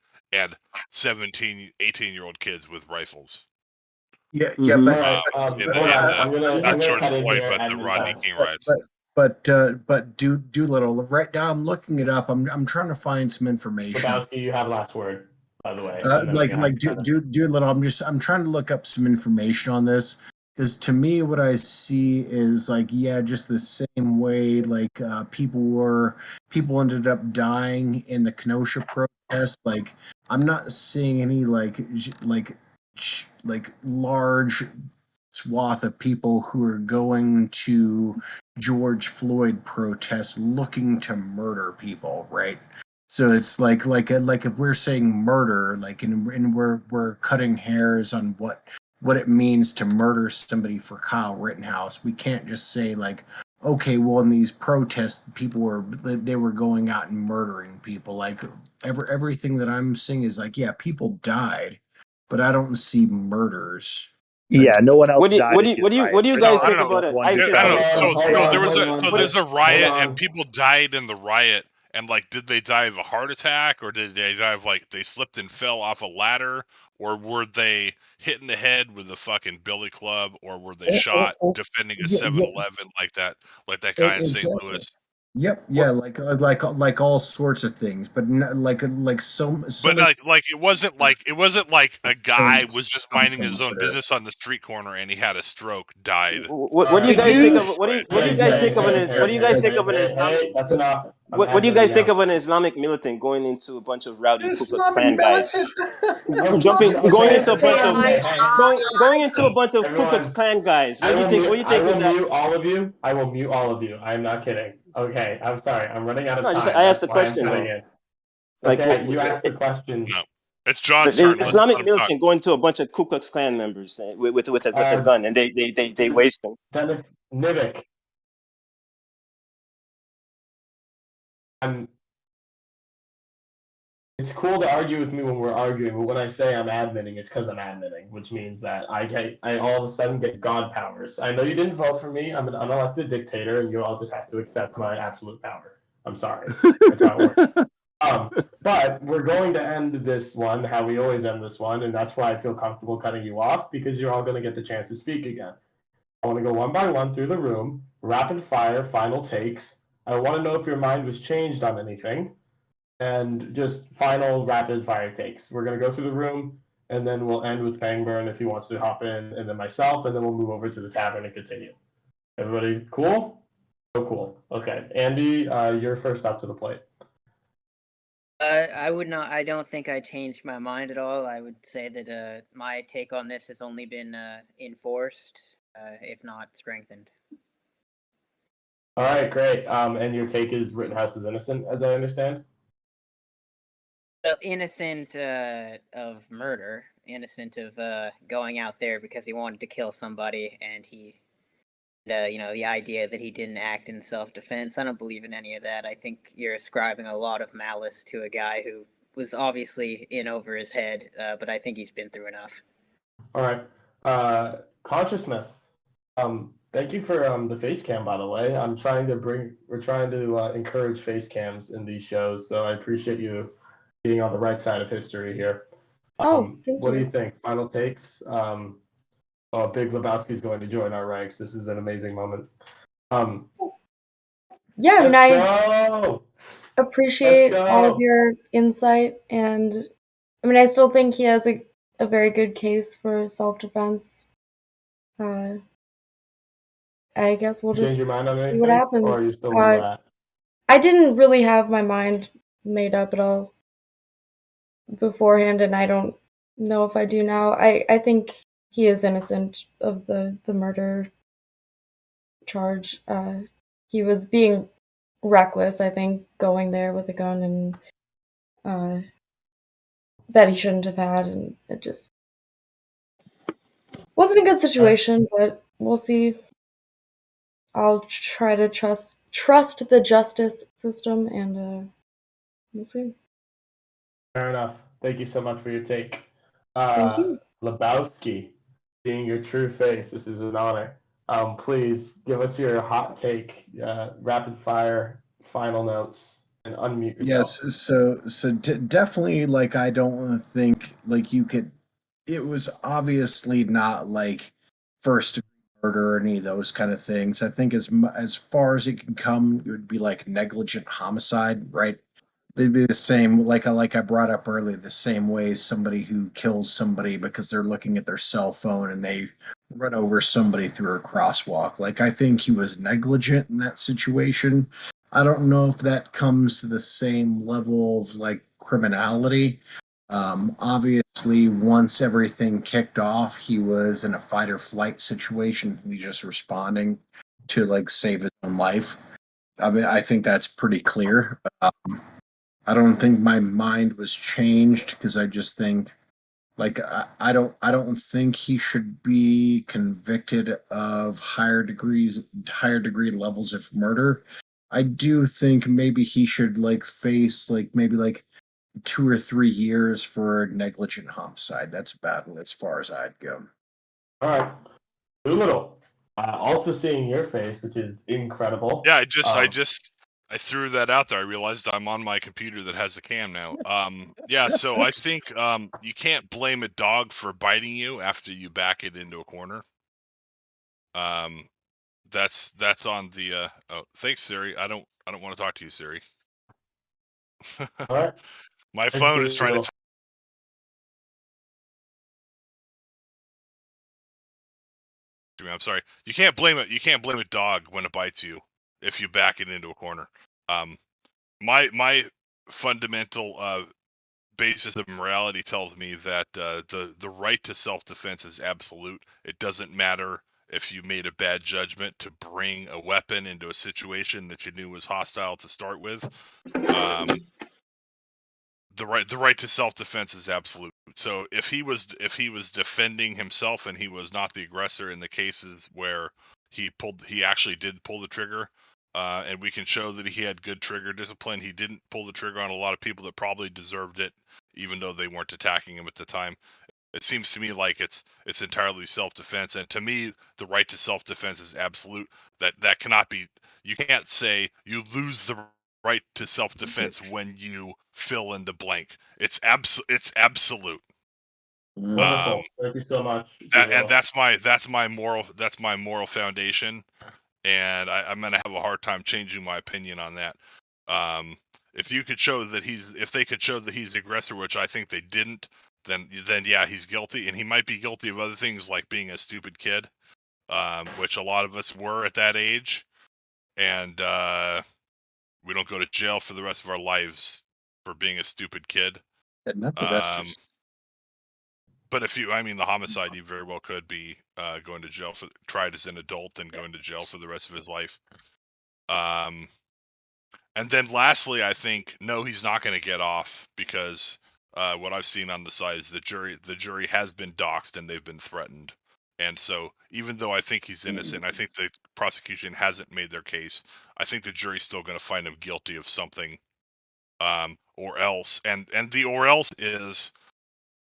17, 18-year-old kids with rifles. But not George Floyd, but the Rodney King riots. But Doolittle. Right now, I'm looking it up. I'm trying to find some information. Lebowski, you have last word, by the way. Doolittle. I'm trying to look up some information on this, because to me, what I see is like, just the same way like people ended up dying in the Kenosha protest. Like, I'm not seeing any like large swath of people who are going to George Floyd protests looking to murder people, right? So it's like if we're saying murder, like and we're cutting hairs on what it means to murder somebody for Kyle Rittenhouse. We can't just say like, okay, well in these protests, people were going out and murdering people. Like everything that I'm seeing is like, yeah, people died, but I don't see murders. Yeah, no one else What do you, died what in do you, these what do you, what do riots. you No, guys I think don't know. about it? I don't know. So there was Hold a on, riot hold and on. people died in the riot, and like, did they die of a heart attack, or did they die of like they slipped and fell off a ladder, or were they hit in the head with a fucking billy club, or were they shot defending a Yeah, 7-Eleven like that guy in St. exactly. Louis? Yep, yeah, like all sorts of things, but like so But many it wasn't like a guy things was just come minding his own consider. business on the street corner and he had a stroke, died. What do you Alright, guys think of hey, what do you guys think of an hey, what do you guys think of an Islamic hey, that's enough. I'm what do you ad-libbing guys think now. of an Islamic militant going into a bunch of rowdy Ku Klux Islamic Klan guys? militant. Going into a Okay, bunch of hey, hey. going into a bunch of Ku Klux Everyone, Klan guys. What do you think? What do you I think will with that? mute all of you. I will mute all of you. I am not kidding. Okay, I'm sorry. I'm running out No, of just time. I asked That's the why I'm question cutting though. in. Like Okay, you asked the question. No, it's John's the turn. Let Islamic him talk. militant going to a bunch of Ku Klux Klan members with a Uh, gun, and they waste them. Dennis Nivik. It's cool to argue with me when we're arguing, but when I say I'm admitting, it's because I'm admitting, which means that I all of a sudden get God powers. I know you didn't vote for me. I'm an unelected dictator, and you all just have to accept my absolute power. I'm sorry. That's how it works. But we're going to end this one how we always end this one, and that's why I feel comfortable cutting you off because you're all going to get the chance to speak again. I want to go one by one through the room, rapid fire, final takes. I want to know if your mind was changed on anything, and just final rapid fire takes. We're going to go through the room, and then we'll end with Pangburn if he wants to hop in, and then myself, and then we'll move over to the tavern and continue. Everybody cool? Oh, cool. Okay. Andy, you're first up to the plate. I would not. I don't think I changed my mind at all. I would say that my take on this has only been enforced, if not strengthened. All right, great. And your take is Rittenhouse is innocent, as I understand? Well, innocent of murder, innocent of going out there because he wanted to kill somebody, and the idea that he didn't act in self-defense. I don't believe in any of that. I think you're ascribing a lot of malice to a guy who was obviously in over his head, but I think he's been through enough. All right. Consciousness. Thank you for the face cam, by the way. We're trying to encourage face cams in these shows, so I appreciate you being on the right side of history here. Thank what do you. you think? Final takes? Big Lebowski's going to join our ranks. This is an amazing moment. Yeah, I mean, Let's I go! appreciate Let's all of go! your insight, and I mean, I still think he has a very good case for self-defense. I guess we'll Change your just mind on see what anything, or are you happens. still where you're at? I didn't really have my mind made up at all beforehand, and I don't know if I do now. I think he is innocent of the murder charge. He was being reckless, I think, going there with a gun and that he shouldn't have had, and it just wasn't a good situation, but we'll see. I'll try to trust the justice system, and we'll see. Fair enough. Thank you so much for your take. Thank you. Lebowski, seeing your true face, this is an honor. Please give us your hot take, rapid fire, final notes, and unmute yourself. Yes, so definitely like I don't think like you could. It was obviously not like first degree murder or any of those kind of things. I think as far as it can come, it would be like negligent homicide, right? They'd be the same, like I brought up earlier, the same way somebody who kills somebody because they're looking at their cell phone and they run over somebody through a crosswalk. Like I think he was negligent in that situation. I don't know if that comes to the same level of like criminality. Obviously, once everything kicked off, he was in a fight or flight situation. He just responding to like save his own life. I mean, I think that's pretty clear. I don't think my mind was changed because I just think like I don't think he should be convicted of higher degree levels of murder. I do think maybe he should like face like maybe like 2 or 3 years for negligent homicide. That's about as far as I'd go. All right, Doolittle. Also seeing your face, which is incredible. Yeah, I threw that out there. I realized I'm on my computer that has a cam now. Yeah, so I think you can't blame a dog for biting you after you back it into a corner. That's on the oh, thanks Siri. I don't want to talk to you, Siri. All right. My phone is trying to me. I'm sorry. You can't blame it. You can't blame a dog when it bites you if you back it into a corner. My fundamental basis of morality tells me that the right to self-defense is absolute. It doesn't matter if you made a bad judgment to bring a weapon into a situation that you knew was hostile to start with. The right to self-defense is absolute. So if he was defending himself and he was not the aggressor in the cases where he actually did pull the trigger, and we can show that he had good trigger discipline. He didn't pull the trigger on a lot of people that probably deserved it, even though they weren't attacking him at the time. It seems to me like it's entirely self-defense, and to me, the right to self-defense is absolute. That cannot be. You can't say you lose the right to self-defense when you fill in the blank. It's absolute. Wonderful. Thank you so much. That's my moral foundation, and I'm gonna have a hard time changing my opinion on that. If you could show that if they could show that he's the aggressor, which I think they didn't, then yeah, he's guilty, and he might be guilty of other things like being a stupid kid, which a lot of us were at that age, and we don't go to jail for the rest of our lives for being a stupid kid. Not the rest. But the homicide, you very well could be going to jail tried as an adult and going to jail for the rest of his life. And then lastly, I think no, he's not going to get off because what I've seen on the side is the jury has been doxxed and they've been threatened. And so even though I think he's innocent, I think the prosecution hasn't made their case. I think the jury's still going to find him guilty of something, or else. And the or else is,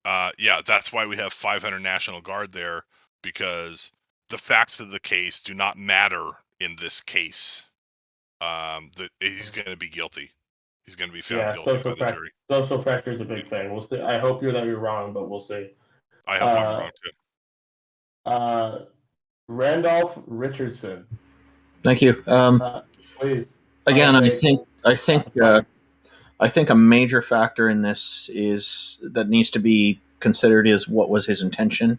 yeah, that's why we have 500 National Guard there, because the facts of the case do not matter in this case. That he's going to be guilty. He's going to be found guilty by the jury. Social pressure is a big thing. We'll see. I hope you're wrong, but we'll see. I hope I'm wrong too. Randolph Richardson. Thank you. Please. Again, I think a major factor in this is that needs to be considered is what was his intention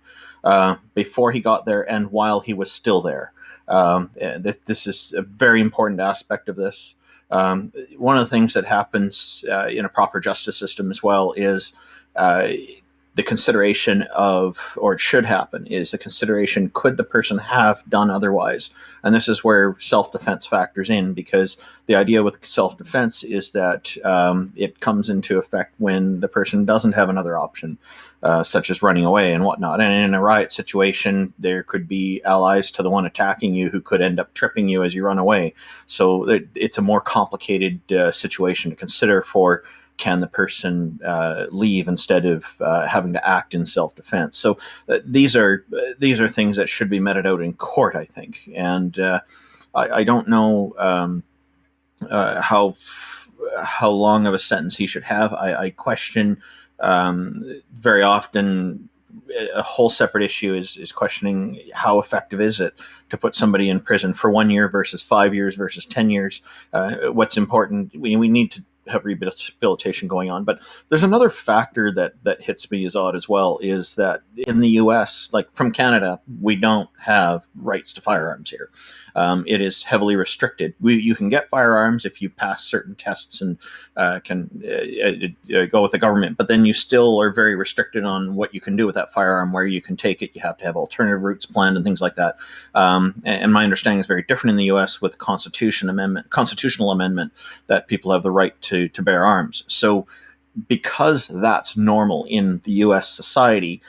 before he got there and while he was still there. This is a very important aspect of this. One of the things that happens in a proper justice system as well is the consideration of, or it should happen, is the consideration, could the person have done otherwise? And this is where self-defense factors in, because the idea with self-defense is that it comes into effect when the person doesn't have another option, such as running away and whatnot. And in a riot situation, there could be allies to the one attacking you who could end up tripping you as you run away. So it's a more complicated situation to consider for, can the person leave instead of having to act in self-defense? So these are things that should be meted out in court, I think. And I don't know how long of a sentence he should have. I question very often. A whole separate issue is questioning how effective is it to put somebody in prison for 1 year versus 5 years versus 10 years. What's important, we need to have rehabilitation going on. But there's another factor that hits me as odd as well, is that in the US, like from Canada, we don't have rights to firearms here. it is heavily restricted. You can get firearms if you pass certain tests and can go with the government, but then you still are very restricted on what you can do with that firearm, where you can take it. You have to have alternative routes planned and things like that. And my understanding is very different in the U.S. with constitutional amendment that people have the right to bear arms. So because that's normal in the U.S. society,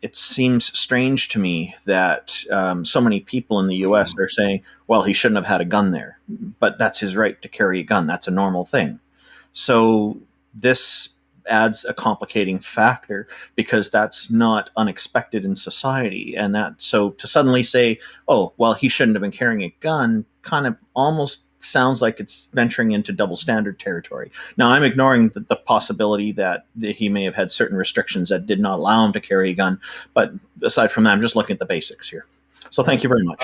it seems strange to me that so many people in the U.S. are saying, well, he shouldn't have had a gun there, but that's his right to carry a gun. That's a normal thing. So this adds a complicating factor, because that's not unexpected in society. And that, so to suddenly say, oh, well, he shouldn't have been carrying a gun, kind of almost sounds like it's venturing into double standard territory. Now, I'm ignoring the possibility that he may have had certain restrictions that did not allow him to carry a gun. But aside from that, I'm just looking at the basics here. So thank you very much.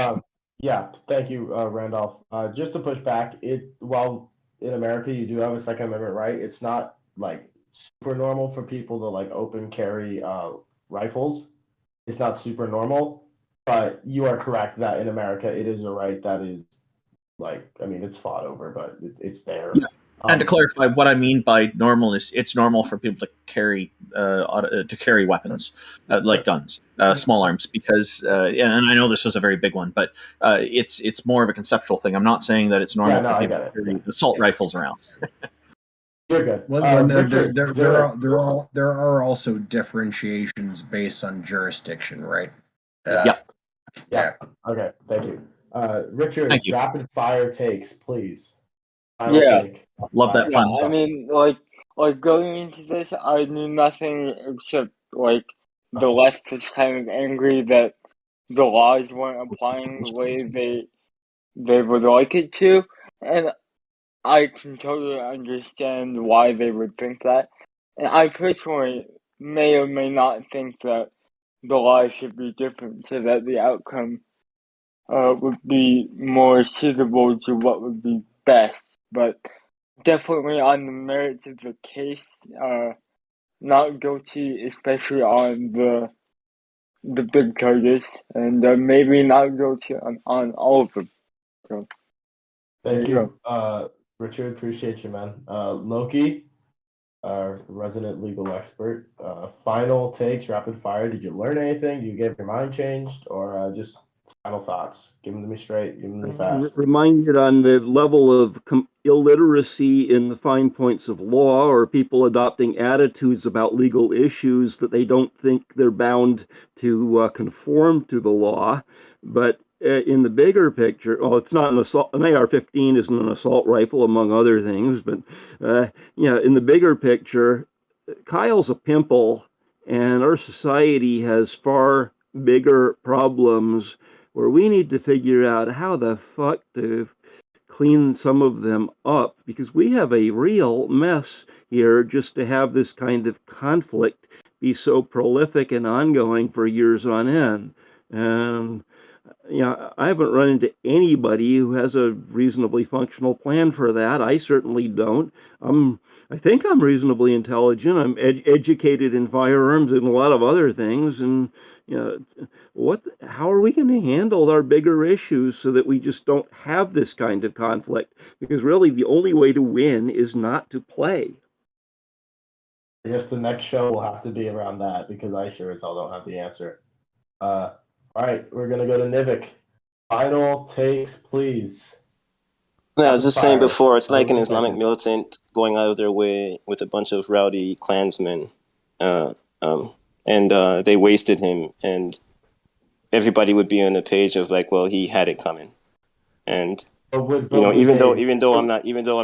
Yeah, thank you, Randolph. Just to push back, while in America you do have a Second Amendment right, it's not like super normal for people to like open carry rifles. It's not super normal, but you are correct that in America it is a right that is like, I mean, it's fought over, but it's there. Yeah. And to clarify, what I mean by normal is it's normal for people to carry weapons like guns, small arms, because and I know this was a very big one, but it's more of a conceptual thing. I'm not saying that it's normal for people to carry assault rifles around. You're good. Well, there are also differentiations based on jurisdiction, right? Yeah. Okay. Thank you. Richard, Thank you. rapid fire takes, please. Final Yeah. take. Love that Yeah, fun. I mean, like going into this, I knew nothing except like the left was kind of angry that the laws weren't applying the way they would like it to, and I can totally understand why they would think that. And I personally may or may not think that the law should be different so that the outcome would be more suitable to what would be best. But definitely on the merits of the case, not guilty, especially on the big charges, and maybe not guilty on all of them. So, Thank you, Richard. Appreciate you, man. Loki, our resident legal expert. Final takes, rapid fire. Did you learn anything? Did you get your mind changed, or just final thoughts? Give them to me straight. Give them to me fast. Reminded on the level of illiteracy in the fine points of law, or people adopting attitudes about legal issues that they don't think they're bound to conform to the law. But in the bigger picture, well, it's not an assault. An AR-15 isn't an assault rifle, among other things. But in the bigger picture, Kyle's a pimple, and our society has far bigger problems where we need to figure out how the fuck to clean some of them up, because we have a real mess here just to have this kind of conflict be so prolific and ongoing for years on end. And I haven't run into anybody who has a reasonably functional plan for that. I certainly don't. I think I'm reasonably intelligent. I'm educated in firearms and a lot of other things. And how are we going to handle our bigger issues so that we just don't have this kind of conflict? Because really, the only way to win is not to play. I guess the next show will have to be around that, because I sure as hell don't have the answer. All right, we're gonna go to Nivik. Final takes, please. No, I was just saying before, it's like an Islamic militant going out of their way with a bunch of rowdy Klansmen, and they wasted him, and everybody would be on the page of like, well, he had it coming, and even though I'm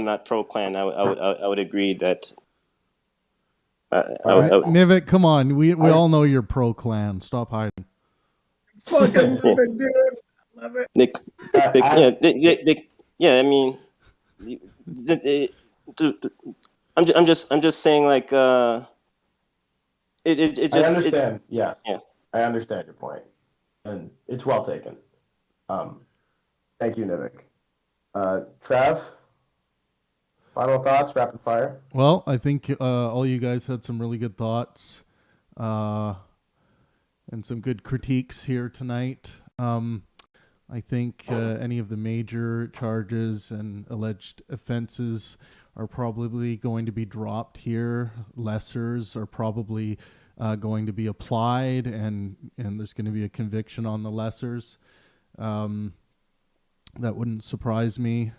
not pro Klan, I would agree that. Nivik, come on, we all know you're pro Klan. Stop hiding. Fucking love it, dude. Love it. I mean, I'm just saying, like, it just. I understand. Yes. Yeah. I understand your point, and it's well taken. Thank you, Nivik. Trav, final thoughts, rapid fire. Well, I think all you guys had some really good thoughts and some good critiques here tonight. I think any of the major charges and alleged offenses are probably going to be dropped here. Lessers are probably going to be applied, and there's going to be a conviction on the lessers. That wouldn't surprise me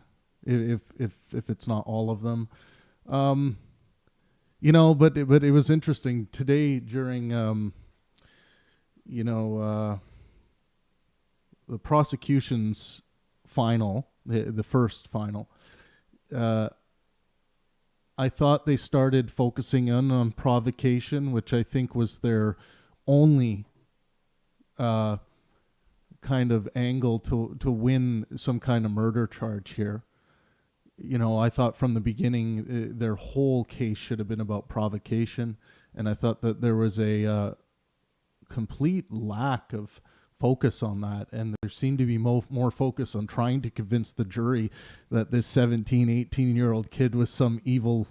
if it's not all of them. You know, but it was interesting today during the prosecution's final, the first final. I thought they started focusing on provocation, which I think was their only kind of angle to win some kind of murder charge here. You know, I thought from the beginning their whole case should have been about provocation, and I thought that there was a complete lack of focus on that, and there seemed to be more focus on trying to convince the jury that this 17, 18-year-old kid was some evil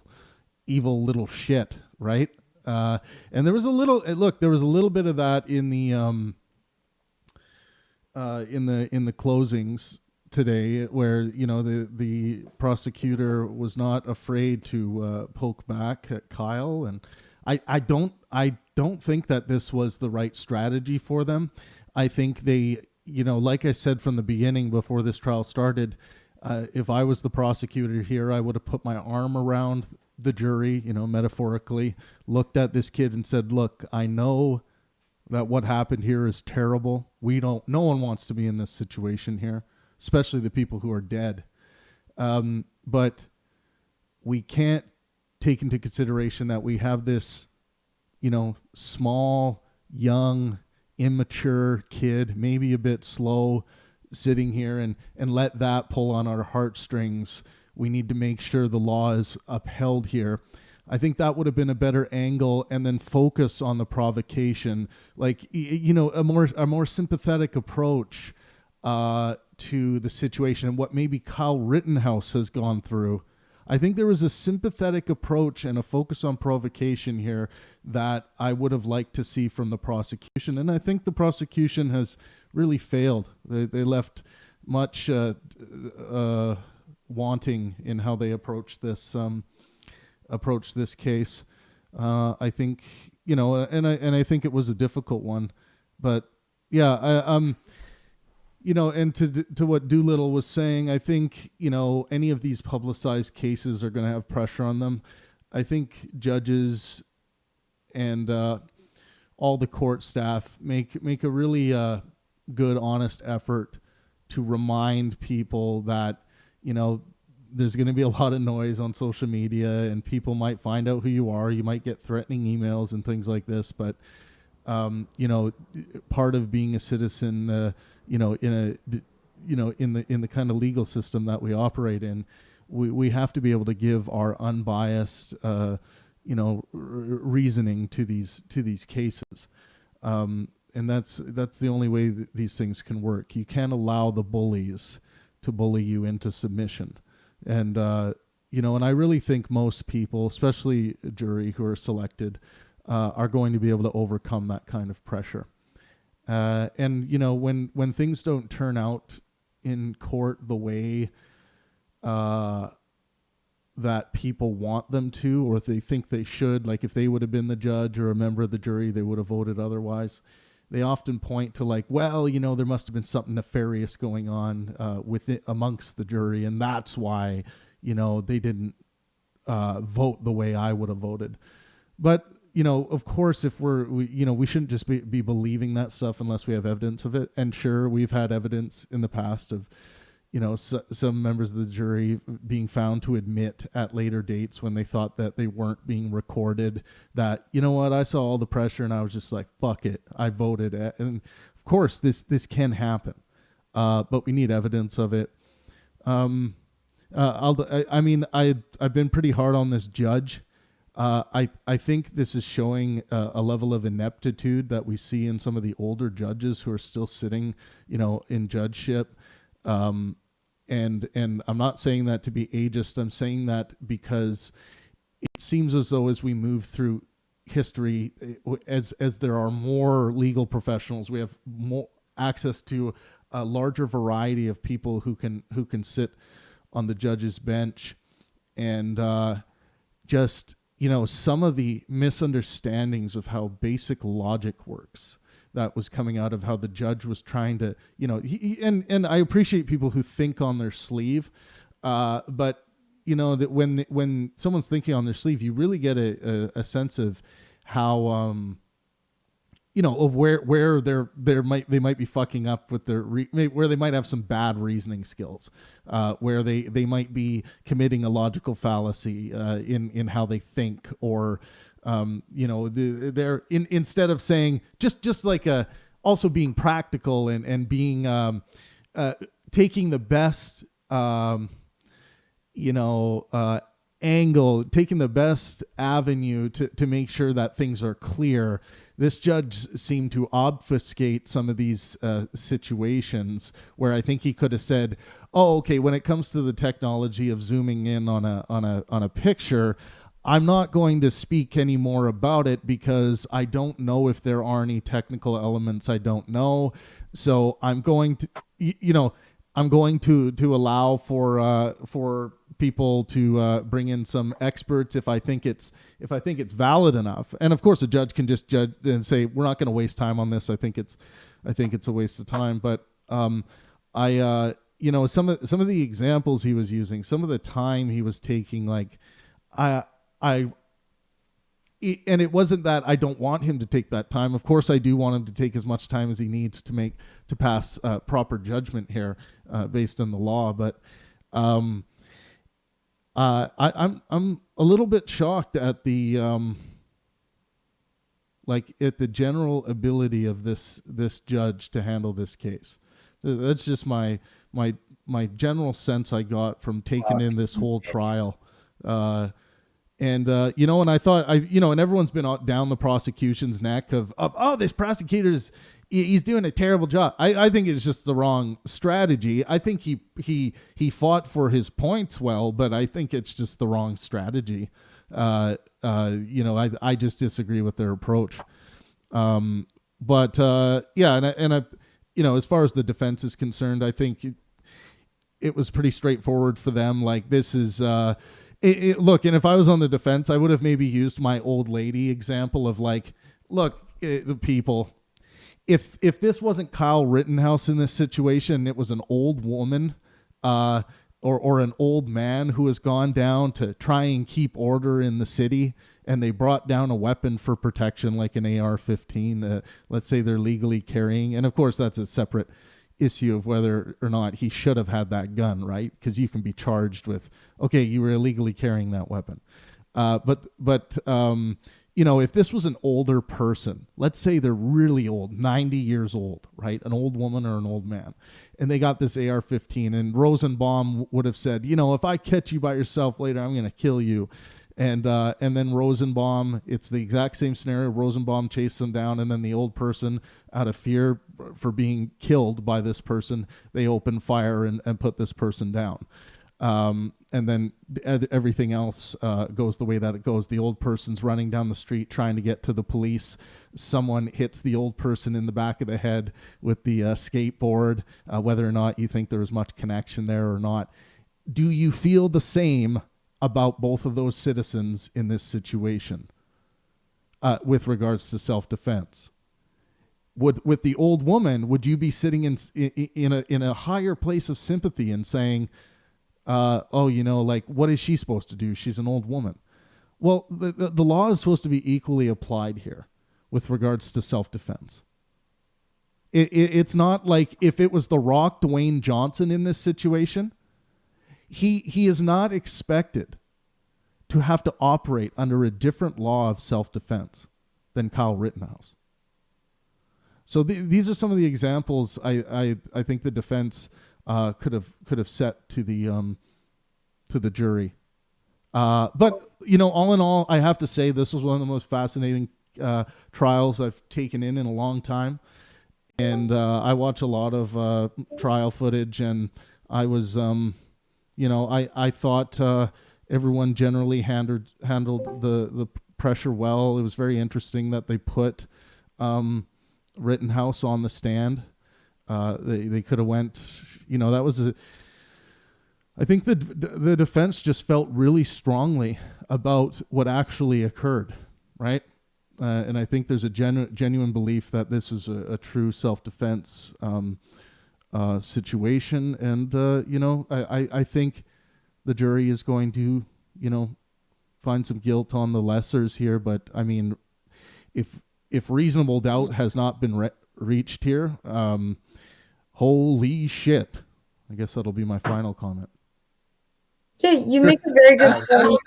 little shit, right? And there was a little bit of that in the closings today, where the prosecutor was not afraid to poke back at Kyle, and I don't think that this was the right strategy for them. I think they, like I said from the beginning before this trial started, if I was the prosecutor here, I would have put my arm around the jury, metaphorically, looked at this kid and said, look, I know that what happened here is terrible. No one wants to be in this situation here, especially the people who are dead. But we can't take into consideration that we have this, small, young, immature kid, maybe a bit slow, sitting here and let that pull on our heartstrings. We need to make sure the law is upheld here. I think that would have been a better angle, and then focus on the provocation, like, a more sympathetic approach to the situation and what maybe Kyle Rittenhouse has gone through. I think there was a sympathetic approach and a focus on provocation here that I would have liked to see from the prosecution, and I think the prosecution has really failed. They left much wanting in how they approached this case. I think and I think it was a difficult one, but yeah, and to what Doolittle was saying, I think any of these publicized cases are going to have pressure on them. I think judges and all the court staff make a really good, honest effort to remind people that there's going to be a lot of noise on social media, and people might find out who you are. You might get threatening emails and things like this, but part of being a citizen, in the kind of legal system that we operate in, we have to be able to give our unbiased, reasoning to these cases, and that's the only way that these things can work. You can't allow the bullies to bully you into submission, and and I really think most people, especially a jury who are selected, are going to be able to overcome that kind of pressure. And when things don't turn out in court the way that people want them to, or if they think they should, like if they would have been the judge or a member of the jury, they would have voted otherwise. They often point to there must have been something nefarious going on amongst the jury, and that's why they didn't vote the way I would have voted. But of course, if we shouldn't just be believing that stuff unless we have evidence of it. And sure, we've had evidence in the past of, some members of the jury being found to admit at later dates when they thought that they weren't being recorded that, I saw all the pressure and I was just like, fuck it, I voted. And of course, this can happen, but we need evidence of it. I've been pretty hard on this judge. I think this is showing a level of ineptitude that we see in some of the older judges who are still sitting, in judgeship. And I'm not saying that to be ageist. I'm saying that because it seems as though as we move through history, as there are more legal professionals, we have more access to a larger variety of people who can sit on the judge's bench, and just, some of the misunderstandings of how basic logic works that was coming out of how the judge was trying to, and I appreciate people who think on their sleeve, but that when someone's thinking on their sleeve, you really get a sense of how of where they might be fucking up with their where they might have some bad reasoning skills, where they might be committing a logical fallacy in how they think, or they're instead of saying just like also being practical and being taking the best angle, taking the best avenue to make sure that things are clear. This judge seemed to obfuscate some of these situations where I think he could have said, "Oh, okay, when it comes to the technology of zooming in on a picture, I'm not going to speak any more about it because I don't know if there are any technical elements I don't know. So I'm going to, I'm going to allow for people to bring in some experts if I think it's valid enough. And of course, a judge can just judge and say, we're not going to waste time on this. I think it's a waste of time. But some of the examples he was using, some of the time he was taking, like and it wasn't that I don't want him to take that time. Of course, I do want him to take as much time as he needs to pass proper judgment here, based on the law. But I'm a little bit shocked at the at the general ability of this judge to handle this case. That's just my general sense I got from taking in this whole trial. And I thought and everyone's been down the prosecution's neck of this prosecutor's, he's doing a terrible job. I think it's just the wrong strategy. I think he fought for his points well, but I think it's just the wrong strategy. I just disagree with their approach. As far as the defense is concerned, I think it was pretty straightforward for them. Like, this is look, and if I was on the defense, I would have maybe used my old lady example of people. If this wasn't Kyle Rittenhouse in this situation, it was an old woman, or an old man who has gone down to try and keep order in the city, and they brought down a weapon for protection, like an AR-15. Let's say they're legally carrying, and of course that's a separate issue of whether or not he should have had that gun, right? Because you can be charged with, okay, you were illegally carrying that weapon. If this was an older person, let's say they're really old, 90 years old, right? An old woman or an old man, and they got this AR-15, and Rosenbaum would have said, if I catch you by yourself later, I'm going to kill you. And then Rosenbaum, it's the exact same scenario. Rosenbaum chased them down, and then the old person, out of fear for being killed by this person, they open fire and put this person down. And then everything else goes the way that it goes. The old person's running down the street trying to get to the police. Someone hits the old person in the back of the head with the skateboard, whether or not you think there was much connection there or not. Do you feel the same about both of those citizens in this situation with regards to self-defense? With the old woman, would you be sitting in a higher place of sympathy and saying, what is she supposed to do? She's an old woman. Well, the law is supposed to be equally applied here with regards to self-defense. It's not like if it was The Rock, Dwayne Johnson in this situation, he is not expected to have to operate under a different law of self-defense than Kyle Rittenhouse. So these are some of the examples I think the defense could have set to the jury. But all in all, I have to say this was one of the most fascinating trials I've taken in a long time. And I watch a lot of trial footage, and I was I thought everyone generally handled the pressure well. It was very interesting that they put Rittenhouse on the stand. They could have went, that was I think the defense just felt really strongly about what actually occurred, right? And I think there's a genuine belief that this is a true self-defense situation. And, I think the jury is going to, find some guilt on the lessers here. But, I mean, if reasonable doubt has not been reached here, holy shit. I guess that'll be my final comment. Yeah, you make a very good point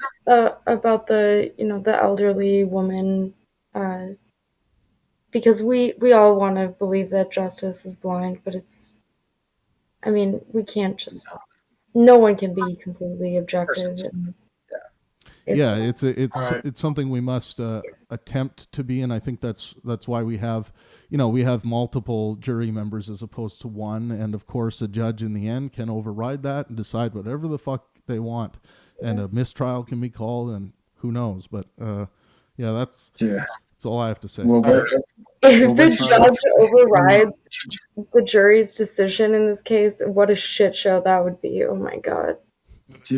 about the elderly woman, because we all want to believe that justice is blind, but we can't just. No one can be completely objective. It's something we must attempt to be, and I think that's why we have multiple jury members as opposed to one, and of course a judge in the end can override that and decide whatever the fuck they want, and a mistrial can be called, and who knows. But that's all I have to say. If the judge overrides the jury's decision in this case, what a shit show that would be! Oh my god. The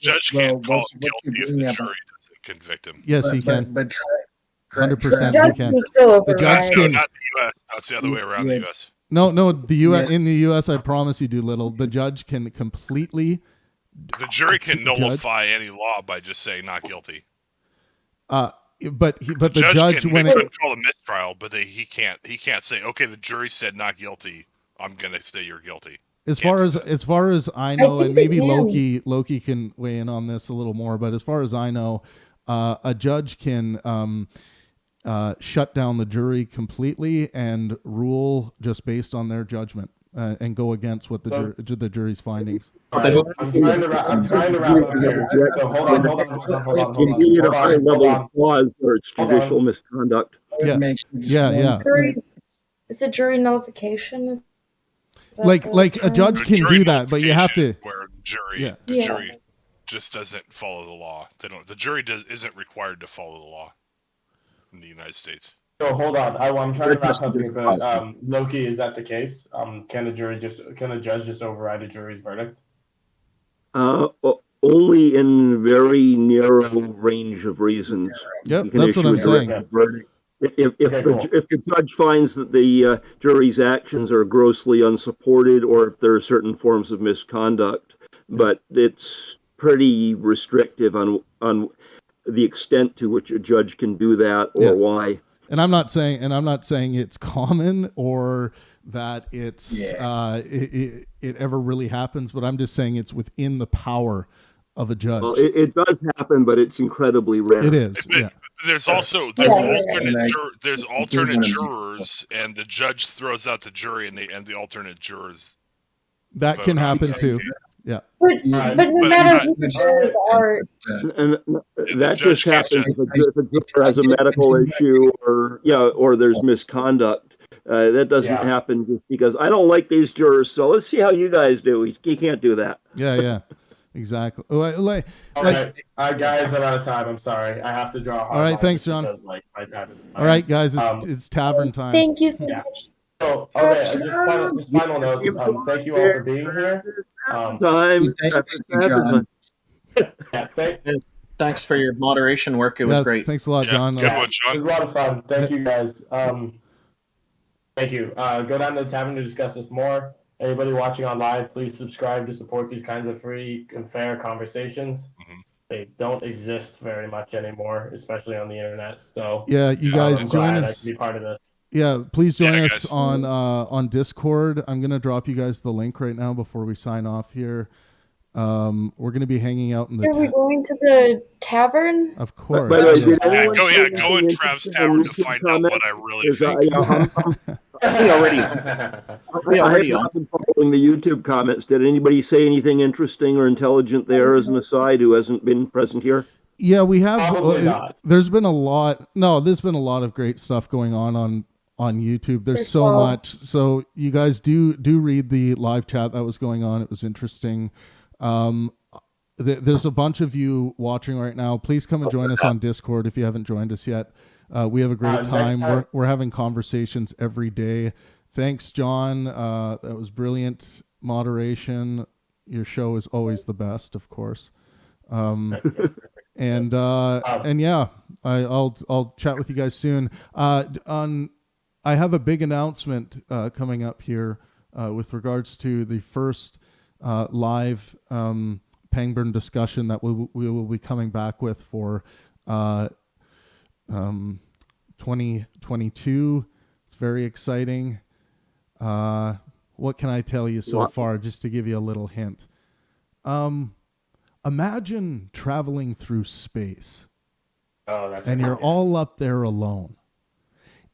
judge can't call him guilty if the jury doesn't convict him. Yes, he can. But 100% he can. The judge can. Not the U.S. No, it's the other way around. The U.S. No, the U.S. In the U.S., I promise you, Doolittle, the judge can completely. The jury can nullify any law by just saying not guilty. But the judge can, when they it could call a mistrial, but he can't say, okay, the jury said not guilty, I'm gonna say you're guilty. As far as I know, and maybe Loki can weigh in on this a little more, but as far as I know, a judge can shut down the jury completely and rule just based on their judgment and go against what the jury's findings. I'm trying to wrap up here. So hold on. Indeed, a high level of clause where it's judicial misconduct. Yeah. Is it jury nullification? Like a judge can do that, but you have to. Where the jury just doesn't follow the law. The jury isn't required to follow the law in the United States. So hold on, I'm trying to wrap up here, but Loki, is that the case? Can a judge just override a jury's verdict? Only in very narrow range of reasons. Yep, that's what I'm saying. If the judge finds that the jury's actions are grossly unsupported, or if there are certain forms of misconduct, but it's pretty restrictive on the extent to which a judge can do that or why. And I'm not saying it's common or that it's it ever really happens, but I'm just saying it's within the power of a judge. Well, it does happen, but it's incredibly rare. It is. Yeah. There's alternate jurors, and the judge throws out the jury, and the alternate jurors. That can happen too. Yeah. But no matter who the jurors are, and that just happens if a juror has a medical issue, or there's misconduct. That doesn't happen just because I don't like these jurors. So let's see how you guys do. He can't do that. Yeah. Exactly. All right, guys, I'm out of time. I'm sorry. I have to draw. All right, thanks, John. My time is all right, guys, it's tavern time. Thank you so much. So, okay, just final notes. Thank you all for being here. Thanks for your moderation work. It was great. Thanks a lot, John. It was a lot of fun. Thank you, guys. Thank you. Go down to the tavern to discuss this more. Anybody watching online, please subscribe to support these kinds of free and fair conversations. They don't exist very much anymore, especially on the internet. So yeah, you guys I'm join glad us. I can be part of this. Yeah, please join us on Discord. I'm gonna drop you guys the link right now before we sign off here. We're gonna be hanging out in the. Are we going to the tavern? Of course. Go in Trav's Tavern to find out what I really think. I have been following the YouTube comments. Did anybody say anything interesting or intelligent there as an aside who hasn't been present here? Yeah, we have. There's been a lot. No, there's been a lot of great stuff going on YouTube. There's so much. So you guys do read the live chat that was going on. It was interesting. There's a bunch of you watching right now. Please come and join us on Discord if you haven't joined us yet. We have a great time. We're having conversations every day. Thanks, John. That was brilliant moderation. Your show is always the best, of course. And yeah, I'll chat with you guys soon. I have a big announcement coming up here with regards to the first live Pangburn discussion that we will be coming back with for 2022. It's very exciting. What can I tell you so far, just to give you a little hint? Imagine traveling through space. And you're all up there alone.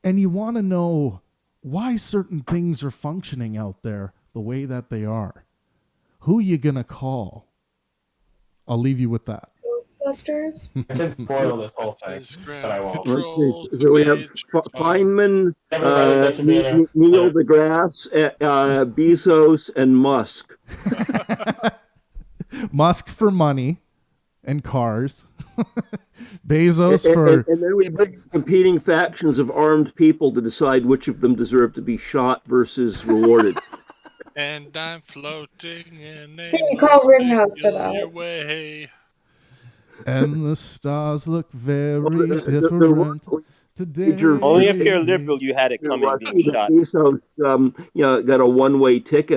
And you want to know why certain things are functioning out there the way that they are. Who you going to call? I'll leave you with that. Ghostbusters? I can spoil this whole thing, but I won't. Let's see. So we have Feynman, Neil deGrasse, Bezos, and Musk. Musk for money and cars. Bezos for... And then we bring competing factions of armed people to decide which of them deserve to be shot versus rewarded. And I'm floating in a You call Rittenhouse for that. your way. And the stars look very different today. Only if you're liberal you had it coming being shot. Bezos, got a one-way ticket.